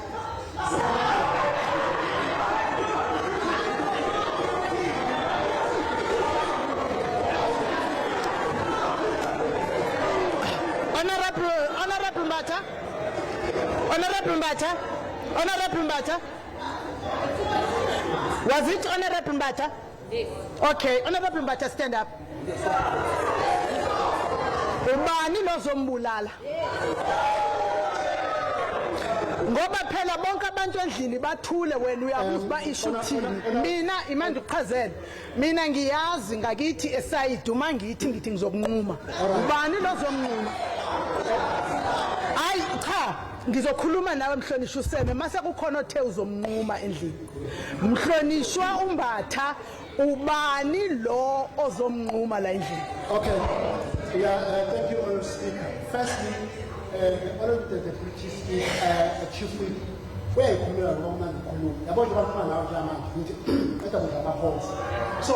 Honorable Mbata. Was it Honorable Mbata? Yes. Okay, Honorable Mbata, stand up. Ubani nozombulala. Ngoba phela bonke abantu endlini bathule wena uyabuza ba issue thini. Mina imanje uqhazela. Mina ngiyazi ngakithi esayidi uma ngithi ngizokunquma. Ubani lozomnquma? Hayi cha, ngizokhuluma nawe Mhlonishwa uSeme mase kukhona othe uzomnquma endlini. Mhlonishwa uMbatha ubani lo ozomnquma la endlini? Okay. Yeah, thank you, Honourable Speaker. Firstly, the Honourable Deputy Chief Whip, where you come here, about the one now, so,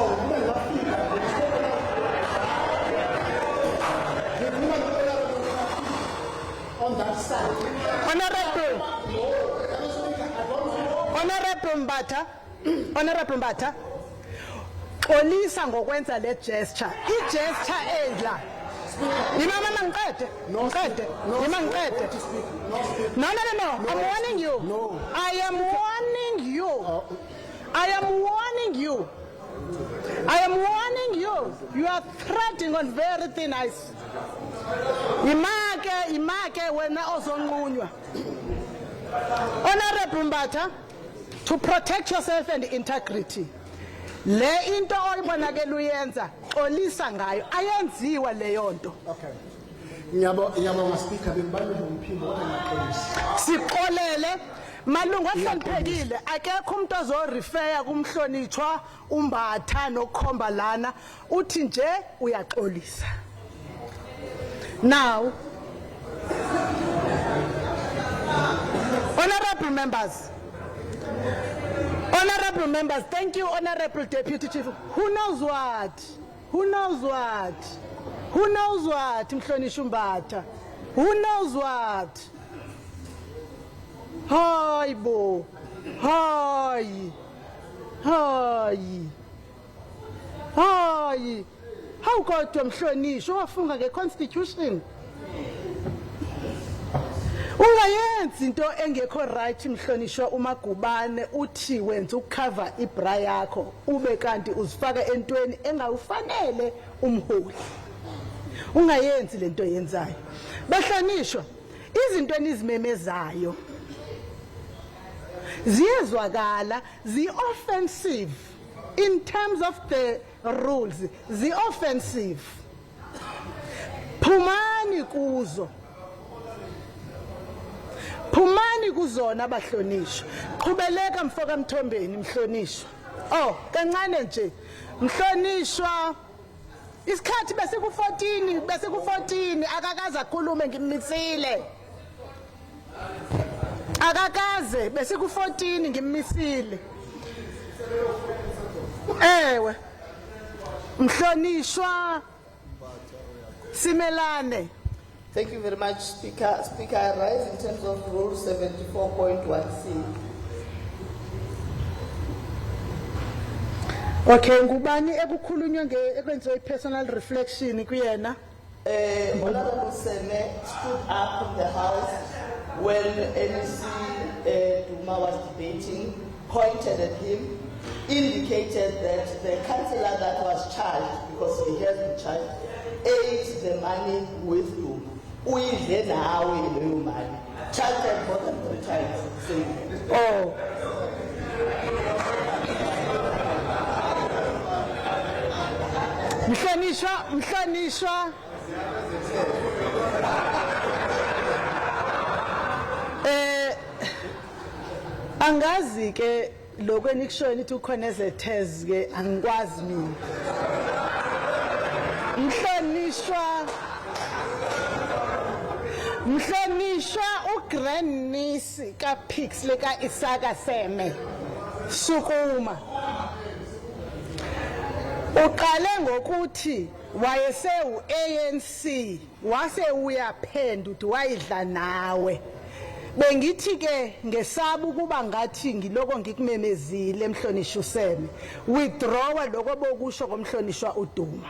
on that side. Honourable Mbata, Olisa ngokwenza le gesture. I-gesture endla. Imama mangiqede. Ngiqede. Yima ngiqede. No. I'm warning you. No. I am warning you. I am warning you. I am warning you. You are threading on very thin ice. Imake wena ozonqunywa. Honourable Mbata, to protect yourself and integrity. Le into oyibonakela uyenza xolisa ngayo ayenziwa le yonto. Okay. Ngiyabonga Speaker bembalule umphimbo kodwa ngiyaxolisa. Siqolele malungu ahloniphekile akekho umuntu ozorefer kumhlonitshwa uMbatha nokhomba lana uthi nje uyaxolisa. Now, honorable members, thank you, Honorable Deputy Chief. Who knows what? Mhlonishwa uMbatha? Who knows what? Hayi bo. Hayi. How kodwa mhlonishwa wafunga ngeconstitution? Ungayenzi into engekho right mhlonishwa uMagubane uthi wenza ukucover ibra yakho ube kanti uzifaka entweni engawufanele umholi. Ungayenzi lento yenzayo. Bahlonishwa izinto enizimemezayo ziyezwakala zi-offensive in terms of the rules, zi-offensive. Phumani kuzona abahlonishwa. Qhubeleka mfoka Mthombeni mhlonishwa. Oh, kancane nje. Mhlonishwa isikhathi bese ku14 akakaze akhulume ngimmisile. Akakaze bese ku14 ngimmisile. Ewe. Mhlonishwa Simelane. Thank you very much, Speaker. Speaker, I rise in terms of Rule 74.1c. Okay, ngubani ekukhulunywa ekwenziwe personal reflection kuyena? Honorable Sene stood up in the House when MEC Zuma was debating, pointed at him, indicated that the councillor that was charged, because he has been charged, ate the money with Zuma. Uyidle nawe leyo mali. Charged more than 3 times. Oh. Mhlonishwa Angazi ke lokweni kusho nithi ukhona ezethes ke angikwazi mina. Mhlonishwa ugrandniece kaPix leka Isaka Seme Sukuma. Uqale ngokuthi wayese uANC wase uyaphendula uthi wayidla nawe. Bengithi ke ngesaba ukuba ngathi ngiloko ngikumemezile emhlonishwa uSeme. Withdraw lokho bokusho komhlonishwa uDuma.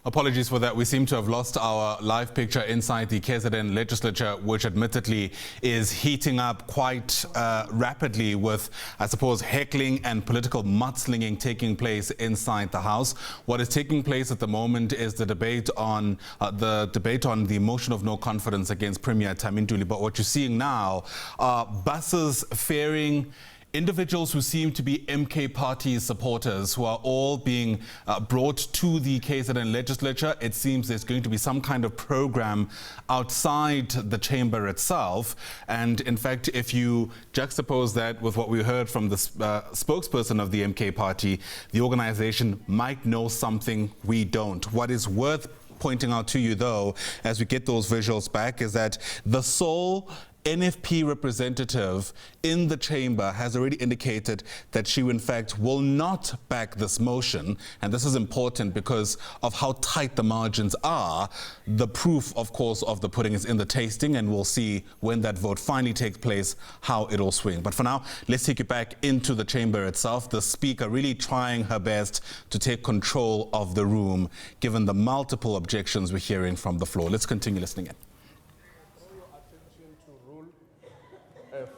Apologies for that. We seem to have lost our live picture inside the KZN Legislature, which admittedly is heating up quite rapidly with, I suppose, heckling and political mudslinging taking place inside the House. What is taking place at the moment is the debate on the motion of no confidence against Premier Thami Ntuli. But what you're seeing now are buses ferrying individuals who seem to be MK Party supporters who are all being brought to the KZN Legislature. It seems there's going to be some kind of program outside the chamber itself. And in fact, if you juxtapose that with what we heard from the spokesperson of the MK Party, the organization might know something we don't. What is worth pointing out to you, though, as we get those visuals back, is that the sole NFP representative in the chamber has already indicated that she, in fact, will not back this motion. And this is important because of how tight the margins are. The proof, of course, of the pudding is in the tasting, and we'll see when that vote finally takes place how it'll swing. But for now, let's take you back into the chamber itself. The Speaker really trying her best to take control of the room, given the multiple objections we're hearing from the floor. Let's continue listening in.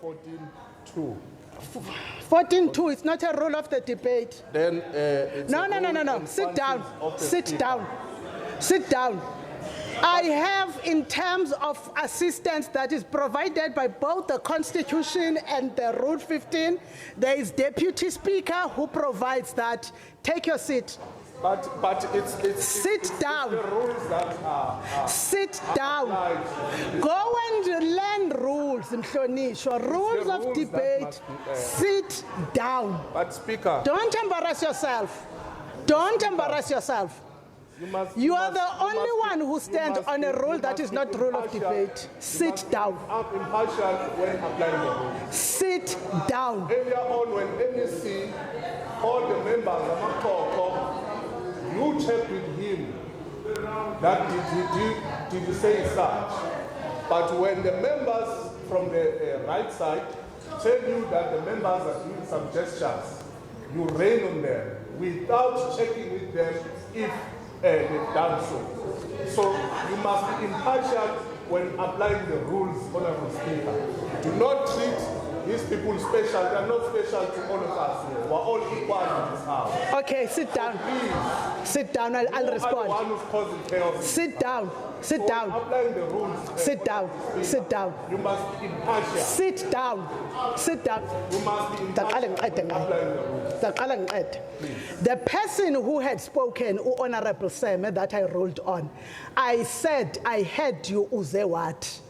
14.2. 14.2, it's not a rule of the debate. Then it's No. Sit down. Sit down. Sit down. I have, in terms of assistance that is provided by both the Constitution and the Rule 15, there is Deputy Speaker who provides that. Take your seat. But it's sit down. The rules that are sit down. Go and learn rules, Mhlonishwa. Rules of debate. Sit down. But Speaker, don't embarrass yourself. Don't embarrass yourself. You are the only one who stands on a rule that is not rule of debate. Sit down. I'm impartial when applying the rule. Sit down. Earlier on, when MEC called the members of uMkhonto, you checked with him that did he say such. But when the members from the right side tell you that the members are doing some gestures, you rain on them without checking with them if they've done so. So you must be impartial when applying the rules, Honorable Speaker. Do not treat these people special. They are not special to all of us here. We're all equal in this house. Okay, sit down. Please. Sit down, I'll respond. One who's causing chaos. Sit down. Sit down. Applying the rules. Sit down. Sit down. You must be impartial. Sit down. Sit down. You must be impartial. Applying the rules. The person who had spoken, Honorable Seme, that I rolled on, I said I heard you uze what.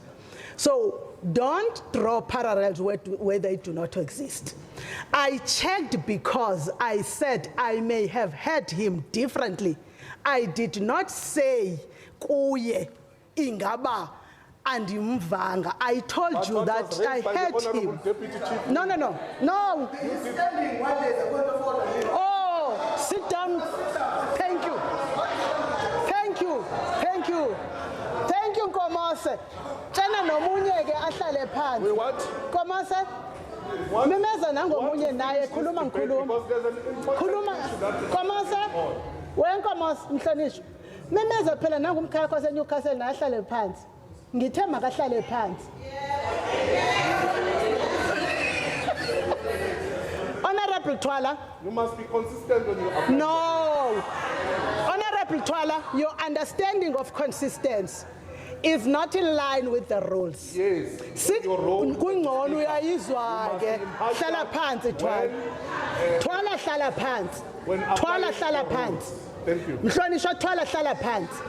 So don't draw parallels where they do not exist. I checked because I said I may have heard him differently. I did not say kuye ingaba and mvanga. I told you that I heard him. No. Oh, sit down. Thank you. Komose. Tshena nomunye ke ahlale phansi. We what? Komose. Memeza nangomunye naye khuluma ngikhuluma. Komose. Wenkomose Mhlonishwa. Memeza phela nangumkhaya kwaseNewcastle naye ahlale phansi. Ngithe makahlale phansi. Honorable Twala. You must be consistent when you apply. No. Honorable Twala, your understanding of consistency is not in line with the rules. Yes. Sit kungcono uyayizwa ke. Hlala phansi Twala. Twala hlala phansi. Twala hlala phansi. Thank you. Mhlonishwa twala hlala phansi.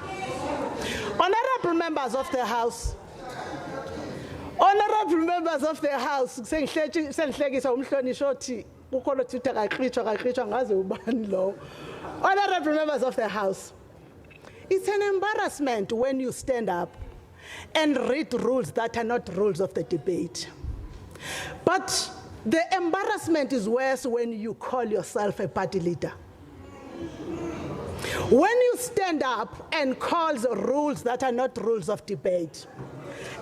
Honorable members of the House. Honorable members of the House, sengihlekisa umhlonishwa othi ukholo thutha kakritsha ngaze ubani lo. Honorable members of the House. It's an embarrassment when you stand up and read rules that are not rules of the debate. But the embarrassment is worse when you call yourself a party leader. When you stand up and call the rules that are not rules of debate,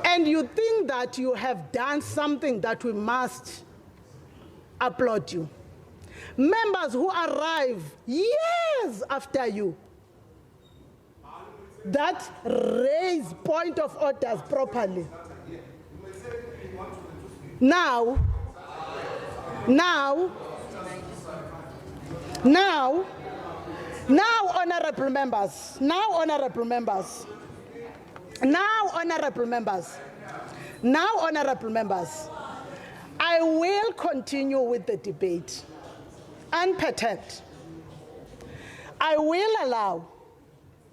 and you think that you have done something that we must applaud you. Members who arrive years after you, that raise point of orders properly. Now, honorable members, I will continue with the debate unperturbed. I will allow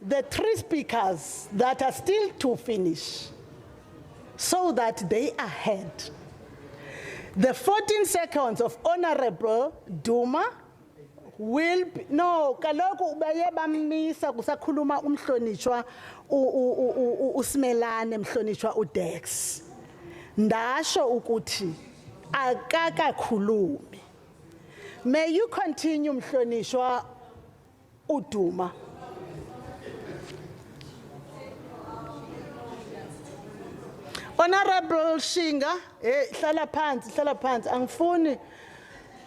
the 3 speakers that are still to finish so that they are heard. The 14 seconds of Honorable Zuma will be, no, kaloku baye bamisa kusakhuluma umhlonishwa uSmelane mhlonishwa uDex. Ndasho ukuthi akakakhulumi. May you continue mhlonishwa uDuma. Honorable Shinga, hlala phansi, angifuni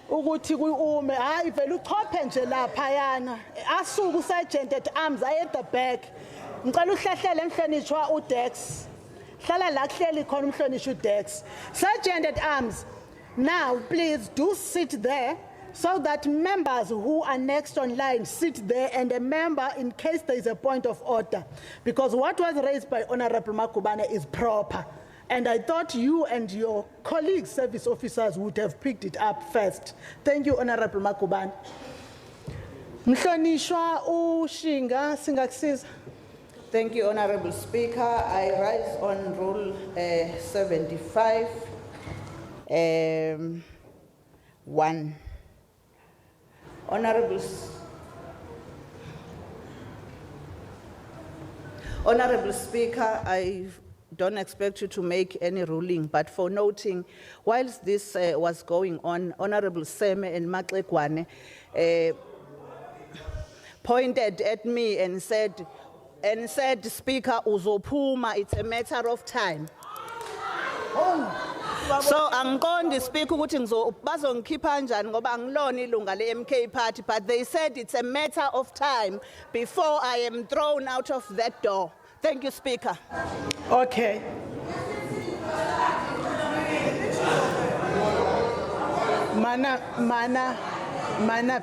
ukuthi kuume, hayi vele uchophe nje lapha yana. Asuku sergeant at arms at the back. Ngicela uhlahlele emhlonishwa uDex. Hlala la kuhleli khona umhlonishwa uDex. Sergeant at arms. Now please do sit there so that members who are next online sit there, and a member in case there is a point of order, because what was raised by Honorable Makubane is proper. And I thought you and your colleagues, service officers, would have picked it up first. Thank you, Honorable Makubane. Mhlonishwa uShinga singakusiza. Thank you, Honorable Speaker. I rise on Rule 75, 1. Honorable Speaker, I don't expect you to make any ruling, but for noting, whilst this was going on, Honorable Seme and Matlekwane pointed at me and said, Speaker, uzophuma, it's a matter of time. So angiqondi speaker ukuthi bazongikhipha kanjani ngoba angilona ilunga le-MK party, but they said it's a matter of time before I am thrown out of that door. Thank you, Speaker. Okay. Mana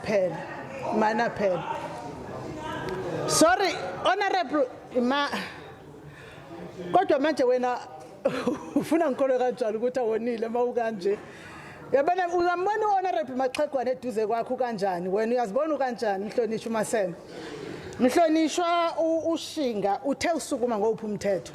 pen. Sorry, Honorable kodwa manje wena ufuna ngikole kanjani ukuthi awonile mawukanje. Yabona uyambona uHonorable Maxhegwane eduze kwakho kanjani, wena uyazibona kanjani Mhlonishwa uMaseme? Mhlonishwa uShinga uthe usukuma ngophi umthetho?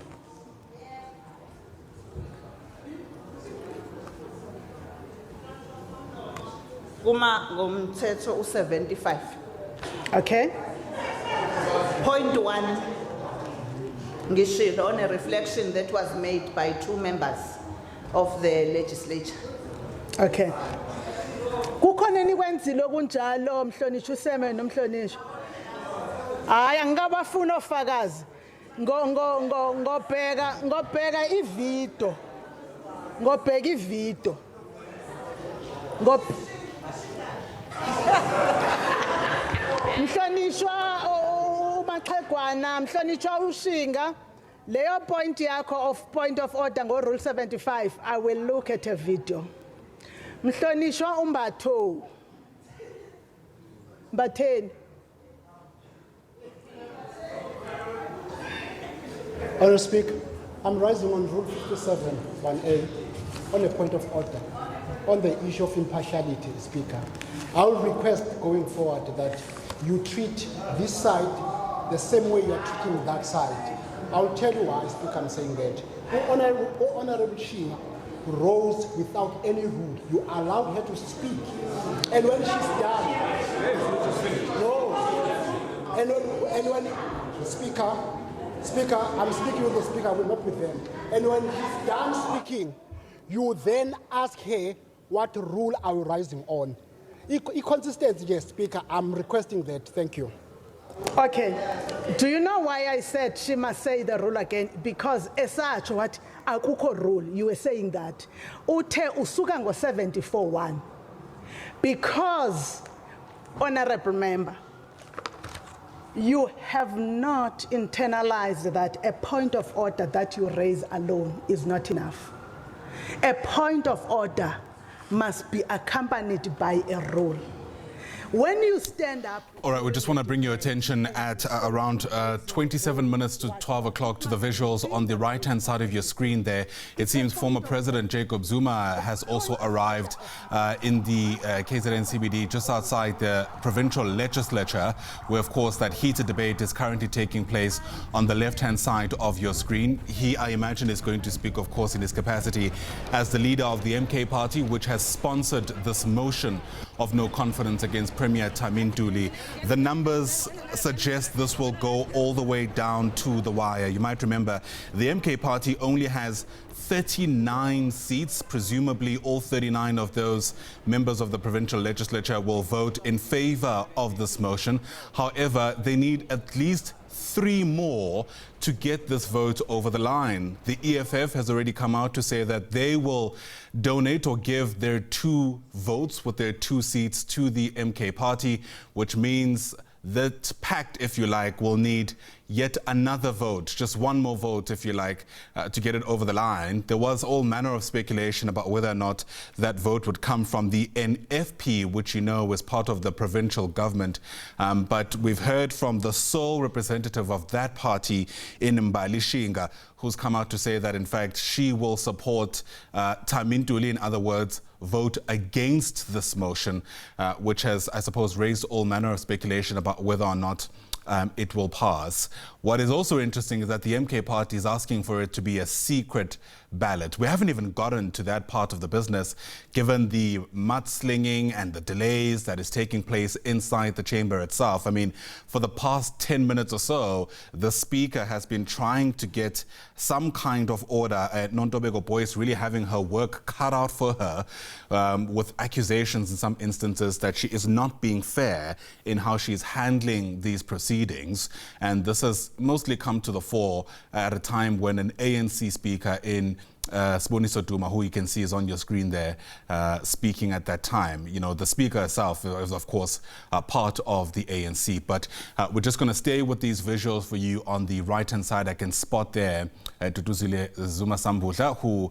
Kuma ngomthetho u75. Okay. Point 1. Ngishilo on a reflection that was made by 2 members of the legislature. Okay. Kukhona enikwenzile okunjalo Mhlonishwa uSeme nomhlonishwa? Hayi angikabafuna ofakazi. Ngobheka ivideo. Ngobheka ivideo. Mhlonishwa uMaxhegwana, Mhlonishwa uShinga, leyo point yakho of point of order ngo Rule 75, I will look at a video. Mhlonishwa uMbatho. Mbatheni. Honourable Speaker, I'm rising on Rule 57, 1A, on a point of order, on the issue of impartiality, Speaker. I will request going forward that you treat this side the same way you are treating that side. I'll tell you why, Speaker, I'm saying that. Honorable Shinga rose without any rule. You allowed her to speak. And when she's done, no. And when Speaker, I'm speaking with the Speaker, not with them. And when she's done speaking, you then ask her what rule are you rising on. Consistency, yes, Speaker, I'm requesting that. Thank you. Okay. Do you know why I said she must say the rule again? Because as such, what akuko rule, you were saying that. Ute usuka ngo 74-1. Because, Honorable Member, you have not internalized that a point of order that you raise alone is not enough. A point of order must be accompanied by a rule. When you stand up... All right, we just want to bring your attention at around 27 minutes to 12 o'clock to the visuals on the right-hand side of your screen there. It seems former President Jacob Zuma has also arrived in the KZN CBD just outside the Provincial Legislature, where, of course, that heated debate is currently taking place on the left-hand side of your screen. He, I imagine, is going to speak, of course, in his capacity as the leader of the MK party, which has sponsored this motion of no confidence against Premier Thami Ntuli. The numbers suggest this will go all the way down to the wire. You might remember the MK party only has 39 seats. Presumably all 39 of those members of the Provincial Legislature will vote in favor of this motion. However, they need at least 3 more to get this vote over the line. The EFF has already come out to say that they will donate or give their 2 votes with their 2 seats to the MK party, which means that pact, if you like, will need yet another vote, just one more vote, if you like, to get it over the line. There was all manner of speculation about whether or not that vote would come from the NFP, which you know was part of the provincial government. But we've heard from the sole representative of that party in Mbali Shinga, who's come out to say that, in fact, she will support Thami Ntuli, in other words, vote against this motion, which has, I suppose, raised all manner of speculation about whether or not it will pass. What is also interesting is that the MK party is asking for it to be a secret ballot. We haven't even gotten to that part of the business, given the mudslinging and the delays that is taking place inside the chamber itself. I mean, for the past 10 minutes or so, the Speaker has been trying to get some kind of order. Nomtembeko Boyce really having her work cut out for her, with accusations in some instances that she is not being fair in how she's handling these proceedings. And this has mostly come to the fore at a time when an ANC speaker in Duma, who you can see is on your screen there, speaking at that time. You know, the speaker herself is, of course, part of the ANC. But we're just going to stay with these visuals for you on the right-hand side. I can spot there Zuma Sambudla, who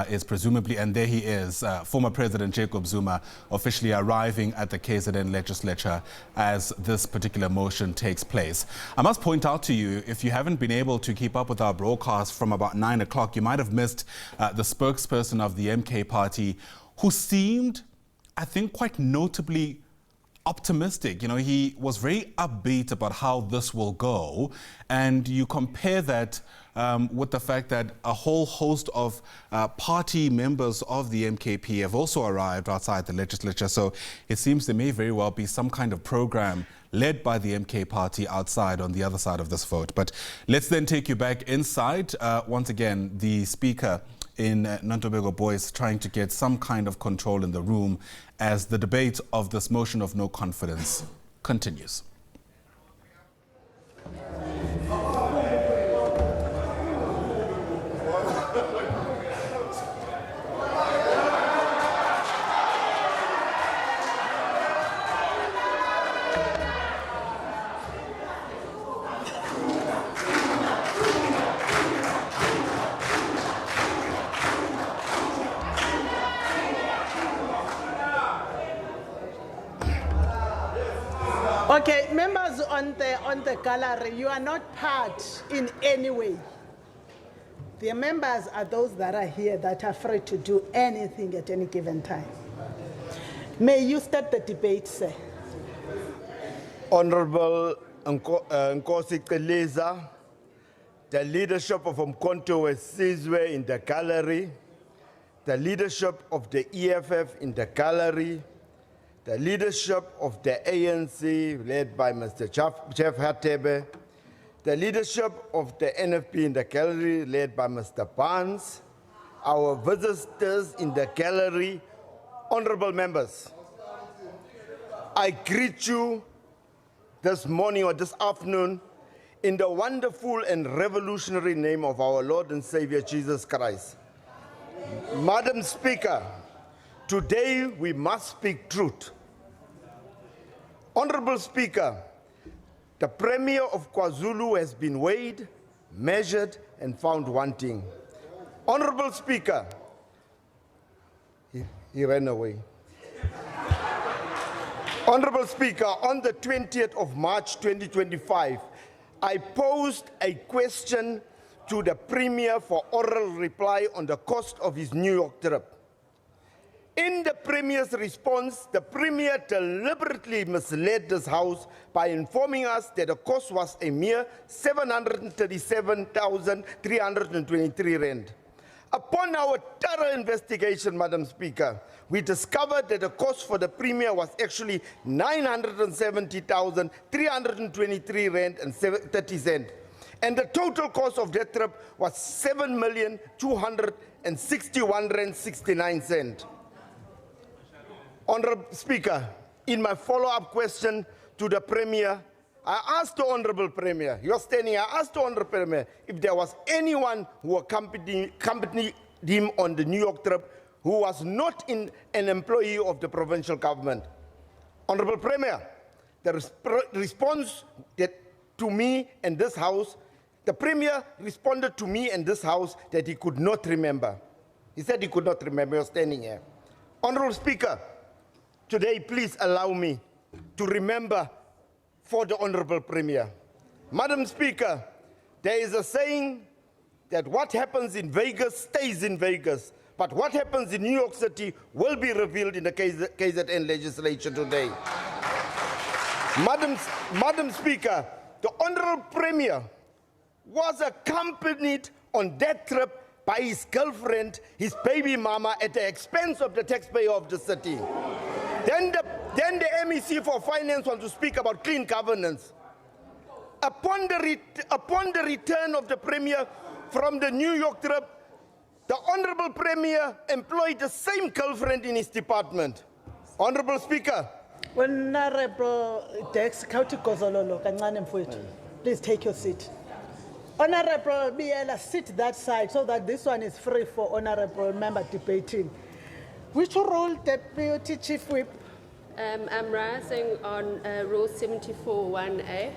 is presumably, and there he is, former President Jacob Zuma, officially arriving at the KZN Legislature as this particular motion takes place. I must point out to you, if you haven't been able to keep up with our broadcast from about 9 o'clock, you might have missed the spokesperson of the MK party, who seemed, I think, quite notably optimistic. You know, he was very upbeat about how this will go. And you compare that with the fact that a whole host of party members of the MKP have also arrived outside the legislature. So it seems there may very well be some kind of program led by the MK party outside on the other side of this vote. But let's then take you back inside. Once again, the Speaker in Nomtembeko Boyce trying to get some kind of control in the room as the debate of this motion of no confidence continues. Okay, members on the gallery, you are not part in any way. The members are those that are here that are free to do anything at any given time. May you start the debate, sir. Honorable Nkosi Qeleza, the leadership of uMkhonto weSizwe in the gallery, the leadership of the EFF in the gallery, the leadership of the ANC led by Mr. Jeff Hatebe, the leadership of the NFP in the gallery led by Mr. Barnes, our visitors in the gallery, honorable members. I greet you this morning or this afternoon in the wonderful and revolutionary name of our Lord and Savior Jesus Christ. Madam Speaker, today we must speak truth. Honorable Speaker, the Premier of KwaZulu has been weighed, measured, and found wanting. Honorable Speaker, he ran away. Honorable Speaker, on the 20th of March 2025, I posed a question to the Premier for oral reply on the cost of his New York trip. In the Premier's response, the Premier deliberately misled this House by informing us that the cost was a mere 737,323 rand. Upon our thorough investigation, Madam Speaker, we discovered that the cost for the Premier was actually 970,323 rand and 30 cents. And the total cost of that trip was 7,261 rand 69 cents. Honorable Speaker, in my follow-up question to the Premier, I asked the Honorable Premier, you're standing, I asked the Honorable Premier if there was anyone who accompanied him on the New York trip who was not an employee of the provincial government. Honorable Premier, the response to me and this House, the Premier responded to me and this House that he could not remember. He said he could not remember, you're standing here. Honorable Speaker, today please allow me to remember for the Honorable Premier. Madam Speaker, there is a saying that what happens in Vegas stays in Vegas, but what happens in New York City will be revealed in the KZN Legislature today. Madam Speaker, the Honorable Premier was accompanied on that trip by his girlfriend, his baby mama, at the expense of the taxpayer of the city. Then the MEC for Finance wants to speak about clean governance. Upon the return of the Premier from the New York trip, the Honorable Premier employed the same girlfriend in his department. Honorable Speaker. Honorable Dex Kauti-Kozololo, kancane mfowethu, please take your seat. Honorable Biela, sit that side so that this one is free for honorable member debating. Which rule, Deputy Chief Whip? I'm rising on Rule 74(1)(a).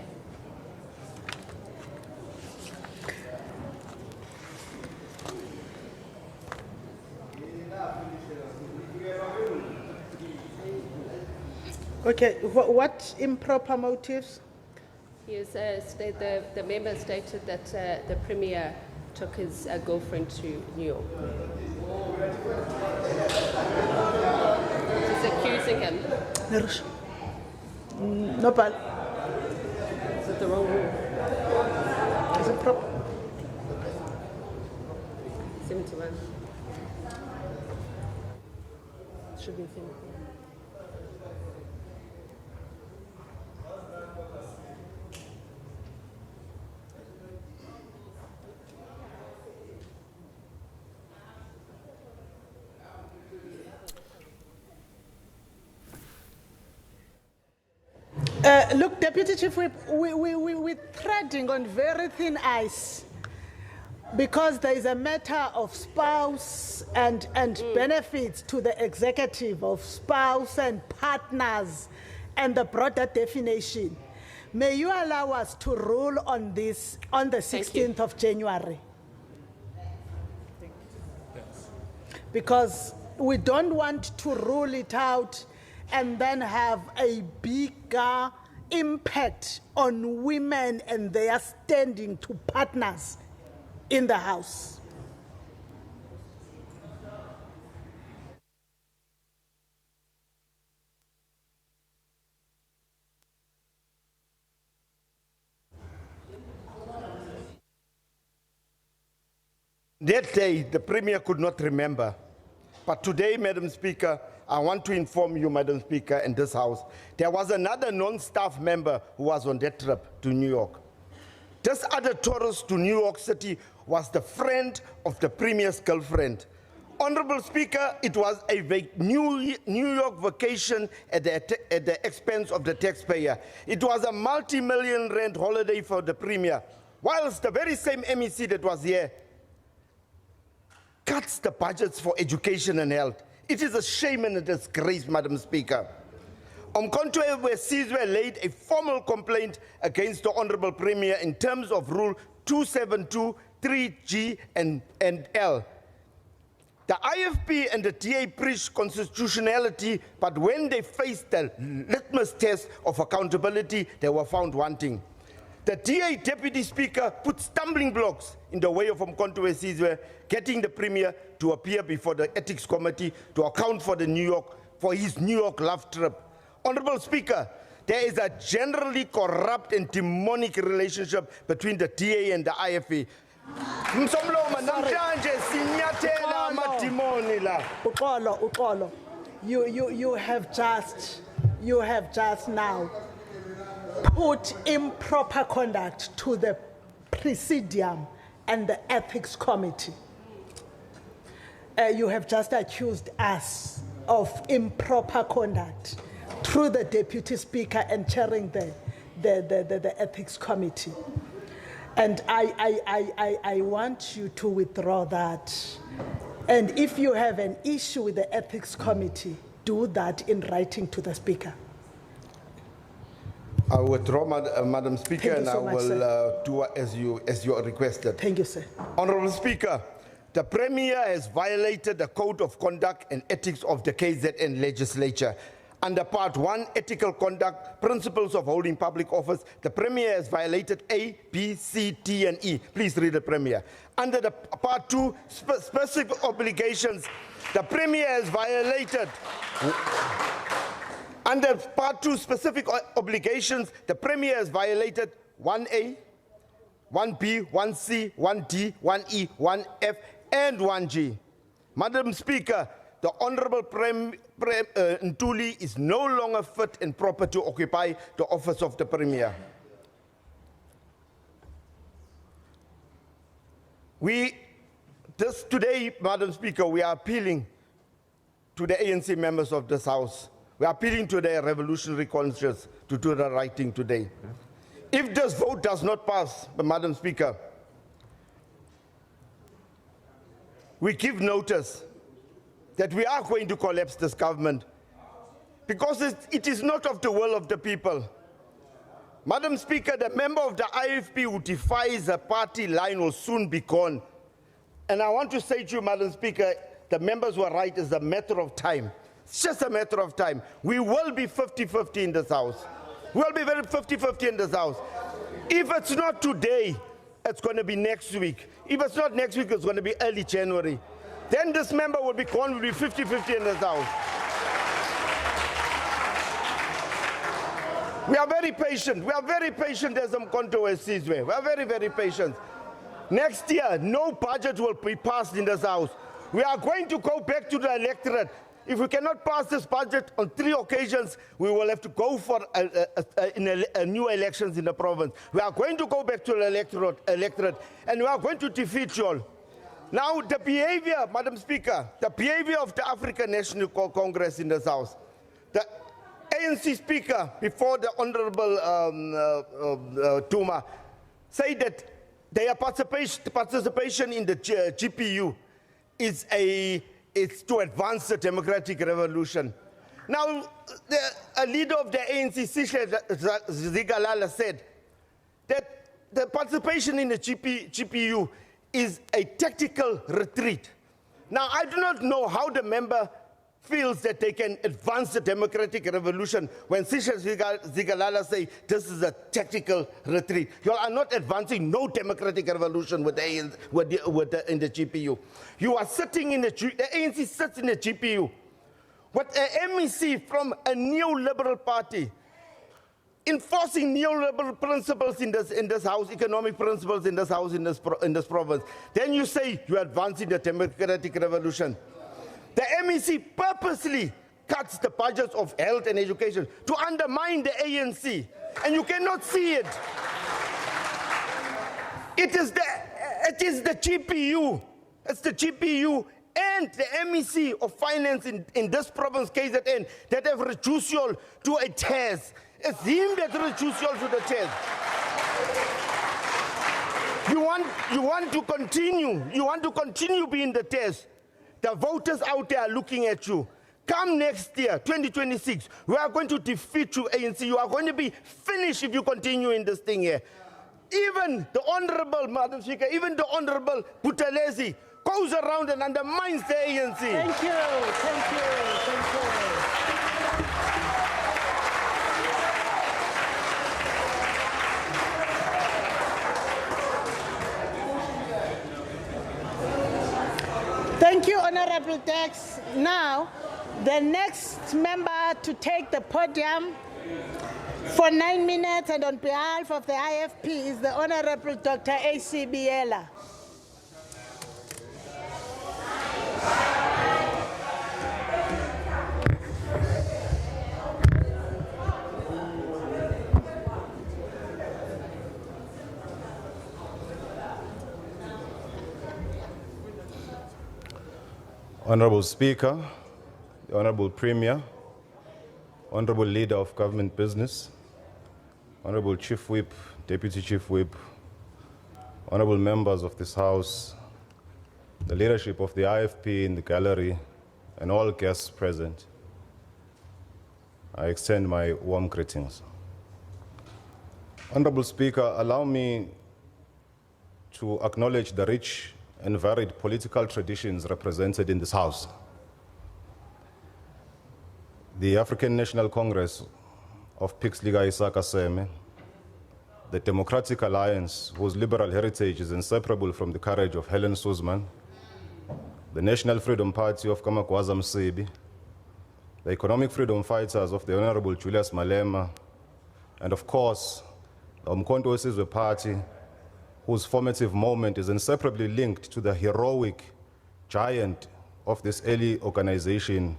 Okay, what improper motives? Yes, the member stated that the Premier took his girlfriend to New York. She's accusing him. No, but is it the wrong rule? Is it proper? 71. Should be 74. Look, Deputy Chief Whip, we're treading on very thin ice because there is a matter of spouse and benefits to the executive of spouse and partners and the broader definition. May you allow us to rule on this on the 16th of January? Because we don't want to rule it out and then have a bigger impact on women and their standing to partners in the House. That day, the Premier could not remember. But today, Madam Speaker, I want to inform you, Madam Speaker, and this House, there was another non-staff member who was on that trip to New York. This other tourist to New York City was the friend of the Premier's girlfriend. Honorable Speaker, it was a New York vacation at the expense of the taxpayer. It was a multi-million rand holiday for the Premier, whilst the very same MEC that was here cuts the budgets for education and health. It is a shame and a disgrace, Madam Speaker. uMkhonto weSizwe laid a formal complaint against the Honorable Premier in terms of Rule 272, 3G and L. The IFP and the DA preached constitutionality, but when they faced the litmus test of accountability, they were found wanting. The DA Deputy Speaker put stumbling blocks in the way of uMkhonto weSizwe getting the Premier to appear before the Ethics Committee to account for his New York love trip. Honorable Speaker, there is a generally corrupt and demonic relationship between the DA and the IFP. Msomloma namhlanje sinyathela amadimoni la. Uxolo. You have just now put improper conduct to the Presidium and the Ethics Committee. You have just accused us of improper conduct through the Deputy Speaker and chairing the Ethics Committee. And I want you to withdraw that. And if you have an issue with the Ethics Committee, do that in writing to the Speaker. I will withdraw, Madam Speaker, and so I much, will do as you requested. Thank you, sir. Honorable Speaker, the Premier has violated the Code of Conduct and Ethics of the KZN Legislature. Under Part 1, Ethical Conduct, Principles of Holding Public Office, the Premier has violated A, B, C, D, and E. Please read the Premier. Under the Part 2, Specific Obligations, the Premier has violated. Under Part 2, Specific Obligations, the Premier has violated 1A, 1B, 1C, 1D, 1E, 1F, and 1G. Madam Speaker, the Honorable Ntuli is no longer fit and proper to occupy the office of the Premier. Today, Madam Speaker, we are appealing to the ANC members of this House. We are appealing to their revolutionary conscience to do the right thing today. If this vote does not pass, Madam Speaker, we give notice that we are going to collapse this government because it is not of the will of the people. Madam Speaker, the member of the IFP who defies a party line will soon be gone. And I want to say to you, Madam Speaker, the members were right, it's a matter of time. It's just a matter of time. We will be 50-50 in this House. We'll be very 50-50 in this House. If it's not today, it's going to be next week. If it's not next week, it's going to be early January. Then this member will be gone, will be 50-50 in this House. We are very patient. We are very patient as uMkhonto weSizwe. We are very, very patient. Next year, no budget will be passed in this House. We are going to go back to the electorate. If we cannot pass this budget on 3 occasions, we will have to go for new elections in the province. We are going to go back to the electorate, and we are going to defeat you all. Now, the behavior, Madam Speaker, the behavior of the African National Congress in this House. The ANC Speaker, before the Honorable Zuma, said that their participation in the GPU is to advance the democratic revolution. Now, a leader of the ANC, Zigalala, said that the participation in the GPU is a tactical retreat. Now, I do not know how the member feels that they can advance the democratic revolution when Zigalala say this is a tactical retreat. You are not advancing no democratic revolution in the GPU. You are sitting in the ANC sits in the GPU. What an MEC from a neoliberal party enforcing neoliberal principles in this house, economic principles in this house, in this province. Then you say you're advancing the democratic revolution. The MEC purposely cuts the budgets of health and education to undermine the ANC, and you cannot see it. It is the GPU. It's the GPU and the MEC of finance in this province, KZN, that have reduced you all to a test. It's him that reduced you all to the test. You want to continue being the test. The voters out there are looking at you. Come next year, 2026, we are going to defeat you, ANC. You are going to be finished if you continue in this thing here. Even the Honorable, Madam Speaker, even the Honorable Buthelezi goes around and undermines the ANC. Thank you, thank you, thank you. Thank you, Honorable Dex. Now, the next member to take the podium for 9 minutes and on behalf of the IFP is the Honorable Dr. A.C. Biela. Honorable Speaker, the Honorable Premier, Honorable Leader of Government Business, Honorable Chief Whip, Deputy Chief Whip, Honorable members of this House, the leadership of the IFP in the gallery, and all guests present, I extend my warm greetings. Honorable Speaker, allow me to acknowledge the rich and varied political traditions represented in this House. The African National Congress of Pixliga Isaka Seme, the Democratic Alliance, whose liberal heritage is inseparable from the courage of Helen Suzman, the National Freedom Party of Kamakwaza Msebi, the Economic Freedom Fighters of the Honorable Julius Malema, and of course, the uMkhonto weSizwe Party, whose formative moment is inseparably linked to the heroic giant of this early organization,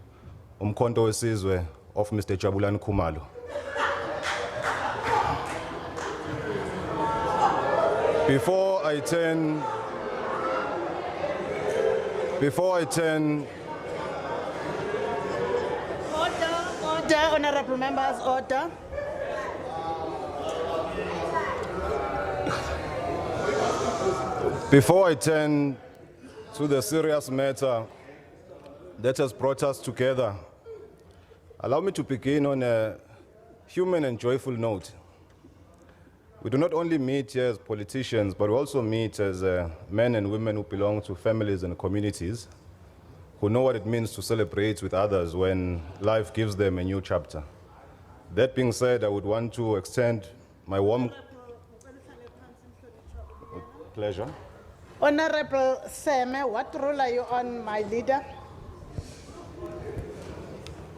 uMkhonto weSizwe of Mr. Jabulani Khumalo. Before I turn, Order, honorable members, order. Before I turn to the serious matter that has brought us together, allow me to begin on a human and joyful note. We do not only meet here as politicians, but we also meet as men and women who belong to families and communities, who know what it means to celebrate with others when life gives them a new chapter. That being said, I would want to extend my warm pleasure. Honorable Seme, what role are you on, my leader?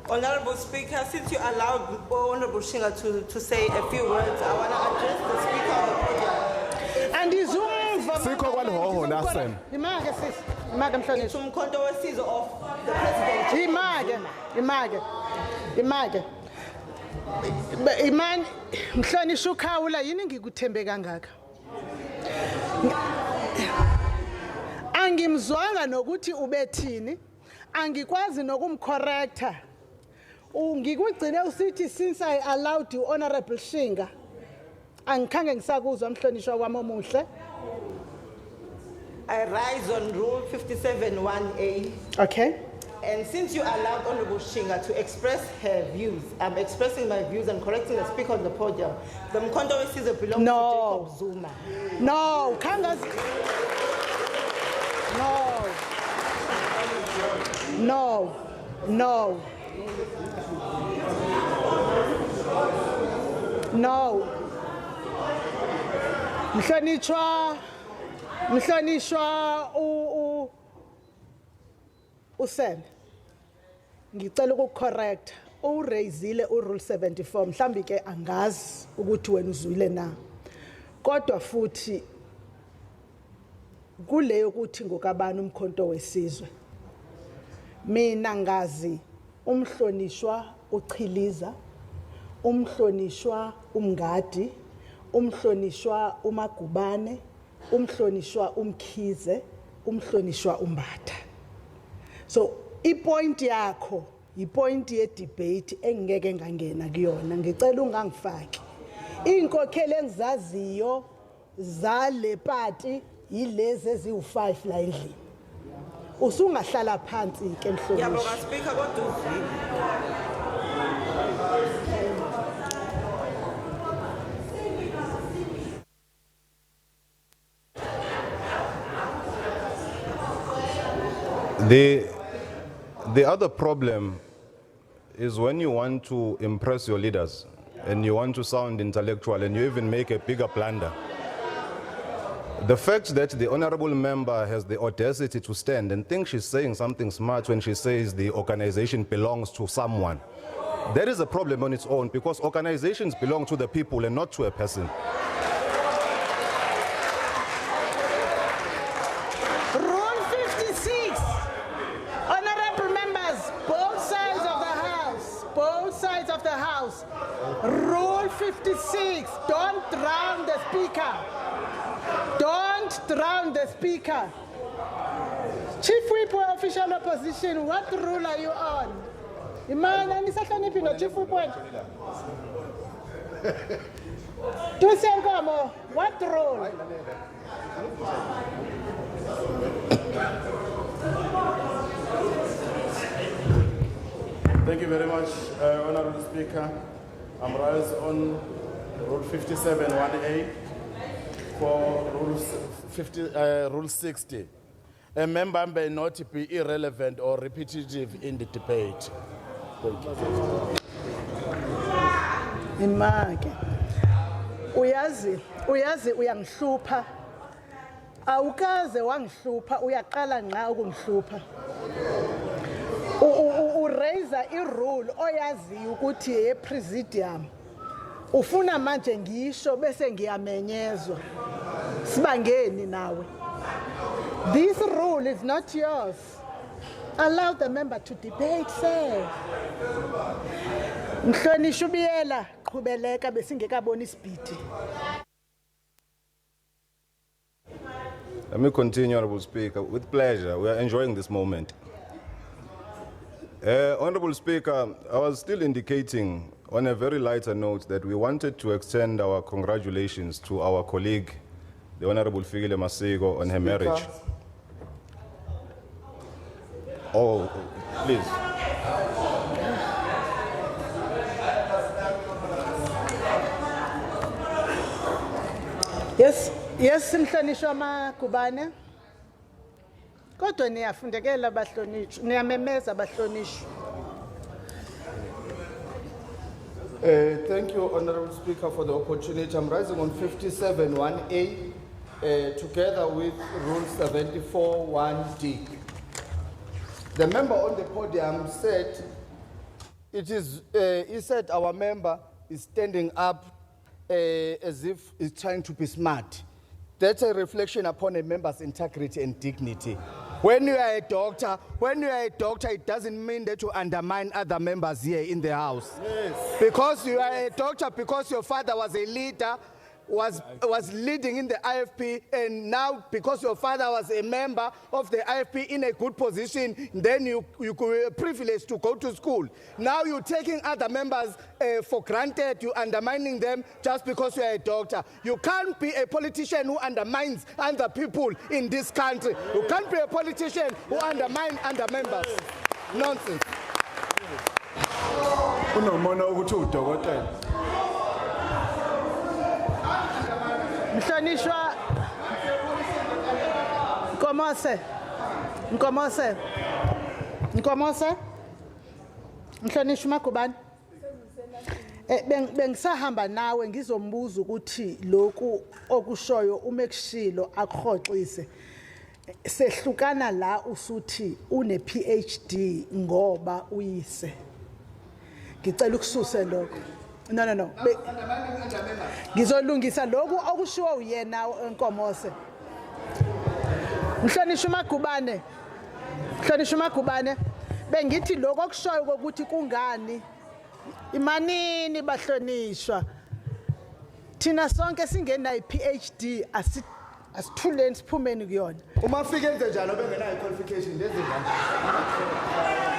Honorable Speaker, since you allowed Honorable Shinga to say a few words, I want to address the Speaker on the podium. And he's It's uMkhonto weSizwe of the President. Imani, mhlonishwa ukhawula yini ngikuthembe kangaka? Angimzwanga nokuthi ubethini, angikwazi nokumcorrecta. Ngikugcine usithi since I allowed you, Honorable Shinga, angikhange ngisakuzwa mhlonishwa wami omuhle. I rise on Rule 57(1)(a). Okay. And since you allowed Honorable Shinga to express her views, I'm expressing my views and correcting the Speaker on the podium. The uMkhonto weSizwe belongs to Jacob Zuma. No, Kangas. No. Mhlonishwa uSem. Ngicela ukucorrect. uraisile urule 74 mhlambi ke angazi ukuthi wena uzwile na. Kodwa futhi kuleyo ukuthi ngokabani uMkhonto weSizwe. Mina ngazi umhlonishwa uChiliza, umhlonishwa uMngadi, umhlonishwa uMagubane, umhlonishwa uMkhize, umhlonishwa uMbatha. So ipoint yakho ipoint ye debate engeke ngangena kuyona, ngicela ungangifaki. Inkokheli engizaziyo zale party yilezi eziwu5 la endlini. Usungahlala phansi ke mhlonishwa. Yabo ka speaker kodwa The other problem is when you want to impress your leaders and you want to sound intellectual and you even make a bigger blunder. The fact that the honorable member has the audacity to stand and think she's saying something smart when she says the organization belongs to someone, that is a problem on its own, because organizations belong to the people and not to a person. Rule 56. Honorable members, both sides of the House, both sides of the House. Rule 56. Don't drown the Speaker. Don't drown the Speaker. Chief Whip or official opposition, what rule are you on? Imana nisahloniphi no Chief Whip wena? Tusenkomo, what rule? Thank you very much, Honorable Speaker. I'm rise on Rule 57(1)(a) for Rule 60. A member may not be irrelevant or repetitive in the debate. Thank you. Imake. Uyazi uyangihlupha. Awukaze wangihlupha, uyaqala nqa ukungihlupha. Uraise irule oyazi ukuthi yepresidium. Ufuna manje ngisho bese ngiyamenyezwa. Sibangeni nawe. This rule is not yours. Allow the member to debate, sir. Mhlonishwa ubiyela qhubeleka besingekabona isibhidi. Let me continue, Honorable Speaker. With pleasure, we are enjoying this moment. Honorable Speaker, I was still indicating on a very lighter note that we wanted to extend our congratulations to our colleague, the Honorable Fikile Masego, on her marriage. Oh, please. Yes, mhlonishwa Magubane. Kodwa niyafundekela abahlonishwa, niyamemeza abahlonishwa. Thank you, Honorable Speaker, for the opportunity. I'm rising on 57(1)(a) together with Rule 74(1)(d). The member on the podium said, he said our member is standing up as if he's trying to be smart. That's a reflection upon a member's integrity and dignity. When you are a doctor, it doesn't mean that you undermine other members here in the House. Yes. Because you are a doctor, because your father was a leader, was leading in the IFP, and now because your father was a member of the IFP in a good position, then you were privileged to go to school. Now you're taking other members for granted, you're undermining them just because you're a doctor. You can't be a politician who undermines other people in this country. You can't be a politician who undermines other members. Nonsense. Mhlonishwa Nkomose Mhlonishwa Magubane, bengisahamba nawe ngizombuza ukuthi lokhu okushoyo umekshilo akhoxise sehlukana la usuthi une PhD ngoba uyise. ngicela ukususe lokho. No. Ngizolungisa lokhu okushiwo uyena Nkomose. Mhlonishwa uMagubane, bengithi lokho okushoyo ukuthi kungani imanini bahlonishwa. Thina sonke singena iPhD asithuleni siphumeni kuyona. Uma fike enze njalo bengenayo qualification lezi ngane.